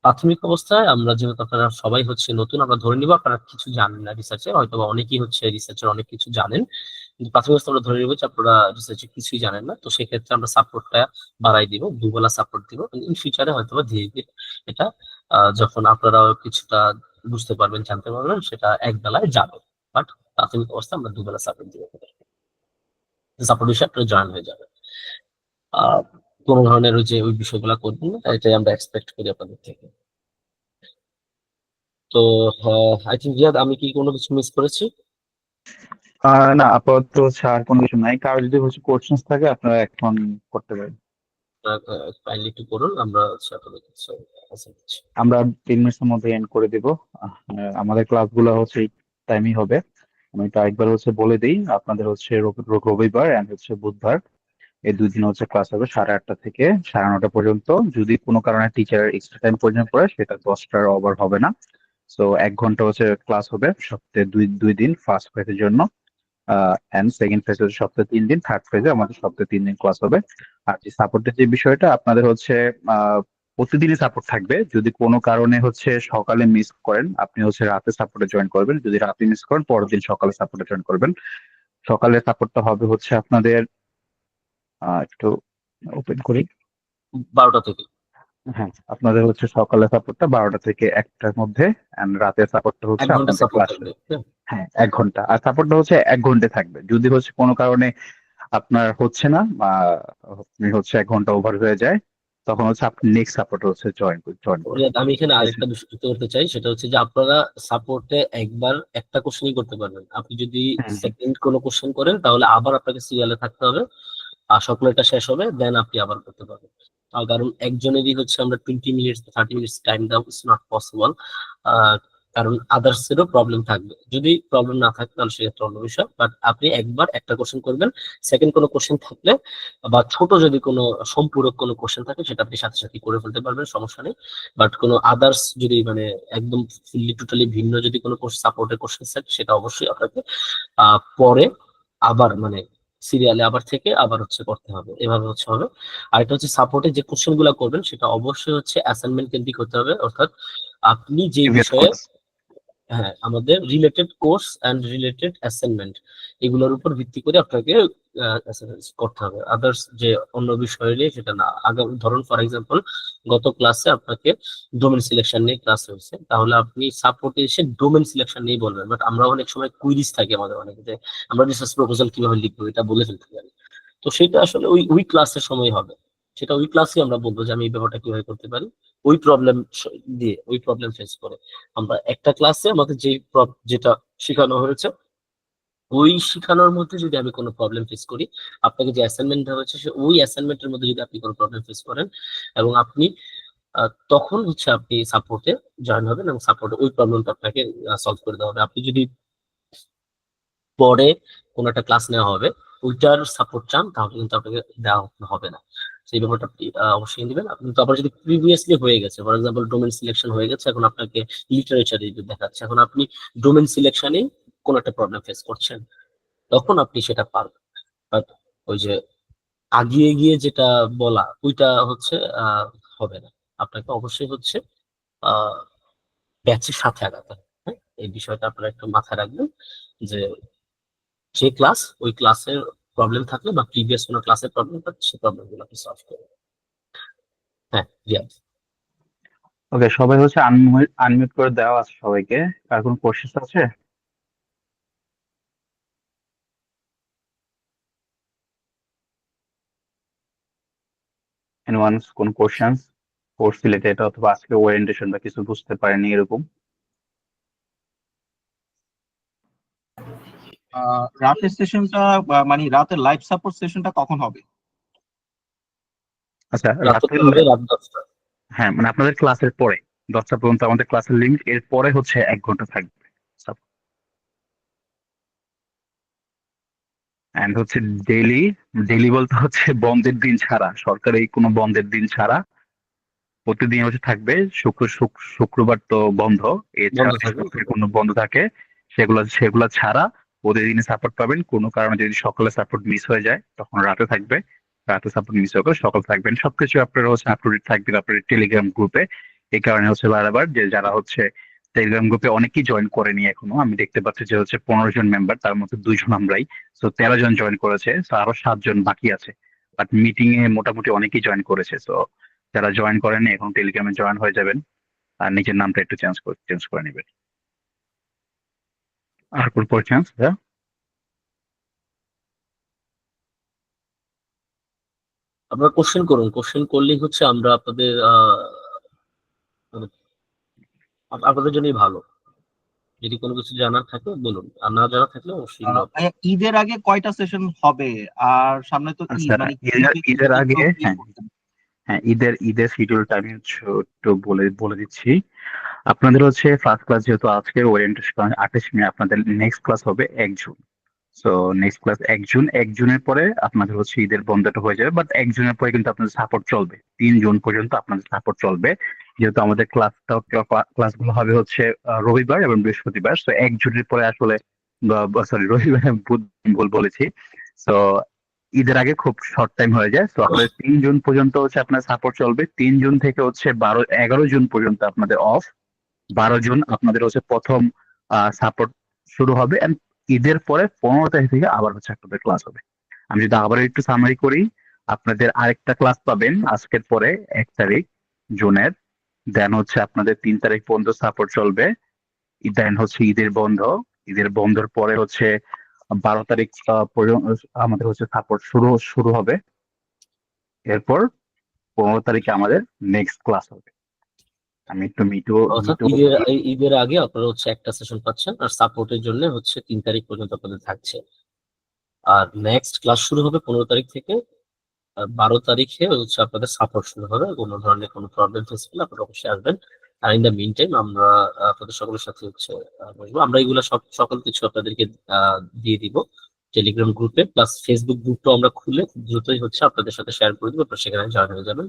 প্রাথমিক অবস্থায় আমরা যেহেতু আপনারা সবাই হচ্ছে নতুন, আমরা ধরে নিব আপনারা কিছু জানেন না রিসার্চে, হয়তো বা অনেকেই হচ্ছে রিসার্চের অনেক কিছু জানেন, কিন্তু প্রাথমিক অবস্থায় আমরা ধরে নিব যে আপনারা রিসার্চে কিছুই জানেন না। তো সেক্ষেত্রে আমরা সাপোর্টটা বাড়াই দিব, দুবেলা সাপোর্ট দিব। ইন ফিউচারে হয়তো বা ধীরে ধীরে এটা যখন আপনারা কিছুটা বুঝতে পারবেন, জানতে পারবেন, সেটা এক বেলায় যাবে। বাট প্রাথমিক অবস্থায় আমরা দুবেলা সাপোর্ট দিব, সাপোর্ট বিষয়ে আপনারা জয়েন হয়ে যাবে। আহ কোনো ধরনের ওই যে ওই বিষয়গুলো করবেন না, এটাই আমরা এক্সপেক্ট করি আপনাদের থেকে। তো আই থিঙ্ক রিয়াদ, আমি কি কোনো কিছু মিস করেছি? না আপাতত হচ্ছে আর কোনো কিছু নাই, কারো যদি হচ্ছে কোশ্চেন থাকে আপনারা এখন করতে পারেন। কাইন্ডলি একটু করুন, আমরা হচ্ছে আপনাদের কাছে answer দিচ্ছি। আমরা 3 মিনিটের মধ্যে এন্ড করে দিব। আমাদের ক্লাসগুলো হচ্ছে এই টাইমই হবে। আমি তো একবার হচ্ছে বলে দিই, আপনাদের হচ্ছে রবিবার এন্ড হচ্ছে বুধবার এই 2 দিন হচ্ছে ক্লাস হবে 8:30 থেকে 9:30 পর্যন্ত। যদি কোনো কারণে টিচার এক্সট্রা টাইম প্রয়োজন পড়ে সেটা 10টার ওভার হবে না। সো 1 ঘন্টা হচ্ছে ক্লাস হবে সপ্তাহে দুই দুই দিন, ফার্স্ট ফেজের জন্য এন্ড সেকেন্ড ফেজ হচ্ছে সপ্তাহে 3 দিন, থার্ড ফেজে আমাদের সপ্তাহে 3 দিন ক্লাস হবে। আর যে সাপোর্টের যে বিষয়টা আপনাদের হচ্ছে প্রতিদিনই সাপোর্ট থাকবে। যদি কোনো কারণে হচ্ছে সকালে মিস করেন আপনি হচ্ছে রাতে সাপোর্টে জয়েন করবেন, যদি রাতে মিস করেন পরের দিন সকালে সাপোর্টে জয়েন করবেন। সকালে সাপোর্টটা হবে হচ্ছে আপনাদের একটু ওপেন করি। 12টা থেকে। হ্যাঁ, আপনাদের হচ্ছে সকালে সাপোর্টটা 12টা থেকে 1টার মধ্যে and রাতের সাপোর্টটা 1 হচ্ছে ঘন্টা আপনাদের সাপোর্ট ক্লাস। থাকবে, হ্যাঁ। হ্যাঁ, 1 ঘন্টা। আর সাপোর্টটা হচ্ছে 1 ঘন্টা থাকবে। যদি হচ্ছে কোনো কারণে আপনার হচ্ছে না বা আপনি হচ্ছে 1 ঘন্টা ওভার হয়ে যায়, তখন হচ্ছে আপনি নেক্সট সাপোর্ট হচ্ছে জয়েন করবেন। রিয়াদ, আমি এখানে ঠিক আছে? আরেকটা বিষয় যুক্ত করতে চাই, সেটা হচ্ছে যে আপনারা সাপোর্টে একবার একটা কোশ্চেনই করতে পারবেন। আপনি যদি হুম। সেকেন্ড কোনো কোশ্চেন করেন তাহলে আবার আপনাকে সিরিয়ালে থাকতে হবে, আর সকলেরটা শেষ হবে, দেন আপনি আবার করতে পারবেন। কারণ একজনেরই হচ্ছে আমরা 20 মিনিটস 30 মিনিটস টাইম দাও, ইটস নট পসিবল। কারণ আদার্স এরও প্রবলেম থাকবে। যদি প্রবলেম না থাকে তাহলে সেক্ষেত্রে অন্য বিষয়, বাট আপনি একবার একটা কোশ্চেন করবেন। সেকেন্ড কোনো কোশ্চেন থাকলে বা ছোট যদি কোনো সম্পূরক কোনো কোশ্চেন থাকে সেটা আপনি সাথে সাথে করে ফেলতে পারবেন, সমস্যা নেই। বাট কোনো আদার্স যদি মানে একদম ফুললি টোটালি ভিন্ন যদি কোনো সাপোর্টের কোশ্চেন থাকে সেটা অবশ্যই আপনাকে পরে আবার মানে সিরিয়ালে আবার থেকে আবার হচ্ছে করতে হবে, এভাবে হচ্ছে হবে। আর এটা হচ্ছে সাপোর্টে যে কোশ্চেন গুলা করবেন সেটা অবশ্যই হচ্ছে অ্যাসাইনমেন্ট কেন্দ্রিক হতে হবে, অর্থাৎ আপনি যে প্রিভিয়াস বিষয়ে, কোর্স। হ্যাঁ, আমাদের related course and related assignment এগুলোর উপর ভিত্তি করে আপনাকে assignments করতে হবে। আদার্স যে অন্য বিষয় নিয়ে সেটা না। আগামী ধরুন ফর এক্সাম্পল গত ক্লাসে আপনাকে ডোমেন সিলেকশন নিয়ে ক্লাস হয়েছে, তাহলে আপনি সাপোর্টে এসে ডোমেন সিলেকশন নিয়ে বলবেন। বাট আমরা অনেক সময় কুইজ থাকে আমাদের অনেক, যে আমরা রিসার্চ প্রপোজাল কিভাবে লিখবো এটা বলে ফেলতে পারি। তো সেটা আসলে ওই ওই ক্লাসের সময় হবে, সেটা ওই ক্লাসে আমরা বলবো যে আমি এই ব্যাপারটা কিভাবে করতে পারি, ওই প্রবলেম দিয়ে ওই প্রবলেম ফেস করে। আমরা একটা ক্লাসে আমাদের যেটা শেখানো হয়েছে ওই শিখানোর মধ্যে যদি আমি কোনো প্রবলেম ফেস করি, আপনাকে যে অ্যাসাইনমেন্ট দেওয়া হয়েছে ওই অ্যাসাইনমেন্টের মধ্যে যদি আপনি কোনো প্রবলেম ফেস করেন এবং আপনি তখন হচ্ছে আপনি সাপোর্টে জয়েন হবেন এবং সাপোর্টে ওই প্রবলেমটা আপনাকে সলভ করে দেওয়া হবে। আপনি যদি পরে কোনো একটা ক্লাস নেওয়া হবে ওইটার সাপোর্ট চান তাহলে কিন্তু আপনাকে দেওয়া হবে না। সেই ব্যাপারটা আপনি অবশ্যই নেবেন। আপনি তো আবার যদি প্রিভিয়াসলি হয়ে গেছে, ফর এক্সাম্পল ডোমেন সিলেকশন হয়ে গেছে, এখন আপনাকে লিটারেচার রিভিউ দেখাচ্ছে, এখন আপনি ডোমেন সিলেকশনে কোনো একটা প্রবলেম ফেস করছেন, তখন আপনি সেটা পারবেন। বাট ওই যে আগিয়ে গিয়ে যেটা বলা ওইটা হচ্ছে হবে না। আপনাকে অবশ্যই হচ্ছে আহ ব্যাচের সাথে আগাতে হবে, হ্যাঁ? এই বিষয়টা আপনারা একটু মাথায় রাখবেন যে যে ক্লাস ওই ক্লাসের প্রবলেম থাকলে বা প্রিভিয়াস কোনো ক্লাসের প্রবলেম থাকলে সেই প্রবলেম গুলো আপনি সলভ করবেন। হ্যাঁ, রিয়াজ। ওকে, সবাই হচ্ছে আনমিউট করে দেওয়া আছে সবাইকে। আর কোনো কোশ্চেন আছে? এনিওয়ান কোন কোশ্চেন কোর্স রিলেটেড অথবা আজকে ওরিয়েন্টেশন বা কিছু বুঝতে পারেনি এরকম? রাতের সেশনটা মানে রাতের লাইভ সাপোর্ট সেশনটা কখন হবে? আচ্ছা, রাতে রাতের হবে রাত 10টা। হ্যাঁ, মানে আপনাদের ক্লাসের পরে 10টা পর্যন্ত আমাদের ক্লাসের লিঙ্ক, এর পরে হচ্ছে 1 ঘন্টা থাকবে। এন্ড হচ্ছে ডেইলি, ডেইলি বলতে হচ্ছে বন্ধের দিন ছাড়া, সরকারি কোনো বন্ধের দিন ছাড়া প্রতিদিন হচ্ছে থাকবে। শুক্রবার তো বন্ধ, এছাড়া বন্ধ যদি থাকবে। সরকারি কোনো বন্ধ থাকে সেগুলো সেগুলো ছাড়া প্রতিদিনই সাপোর্ট পাবেন। কোনো কারণে যদি সকালে সাপোর্ট মিস হয়ে যায় তখন রাতে থাকবে, রাতে সাপোর্ট মিস হয়ে গেলে সকাল থাকবেন। সবকিছু আপনারা হচ্ছে আপ টু ডেট থাকবেন আপনার টেলিগ্রাম গ্রুপে। এই কারণে হচ্ছে বারবার যে যারা হচ্ছে টেলিগ্রাম গ্রুপে অনেকেই জয়েন করেনি এখনো, আমি দেখতে পাচ্ছি যে হচ্ছে 15 জন মেম্বার, তার মধ্যে 2 জন আমরাই। তো 13 জন জয়েন করেছে, তো আরো 7 জন বাকি আছে। বাট মিটিং এ মোটামুটি অনেকেই জয়েন করেছে। তো যারা জয়েন করেনি এখন টেলিগ্রামে জয়েন হয়ে যাবেন আর নিজের নামটা একটু চেঞ্জ করে নেবেন। আর কোন কোশ্চেন? আপনারা কোশ্চেন করুন, কোশ্চেন করলেই হচ্ছে আমরা আপনাদের মানে আপনাদের জন্যই ভালো। যদি কোনো কিছু জানার থাকে বলুন, আর না জানা থাকলে অবশ্যই ভাইয়া, ঈদের আগে কয়টা সেশন হবে? আর সামনে তো ঈদ, আচ্ছা, মানে ঈদের আগে, কি হ্যাঁ করছেন? হ্যাঁ, ঈদের শিডিউলটা আমি হচ্ছে একটু বলে বলে দিচ্ছি। আপনাদের হচ্ছে ফার্স্ট ক্লাস, যেহেতু আজকে ওরিয়েন্টেশন 28 মে, আপনাদের নেক্সট ক্লাস হবে 1 June. So next class 1 June. 1 জুনের পরে আপনাদের হচ্ছে ঈদের বন্ধটা হয়ে যাবে, বাট 1 জুনের পরে কিন্তু আপনাদের সাপোর্ট চলবে, 3 জুন পর্যন্ত আপনাদের সাপোর্ট চলবে। যেহেতু আমাদের ক্লাসগুলো হবে হচ্ছে রবিবার এবং বৃহস্পতিবার। সো 1 জুনের পরে আসলে, সরি, রবিবার আমি ভুল বলেছি। সো ঈদের আগে খুব শর্ট টাইম হয়ে যায়। তো আপনাদের 3 জুন পর্যন্ত হচ্ছে আপনার সাপোর্ট চলবে। 3 জুন থেকে হচ্ছে 11 জুন পর্যন্ত আপনাদের অফ। 12 জুন আপনাদের হচ্ছে প্রথম সাপোর্ট শুরু হবে, and ঈদের পরে 15 তারিখ থেকে আবার হচ্ছে আপনাদের ক্লাস হবে। আমি যদি আবার একটু সামারি করি, আপনাদের আরেকটা ক্লাস পাবেন আজকের পরে 1 তারিখ জুনের। দেন হচ্ছে আপনাদের 3 তারিখ পর্যন্ত সাপোর্ট চলবে। দেন হচ্ছে ঈদের বন্ধ। ঈদের বন্ধের পরে হচ্ছে 12 তারিখ পর্যন্ত আমাদের হচ্ছে সাপোর্ট শুরু শুরু হবে। এরপর 15 তারিখে আমাদের নেক্সট ক্লাস হবে। আমি একটু মিটু অর্থাৎ মিটু ঈদের আগে আপনারা হচ্ছে একটা সেশন পাচ্ছেন, আর সাপোর্টের জন্য হচ্ছে 3 তারিখ পর্যন্ত আপনাদের থাকছে। আর নেক্সট ক্লাস শুরু হবে 15 তারিখ থেকে। আর 12 তারিখে হচ্ছে আপনাদের সাপোর্ট শুরু হবে। কোনো ধরনের কোনো প্রবলেম ফেস করলে আপনারা অবশ্যই আসবেন। আর ইন দ্য মিন টাইম আমরা আপনাদের সকলের সাথে হচ্ছে বসবো। আমরা এগুলো সকল কিছু আপনাদেরকে দিয়ে দিব টেলিগ্রাম গ্রুপে, প্লাস ফেসবুক গ্রুপটাও আমরা খুলে খুব দ্রুতই হচ্ছে আপনাদের সাথে শেয়ার করে দিব। আপনারা সেখানে জয়েন হয়ে যাবেন।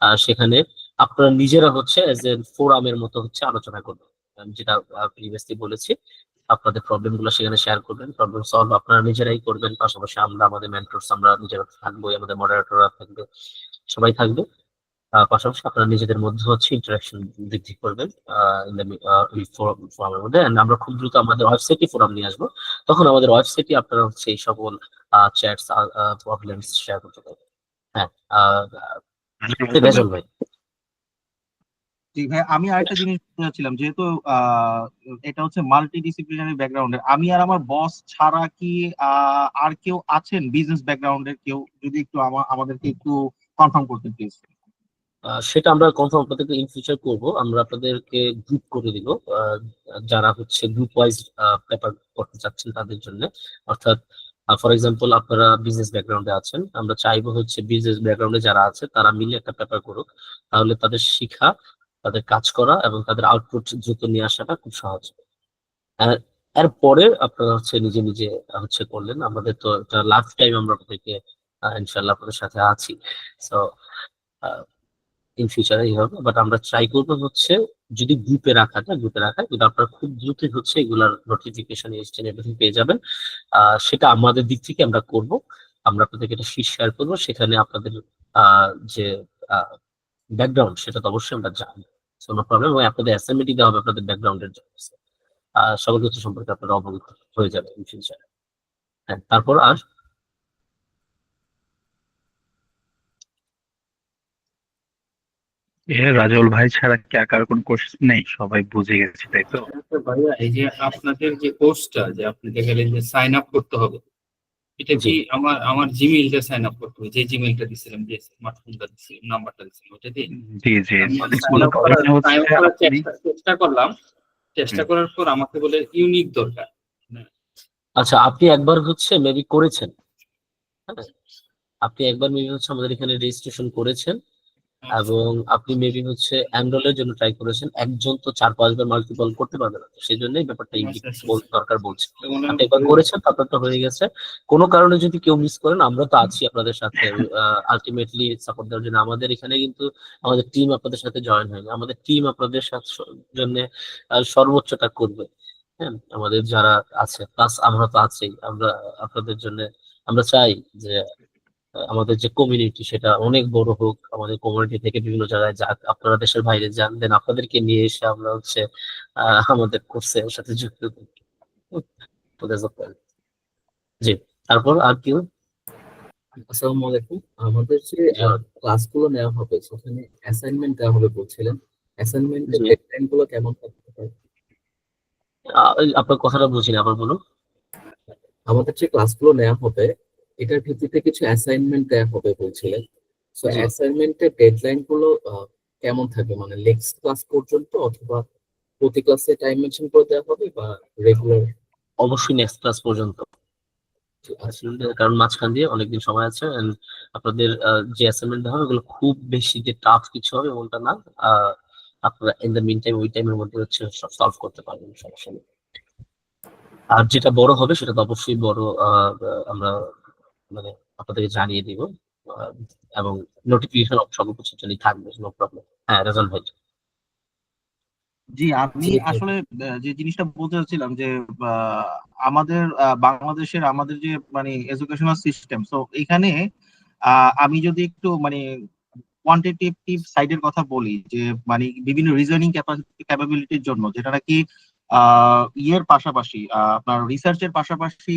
আর সেখানে আপনারা নিজেরা হচ্ছে এজ এ ফোরামের মতো হচ্ছে আলোচনা করবেন। আমি যেটা প্রিভিয়াসলি বলেছি, আপনাদের প্রবলেম গুলো সেখানে শেয়ার করবেন, প্রবলেম সলভ আপনারা নিজেরাই করবেন। পাশাপাশি আমরা আমাদের মেন্টরস আমরা নিজেরা থাকবো, আমাদের মডারেটররা থাকবে, সবাই থাকবে। পাশাপাশি আপনারা নিজেদের মধ্যে হচ্ছে ইন্টারাকশন বৃদ্ধি করবেন এই ফোরামের মধ্যে। And আমরা খুব দ্রুত আমাদের ওয়েবসাইটে ফোরাম নিয়ে আসবো। তখন আমাদের ওয়েবসাইটে আপনারা হচ্ছে এই সকল চ্যাটস প্রবলেমস শেয়ার করতে পারবেন। হ্যাঁ, রেজল ভাই। জি ভাই, আমি আরেকটা জিনিস বলতে চাচ্ছিলাম, যেহেতু এটা হচ্ছে মাল্টি ডিসিপ্লিনারি ব্যাকগ্রাউন্ডের, আমি আর আমার বস ছাড়া কি আর কেউ আছেন বিজনেস ব্যাকগ্রাউন্ডের কেউ? যদি একটু আমাদেরকে একটু কনফার্ম করতেন প্লিজ। সেটা আমরা কনফার্ম আপনাদেরকে ইন ফিউচার করবো। আমরা আপনাদেরকে গ্রুপ করে দিব, যারা হচ্ছে গ্রুপ ওয়াইজ পেপার করতে চাচ্ছেন তাদের জন্য। অর্থাৎ ফর এক্সাম্পল আপনারা বিজনেস ব্যাকগ্রাউন্ডে আছেন, আমরা চাইবো হচ্ছে বিজনেস ব্যাকগ্রাউন্ডে যারা আছে তারা মিলে একটা পেপার করুক। তাহলে তাদের শিখা, তাদের কাজ করা এবং তাদের আউটপুট দ্রুত নিয়ে আসাটা খুব সহজ। আর এরপরে আপনারা হচ্ছে নিজে নিজে হচ্ছে করলেন। আমাদের তো এটা লাইফ টাইম আমরা আপনাদেরকে ইনশাল্লাহ আপনাদের সাথে আছি। সো ইন ফিউচারে এই হবে, বাট আমরা ট্রাই করবো হচ্ছে যদি গ্রুপে রাখা যায়, গ্রুপে রাখা, কিন্তু আপনারা খুব দ্রুতই হচ্ছে এগুলার নোটিফিকেশন এভরিথিং পেয়ে যাবেন। সেটা আমাদের দিক থেকে আমরা করব। আমরা আপনাদেরকে একটা শীট শেয়ার করবো, সেখানে আপনাদের যে ব্যাকগ্রাউন্ড সেটা তো অবশ্যই আমরা জানি, কোনো প্রবলেম। এবং আপনাদের অ্যাসাইনমেন্টই দেওয়া হবে আপনাদের ব্যাকগ্রাউন্ডের জন্য। সকল কিছু সম্পর্কে আপনারা অবগত হয়ে যাবে ইন ফিউচারে। হ্যাঁ, তারপর আর রাজল ভাই ছাড়া কি আর কারো কোনো কোশ্চেন নেই? সবাই বুঝে গেছে, তাই তো? ভাইয়া, এই যে আপনাদের যে কোর্সটা, যে আপনাদের গেলে যে সাইন আপ করতে হবে, এটা জি কি আমার জিমেইলটা সাইন আপ করতে হবে? যে জিমেইলটা দিছিলাম, যে স্মার্টফোনটা দিছিলাম, নাম্বারটা দিছিলাম, ওটা দিয়ে জি জি। আমি সাইন কোনো আপ প্রবলেম করার হচ্ছে আপনি, চেষ্টা করলাম। চেষ্টা করার পর আমাকে বলে ইউনিক দরকার। আচ্ছা, আপনি একবার হচ্ছে মেবি করেছেন। হ্যাঁ, আপনি একবার মেবি হচ্ছে আমাদের এখানে রেজিস্ট্রেশন করেছেন, এবং আপনি মেবি হচ্ছে এনরোলের জন্য ট্রাই করেছেন। একজন তো 4-5 বার মাল্টিপল করতে পারবে না, সেই জন্যই ব্যাপারটা ইউনিক দরকার বলছে। আপনি একবার করেছেন, তারপর তো হয়ে গেছে। কোনো কারণে যদি কেউ মিস করেন, আমরা তো আছি আপনাদের সাথে আলটিমেটলি সাপোর্ট দেওয়ার জন্য। আমাদের এখানে কিন্তু আমাদের টিম আপনাদের সাথে জয়েন হয়নি, আমাদের টিম আপনাদের সাথে জন্য সর্বোচ্চটা করবে। হ্যাঁ, আমাদের যারা আছে প্লাস আমরা তো আছি, আমরা আপনাদের জন্য। আমরা চাই যে আমাদের যে কমিউনিটি সেটা অনেক বড় হোক, আমাদের কমিউনিটি থেকে বিভিন্ন জায়গায় যাক, আপনারা দেশের বাইরে যান, দেন আপনাদেরকে নিয়ে এসে আমরা হচ্ছে আমাদের কোর্সের সাথে যুক্ত করি। তো that's the plan. জি, তারপর আর কি? আসসালামু আলাইকুম। আমাদের যে ক্লাসগুলো নেওয়া হবে সেখানে অ্যাসাইনমেন্ট দেওয়া হবে বলছিলেন, অ্যাসাইনমেন্টের জি, ডেডলাইন গুলো কেমন থাকতে পারে? আপনার কথাটা বুঝিনি, আবার বলুন। আমাদের যে ক্লাসগুলো নেওয়া হবে এটার ভিত্তিতে কিছু অ্যাসাইনমেন্ট দেওয়া হবে বলছিলেন। সো জি, অ্যাসাইনমেন্টের ডেডলাইন গুলো কেমন থাকবে, মানে নেক্সট ক্লাস পর্যন্ত অথবা প্রতি ক্লাসে টাইম মেনশন করে দেওয়া হবে বা রেগুলার? অবশ্যই নেক্সট ক্লাস পর্যন্ত, আসলে কারণ মাঝখান দিয়ে অনেকদিন সময় আছে and আপনাদের যে অ্যাসাইনমেন্ট হবে ওগুলো খুব বেশি যে টাফ কিছু হবে এমনটা না। আপনারা ইন দ্য মিন টাইম ওই টাইমের মধ্যে হচ্ছে সলভ করতে পারবেন, সমস্যা নেই। আর যেটা বড় হবে সেটা তো অবশ্যই বড়, আমরা মানে আপনাদেরকে জানিয়ে দিব, আহ, এবং নোটিফিকেশন সর্বকিছুর জন্যই থাকবে, নো প্রবলেম। হ্যাঁ, রেজাল্ট ভাই। জি, আমি জি ভাই। আসলে যে জিনিসটা বলতে চাচ্ছিলাম যে আমাদের বাংলাদেশের আমাদের যে মানে এডুকেশনাল সিস্টেম, সো এখানে আমি যদি একটু মানে কোয়ান্টিটেটিভ সাইডের কথা বলি, যে মানে বিভিন্ন রিজনিং ক্যাপাবিলিটির জন্য যেটা নাকি ইয়ের পাশাপাশি আপনার রিসার্চের পাশাপাশি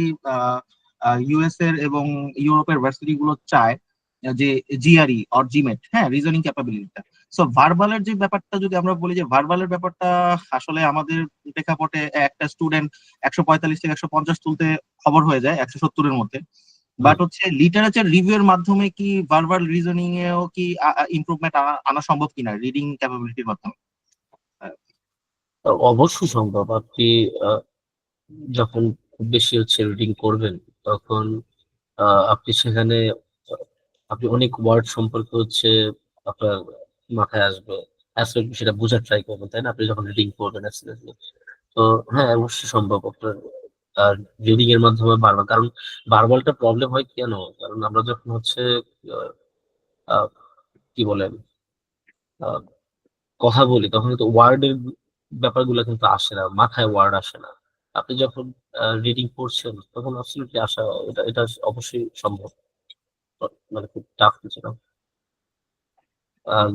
ইউএস এর এবং ইউরোপের ভার্সিটি গুলো চায় যে জিআরই অর জিমেট, হ্যাঁ, রিজনিং ক্যাপাবিলিটিটা। সো ভার্বালের যে ব্যাপারটা যদি আমরা বলি, যে ভার্বালের ব্যাপারটা আসলে আমাদের প্রেক্ষাপটে একটা স্টুডেন্ট 145 থেকে 150 তুলতে খবর হয়ে যায় 170-এর মধ্যে। বাট হচ্ছে লিটারেচার রিভিউ এর মাধ্যমে কি ভার্বাল রিজনিং এও কি ইমপ্রুভমেন্ট আনা সম্ভব কিনা রিডিং ক্যাপাবিলিটির মাধ্যমে? অবশ্যই সম্ভব। আপনি যখন খুব বেশি হচ্ছে রিডিং করবেন তখন আপনি সেখানে আপনি অনেক ওয়ার্ড সম্পর্কে হচ্ছে আপনার মাথায় আসবে, অ্যাবসলিউটলি সেটা বোঝার ট্রাই করবেন, তাই না? আপনি যখন রিডিং করবেন অ্যাবসলিউটলি। তো হ্যাঁ, অবশ্যই সম্ভব আপনার রিডিং এর মাধ্যমে বাড়বে। কারণ ভার্বালটা প্রবলেম হয় কেন? কারণ আমরা যখন হচ্ছে আহ, আহ, কি বলেন আহ, কথা বলি তখন কিন্তু ওয়ার্ডের ব্যাপারগুলো কিন্তু আসে না, মাথায় ওয়ার্ড আসে না। আপনি যখন রিডিং করছেন তখন অবসলিউটলি আসা, এটা এটা অবশ্যই সম্ভব, মানে খুব টাফ কিছু না।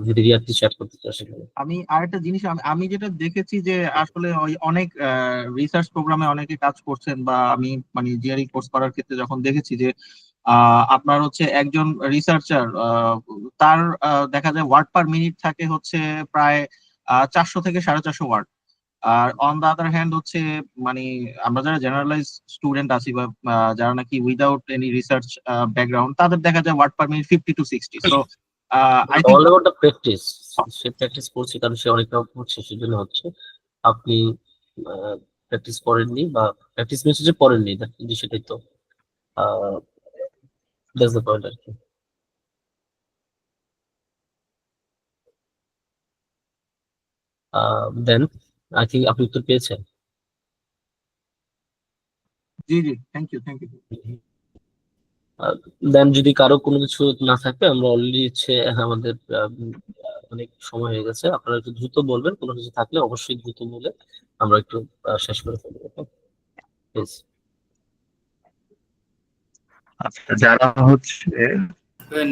যদি রিয়াদ কিছু অ্যাড করতে চাই সেখানে। আমি আরেকটা জিনিস আমি যেটা দেখেছি যে আসলে ওই অনেক রিসার্চ প্রোগ্রামে অনেকে কাজ করছেন, বা আমি মানে জিআরই কোর্স করার ক্ষেত্রে যখন দেখেছি যে আপনার হচ্ছে একজন রিসার্চার তার দেখা যায় ওয়ার্ড পার মিনিট থাকে হচ্ছে প্রায় 400 থেকে 450 ওয়ার্ড। আর অন দা আদার হ্যান্ড হচ্ছে মানে আমরা যারা জেনারেলাইজ স্টুডেন্ট আছি বা যারা নাকি উইদাউট এনি রিসার্চ ব্যাকগ্রাউন্ড, তাদের দেখা যায় word per minute 50 to 60। So I think all about the practice. সে প্র্যাকটিস করছে কারণ সে অনেক রকম হচ্ছে, সেজন্য হচ্ছে। আপনি প্র্যাকটিস করেননি বা প্র্যাকটিস মেসেজে পড়েননি, কিন্তু সেটাই তো দ্যাটস দ্য পয়েন্ট আর কি। দেন আই থিঙ্ক আপনি উত্তর পেয়েছেন। জি জি, থ্যাংক ইউ থ্যাংক ইউ। দেন যদি কারো কোনো কিছু না থাকে, আমরা অলরেডি হচ্ছে আমাদের অনেক সময় হয়ে গেছে, আপনারা একটু দ্রুত বলবেন, কোনো কিছু থাকলে অবশ্যই দ্রুত বলে আমরা একটু শেষ করে ফেলবো, প্লিজ। আচ্ছা, যারা হচ্ছে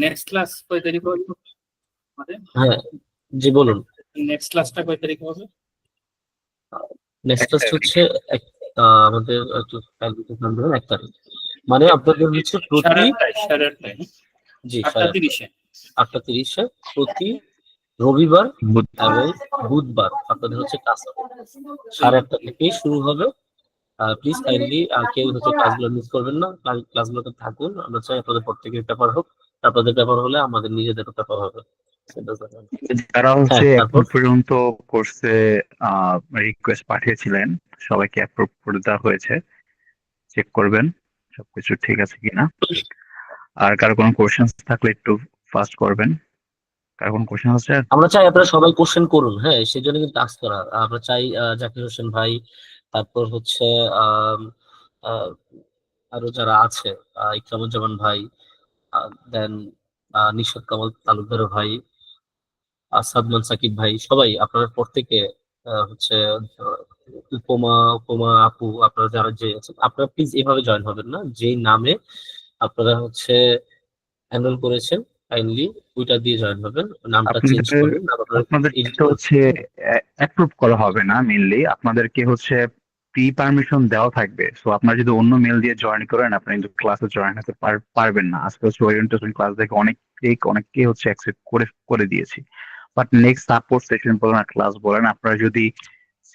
নেক্সট ক্লাস কয় তারিখ হবে আমাদের? হ্যাঁ, জি বলুন। নেক্সট ক্লাসটা কয় তারিখ হবে? নেক্সট ক্লাস হচ্ছে আমাদের একটু খেয়াল করতে পারবেন 1 তারিখ, মানে আপনাদের হচ্ছে প্রতি 8:30 জি 8:30 8:30 প্রতি রবিবার এবং বুধবার আপনাদের হচ্ছে ক্লাস হবে, 8:30 থেকেই শুরু হবে। প্লিজ কাইন্ডলি কেউ হচ্ছে ক্লাসগুলো মিস করবেন না, ক্লাসগুলোতে থাকুন। আমরা চাই আপনাদের প্রত্যেকের পেপার হোক, আপনাদের পেপার হলে আমাদের নিজেদেরও পেপার হবে। যারা হচ্ছে হ্যাঁ, এখন পর্যন্ত কোর্সে রিকোয়েস্ট পাঠিয়েছিলেন সবাইকে অ্যাপ্রুভ করে দেওয়া হয়েছে, চেক করবেন সবকিছু ঠিক আছে কিনা। আর কারো কোনো কোশ্চেন থাকলে একটু ফাস্ট করবেন। কারো কোনো কোশ্চেন আছে? আমরা চাই আপনারা সবাই কোশ্চেন করুন, হ্যাঁ, সেজন্য কিন্তু আস্ক করা। আমরা চাই জাকির হোসেন ভাই, তারপর হচ্ছে আম, আহ, আরো যারা আছে, ইকরামুজ্জামান ভাই, দেন নিশাত কামাল তালুকদার ভাই, সাদমান সাকিব ভাই, সবাই আপনারা প্রত্যেকে হচ্ছে আহ, উপমা উপমা আপু, আপনারা যারা যে আছেন আপনারা প্লিজ এভাবে জয়েন হবেন না, যেই নামে আপনারা হচ্ছে এনরোল করেছেন কাইন্ডলি ওইটা দিয়ে জয়েন হবেন, নামটা চেঞ্জ করবেন। আপনাদেরকে তো হচ্ছে অ্যাপ্রুভ করা হবে না, মেইনলি আপনাদেরকে হচ্ছে প্রি পারমিশন দেওয়া থাকবে। সো আপনারা যদি অন্য মেল দিয়ে জয়েন করেন আপনি কিন্তু ক্লাসে জয়েন হতে পারবেন না। আজকে হচ্ছে ওরিয়েন্টেশন ক্লাস দেখে অনেককে হচ্ছে অ্যাকসেপ্ট করে দিয়েছি, বাট নেক্সট সাপোর্ট সেশন বলেন আর ক্লাস বলেন, আপনারা যদি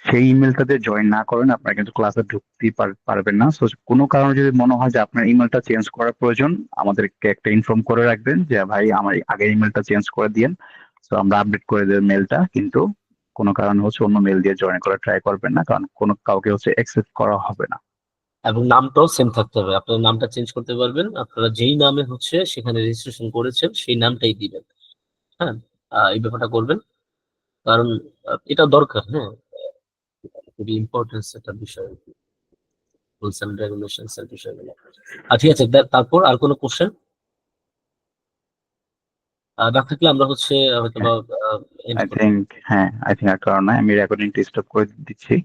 সেই ইমেলটাতে জয়েন না করেন আপনারা কিন্তু ক্লাসে ঢুকতেই পারবেন না। সো কোনো কারণে যদি মনে হয় যে আপনার ইমেলটা চেঞ্জ করার প্রয়োজন, আমাদেরকে একটা ইনফর্ম করে রাখবেন যে ভাই আমার আগের ইমেলটা চেঞ্জ করে দিয়েন, তো আমরা আপডেট করে দেব মেলটা। কিন্তু কোনো কারণে হচ্ছে অন্য মেল দিয়ে জয়েন করার ট্রাই করবেন না, কারণ কোনো কাউকে হচ্ছে অ্যাক্সেপ্ট করা হবে না। এবং নামটাও সেম থাকতে হবে, আপনার নামটা চেঞ্জ করতে পারবেন, আপনারা যেই নামে হচ্ছে সেখানে রেজিস্ট্রেশন করেছেন সেই নামটাই দিবেন। হ্যাঁ, এই ব্যাপারটা করবেন, কারণ এটা দরকার। হ্যাঁ, খুবই ইম্পর্টেন্স একটা বিষয়, রুলস এন্ড রেগুলেশনস এর বিষয়গুলো। ঠিক আছে, তারপর আর কোনো কোশ্চেন না থাকলে আমরা হচ্ছে হয়তো বা end আই করব। থিঙ্ক আর কারণ নাই, আমি রেকর্ডিংটা স্টপ করে দিচ্ছি।